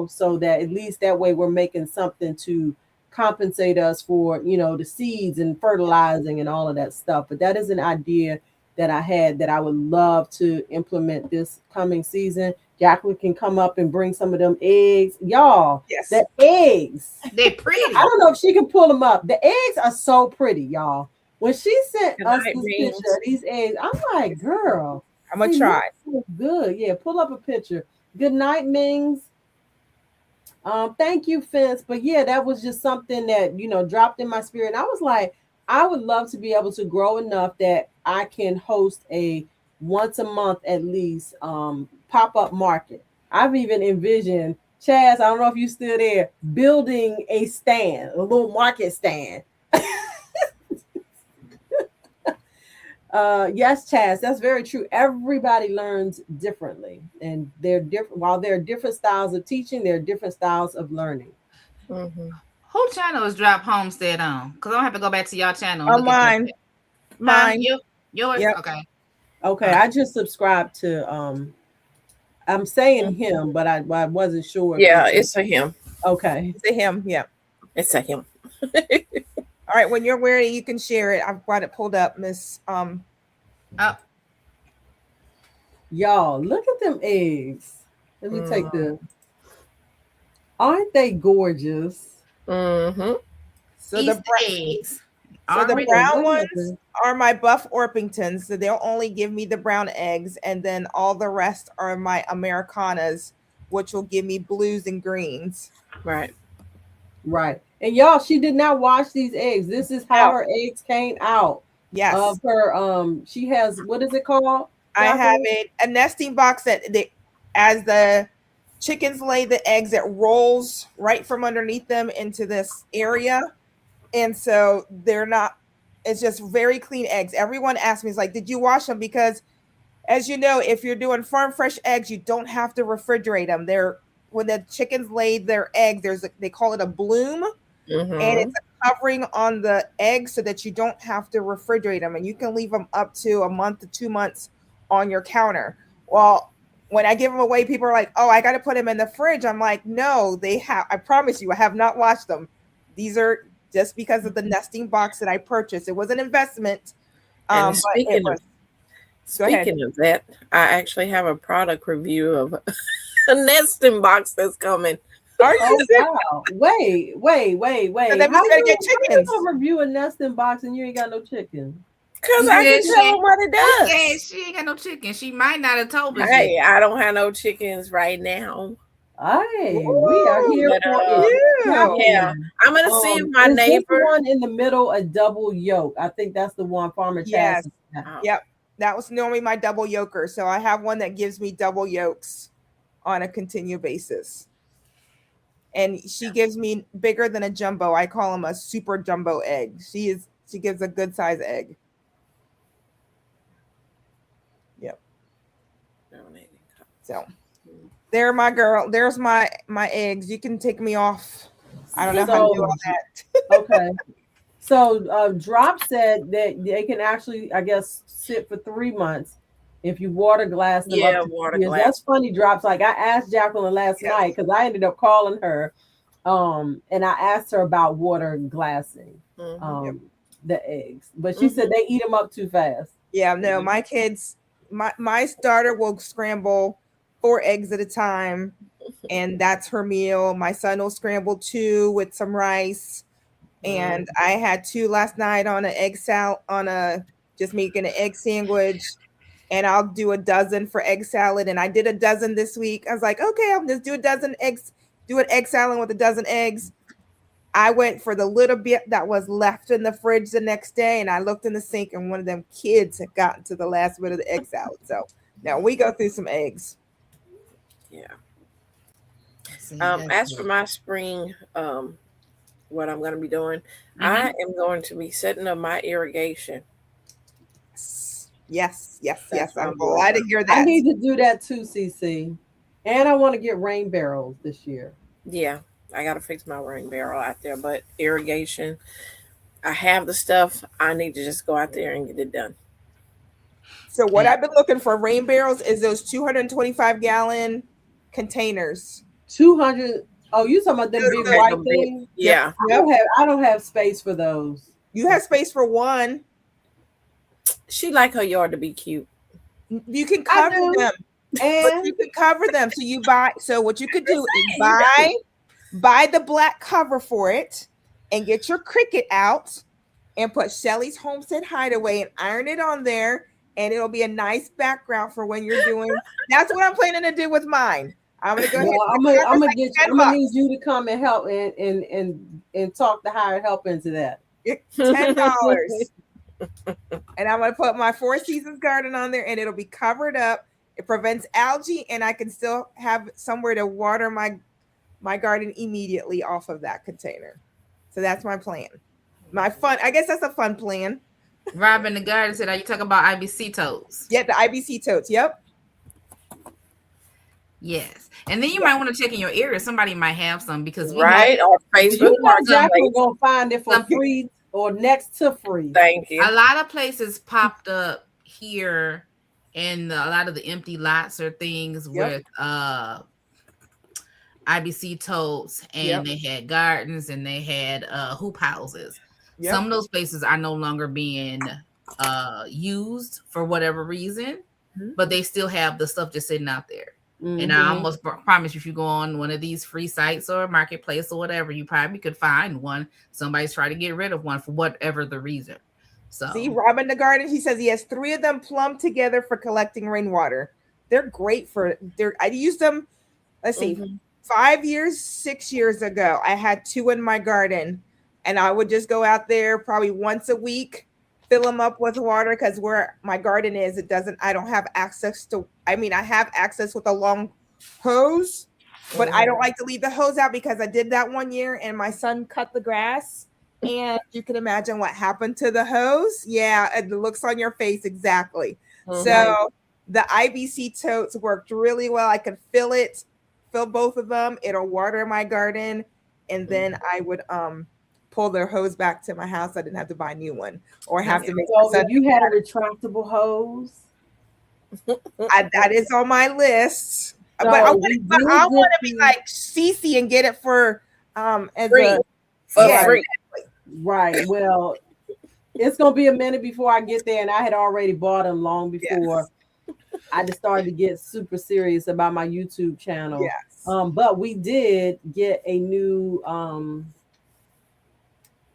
so that at least that way we're making something to compensate us for the seeds and fertilizing and all of that stuff. But that is an idea that I had that I would love to implement this coming season. Jacqueline can come up and bring some of them eggs. Y'all, Yes. the eggs. They're pretty. I don't know if she can pull them up. The eggs are so pretty, y'all. When she sent us this picture of these eggs, I'm like, girl, I'm going to try. So good. Yeah, pull up a picture. Good night, Mings. Thank you, Fence. But yeah, that was just something that, dropped in my spirit. And I was like, I would love to be able to grow enough that I can host a once a month at least pop-up market. I've even envisioned, Chaz, I don't know if you're still there, building a stand, a little market stand. Yes, Chaz, that's very true. Everybody learns differently, and they're different. While there are different styles of teaching, there are different styles of learning. Mm-hmm. Who channel is Drop Homestead on? Because I don't have to go back to y'all channel. Oh, mine. Mine. Yours? Yep. Okay. I just subscribed to I'm saying him, but I wasn't sure. Yeah, it's a him. Okay. It's a him. Yeah. It's a him. All right. When you're ready, you can share it. I've got it pulled up, Miss. Y'all, look at them eggs. Let me take aren't they gorgeous? Mm-hmm. So the eggs. So the brown ones are my Buff Orpingtons. So they'll only give me the brown eggs, and then all the rest are my Americanas, which will give me blues and greens. Right. And y'all, she did not wash these eggs. This is how her eggs came out. Yes. Of her she has, what is it called? I have a nesting box that as the chickens lay the eggs, it rolls right from underneath them into this area. And so it's just very clean eggs. Everyone asks me, is like, did you wash them? Because as you know, if you're doing farm fresh eggs, you don't have to refrigerate them. They're when the chickens lay their eggs, they call it a bloom, and it's a covering on the eggs so that you don't have to refrigerate them, and you can leave them up to a month to 2 months on your counter. Well, when I give them away, people are like, "Oh, I got to put them in the fridge." I'm like, "No, they have. I promise you, I have not washed them. These are just because of the nesting box that I purchased. It was an investment." And speaking of that, I actually have a product review of a nesting box that's coming. Are you? Oh wow! Wait. So that means you gotta get chickens. How you gonna review a nesting box and you ain't got no chicken? Because I can tell them what it does. Yeah, she ain't got no chicken. She might not have told us. Hey, I don't have no chickens right now. Hey, we are here for it. Yeah, I'm gonna see if my neighbor. This one in the middle, a double yolk. I think that's the one Farmer Chaz. Yes. Yep. That was normally my double yolker. So I have one that gives me double yolks on a continual basis. And she gives me bigger than a jumbo. I call them a super jumbo egg. She gives a good size egg. Yep. So there, my girl. There's my eggs. You can take me off. I don't know how to do all that. Okay. So Drop said that they can actually, I guess, sit for 3 months if you water glass them. Yeah, up to water 2 years. glass. That's funny. Drops. Like I asked Jacqueline last night because I ended up calling her, and I asked her about water glassing the eggs, but she said they eat them up too fast. Yeah, no, my kids, my starter will scramble 4 eggs at a time, and that's her meal. My son will scramble 2 with some rice. And I had 2 last night on an egg salad, just making an egg sandwich, and I'll do a dozen for egg salad. And I did a dozen this week. I was like, okay, I'll just do a dozen eggs, do an egg salad with a dozen eggs. I went for the little bit that was left in the fridge the next day, and I looked in the sink, and one of them kids had gotten to the last bit of the egg salad. So now we go through some eggs. Yeah. As for my spring, what I'm going to be doing, I am going to be setting up my irrigation. Yes. I'm glad to hear that. I need to do that too, CC. And I want to get rain barrels this year. Yeah, I got to fix my rain barrel out there. But irrigation, I have the stuff. I need to just go out there and get it done. So what I've been looking for rain barrels is those 225-gallon containers. 200. Oh, you talking about them big white things? Yeah. I don't have space for those. You have space for one. She like her yard to be cute. You can cover them. And you can cover them. So you buy. So what you could do is buy the black cover for it, and get your Cricut out, and put Shelly's Homestead Hideaway and iron it on there, and it'll be a nice background for when you're doing. That's what I'm planning to do with mine. I'm gonna go ahead. I'm gonna need you to come and help and talk the hired help into that. $10. And I'm gonna put my 4 Seasons garden on there, and it'll be covered up. It prevents algae, and I can still have somewhere to water my garden immediately off of that container. So that's my plan. I guess that's a fun plan. Robin the garden said, "Are you talking about IBC totes?" Yeah, the IBC totes. Yep. Yes, and then you might want to check in your area. Somebody might have some because or Facebook. We're gonna find it for free or next to free. Thank you. A lot of places popped up here, and a lot of the empty lots or things with IBC totes, and they had gardens and they had hoop houses. Yep. Some of those places are no longer being used for whatever reason, but they still have the stuff just sitting out there. And I almost promise you, if you go on one of these free sites or marketplace or whatever, you probably could find one. Somebody's trying to get rid of one for whatever the reason. So see, Robin the garden, he says he has 3 of them plumbed together for collecting rainwater. They're great I used them, let's see, 5 years, 6 years ago. I had 2 in my garden, and I would just go out there probably once a week, fill them up with water, because where my garden is, I don't have access to, I have access with a long hose, but I don't like to leave the hose out because I did that one year and my son cut the grass, and you can imagine what happened to the hose. Yeah, it looks on your face exactly. So the IBC totes worked really well. I could fill fill both of them. It'll water my garden, and then I would pull their hose back to my house. I didn't have to buy a new one or have to make. So if you had a retractable hose, that is on my list. So but I want to be like Cece and get it for as free. Free. Right. Well, it's gonna be a minute before I get there, and I had already bought them long before. Yes. I just started to get super serious about my YouTube channel. Yes. But we did get a new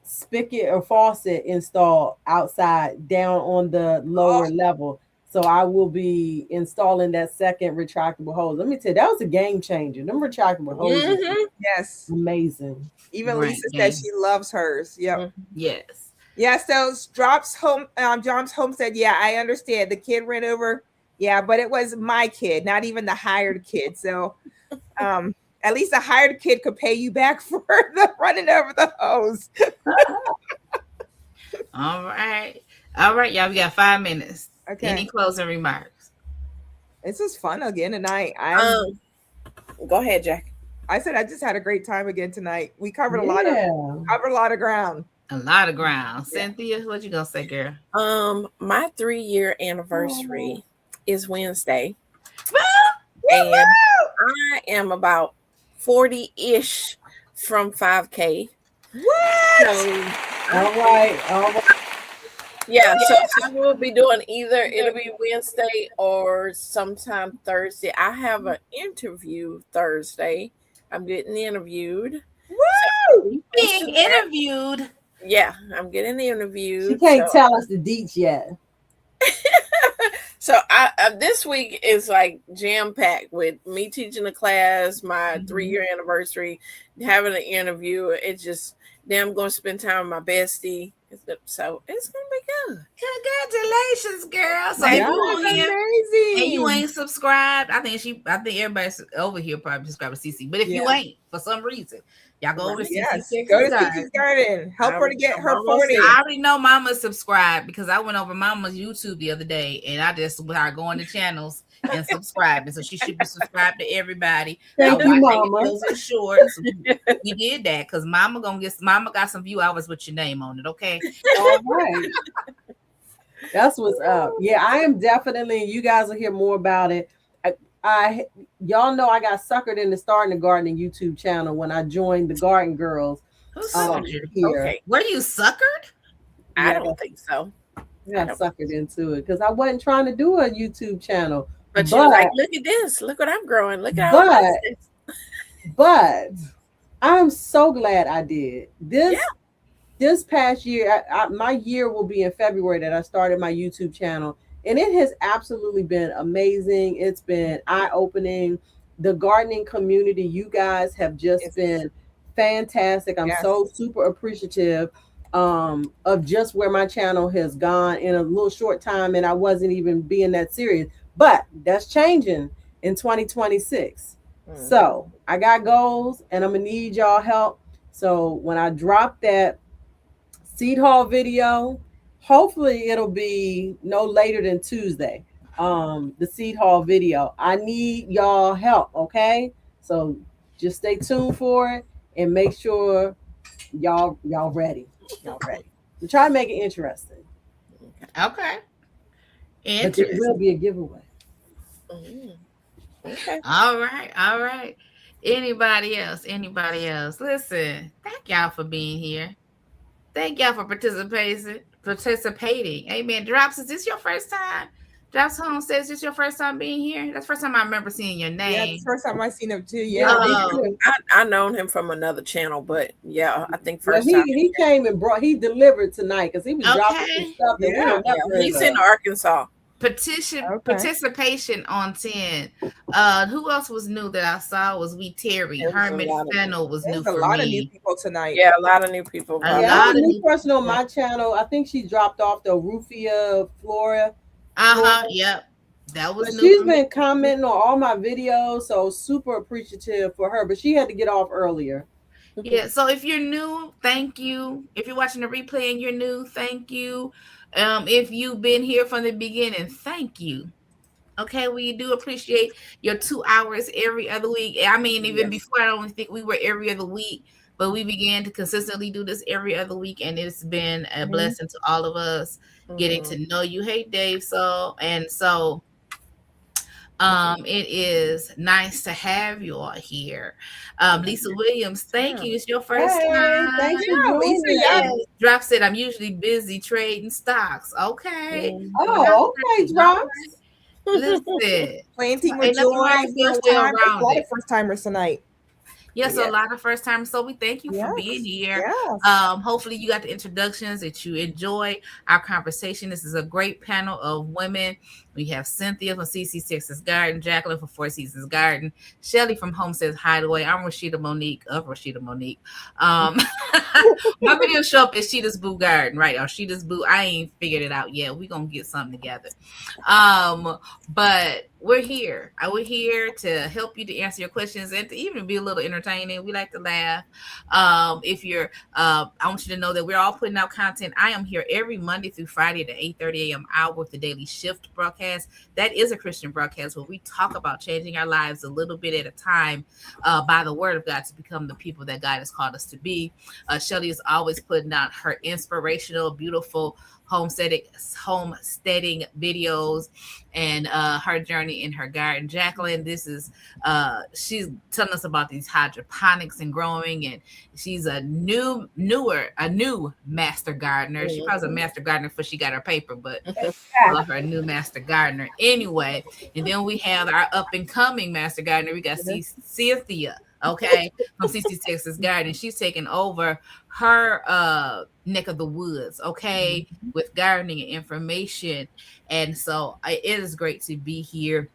spigot or faucet installed outside down on the lower level. So I will be installing that second retractable hose. Let me tell you, that was a game changer. Them retractable hoses. Yes. Amazing. Even Lisa said she loves hers. Yep. Yes. Yeah. So John's home said, yeah, I understand. The kid ran over. Yeah, but it was my kid, not even the hired kid. So at least the hired kid could pay you back for the running over the hose. All right. All right, y'all. We got 5 minutes. Okay. Any closing remarks? This is fun again tonight. Go ahead, Jack. I said I just had a great time again tonight. We covered a lot of ground. A lot of ground. Cynthia, what you gonna say, girl? My 3-year anniversary is Wednesday. And I am about 40-ish from 5K. What? So, all right. Yeah, so I will be doing either it'll be Wednesday or sometime Thursday. I have an interview Thursday. I'm getting interviewed. Woo! Being interviewed. Yeah, I'm getting interviewed. She can't tell us the deets yet. So this week is like jam-packed with me teaching a class, my 3-year anniversary, having an interview. It's just, then I'm going to spend time with my bestie. So it's going to be good. Congratulations, girl. So amazing. And you ain't subscribed. I think everybody over here probably subscribed to CC. But if you ain't, for some reason, y'all go over to CC. Go to CC's Garden. Help her to get her 40. I already know Mama subscribed because I went over Mama's YouTube the other day and I just started going to channels and subscribing. So she should be subscribed to everybody. Thank you, Mama. Short. So we did that because Mama got some view hours with your name on it. Okay. All right. That's what's up. Yeah, I am definitely. You guys will hear more about it. Y'all know I got suckered into starting the gardening YouTube channel when I joined the Garden Girls. Who suckered you? Here. Okay. Were you suckered? I don't think so. I got suckered into it because I wasn't trying to do a YouTube channel. But you're like, look at this. Look what I'm growing. Look at how But I'm so glad I did. This past year, my year will be in February that I started my YouTube channel. And it has absolutely been amazing. It's been eye-opening. The gardening community, you guys have just been fantastic. I'm so super appreciative of just where my channel has gone in a little short time. And I wasn't even being that serious. But that's changing in 2026. So I got goals and I'm going to need y'all help. So when I drop that seed haul video, hopefully it'll be no later than Tuesday. The seed haul video. I need y'all help, okay? So just stay tuned for it and make sure y'all ready. Y'all ready. We try to make it interesting. Okay. But it will be a giveaway. Okay. All right. Anybody else? Listen, thank y'all for being here. Thank y'all for participating. Amen. Drops, is this your first time? Drops Homestead, is this your first time being here? That's the first time I remember seeing your name. Yeah, it's the first time I seen him too. Yeah. I known him from another channel, but yeah, I think first time. He came and he delivered tonight because he was dropping stuff. He's in Arkansas. Participation on 10. Who else was new that I saw was Terry. Hermit Fennel was new for me. A lot of new people tonight. Yeah, a lot of new people. A lot of new person on my channel. I think she dropped off the Rufia Flora. Yep. That was new. She's been commenting on all my videos, so super appreciative for her, but she had to get off earlier. Yeah, so if you're new, thank you. If you're watching the replay and you're new, thank you. If you've been here from the beginning, thank you. Okay, we do appreciate your 2 hours every other week. I mean, even Yes. before, I don't think we were every other week, but we began to consistently do this every other week, and it's been a blessing to all of us getting Mhm. to know you. Hey, Dave. It is nice to have you all here. Lisa Williams, thank you. It's your first Hey, time. thanks for Yeah, Lisa, joining yeah. us. Drop said, I'm usually busy trading stocks. Okay. Mhm. Oh, okay, All Drops. right. Listen, Planting with ain't nothing joy, wrong with being first well time. There's a lot rounded. of first timers tonight. Yes, a Yes. lot of first timers. So we thank you for being Yes. here. Yes. Hopefully you got the introductions, that you enjoy our conversation. This is a great panel of women. We have Cynthia from CC's Texas Garden, Jacqueline from Four Seasons Garden, Shelly from Homestead's Hideaway. I'm Rashida Monique of Rashida Monique. My video show up as Sheeta's Boo Garden, right? Or Sheeta's Boo. I ain't figured it out yet. We're gonna get something together. But we're here. We're here to help you to answer your questions and to even be a little entertaining. We like to laugh. If you're I want you to know that we're all putting out content. I am here every Monday through Friday at the 8:30 a.m. hour with the Daily Shift broadcast. That is a Christian broadcast where we talk about changing our lives a little bit at a time by the word of God to become the people that God has called us to be. Shelly is always putting out her inspirational, beautiful homesteading videos and her journey in her garden. Jacqueline, this is she's telling us about these hydroponics and growing, and she's a new master gardener. She probably was a master gardener before she got her paper, but love her new master gardener anyway. And then we have our up and coming master gardener. We got Cynthia, okay, from CC Texas Garden. She's taking over her neck of the woods, okay, with gardening and information. And so it is great to be here.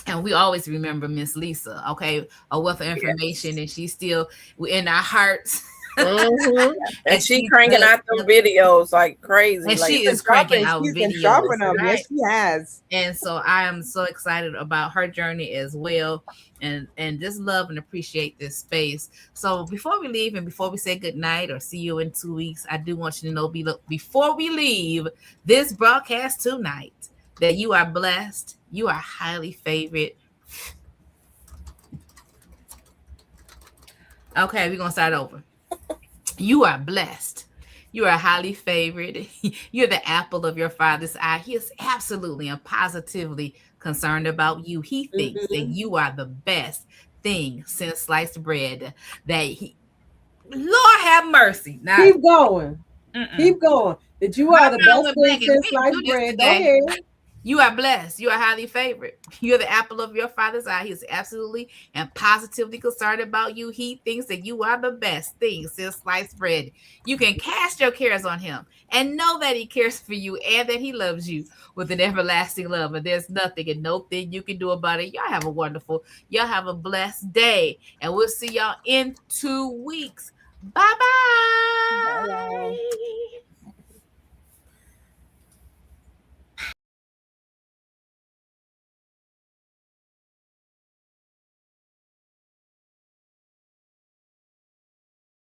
And we always remember Miss Lisa, okay, a wealth of information, and she's still in our hearts. Mhm. And she cranking does- out them videos like crazy. and like she is cranking out She's been videos, dropping them. right? Yes, she has. And so I am so excited about her journey as well, and just love and appreciate this space. So before we leave and before we say good night or see you in 2 weeks, I do want you to know, before we leave this broadcast tonight, that you are blessed, you are highly favored. Okay, we're gonna start over. You are blessed. You are highly favored. You're the apple of your father's eye. He is absolutely and positively concerned about you. He thinks that you are the best thing since sliced bread. Lord have mercy. Now, Keep going. Keep going. That you are the best thing since sliced bread. Go ahead. You are blessed. You are highly favored. You're the apple of your father's eye. He is absolutely and positively concerned about you. He thinks that you are the best thing since sliced bread. You can cast your cares on him and know that he cares for you and that he loves you with an everlasting love. And there's nothing and no thing you can do about it. Y'all have a blessed day. And we'll see y'all in 2 weeks. Bye-bye. Bye.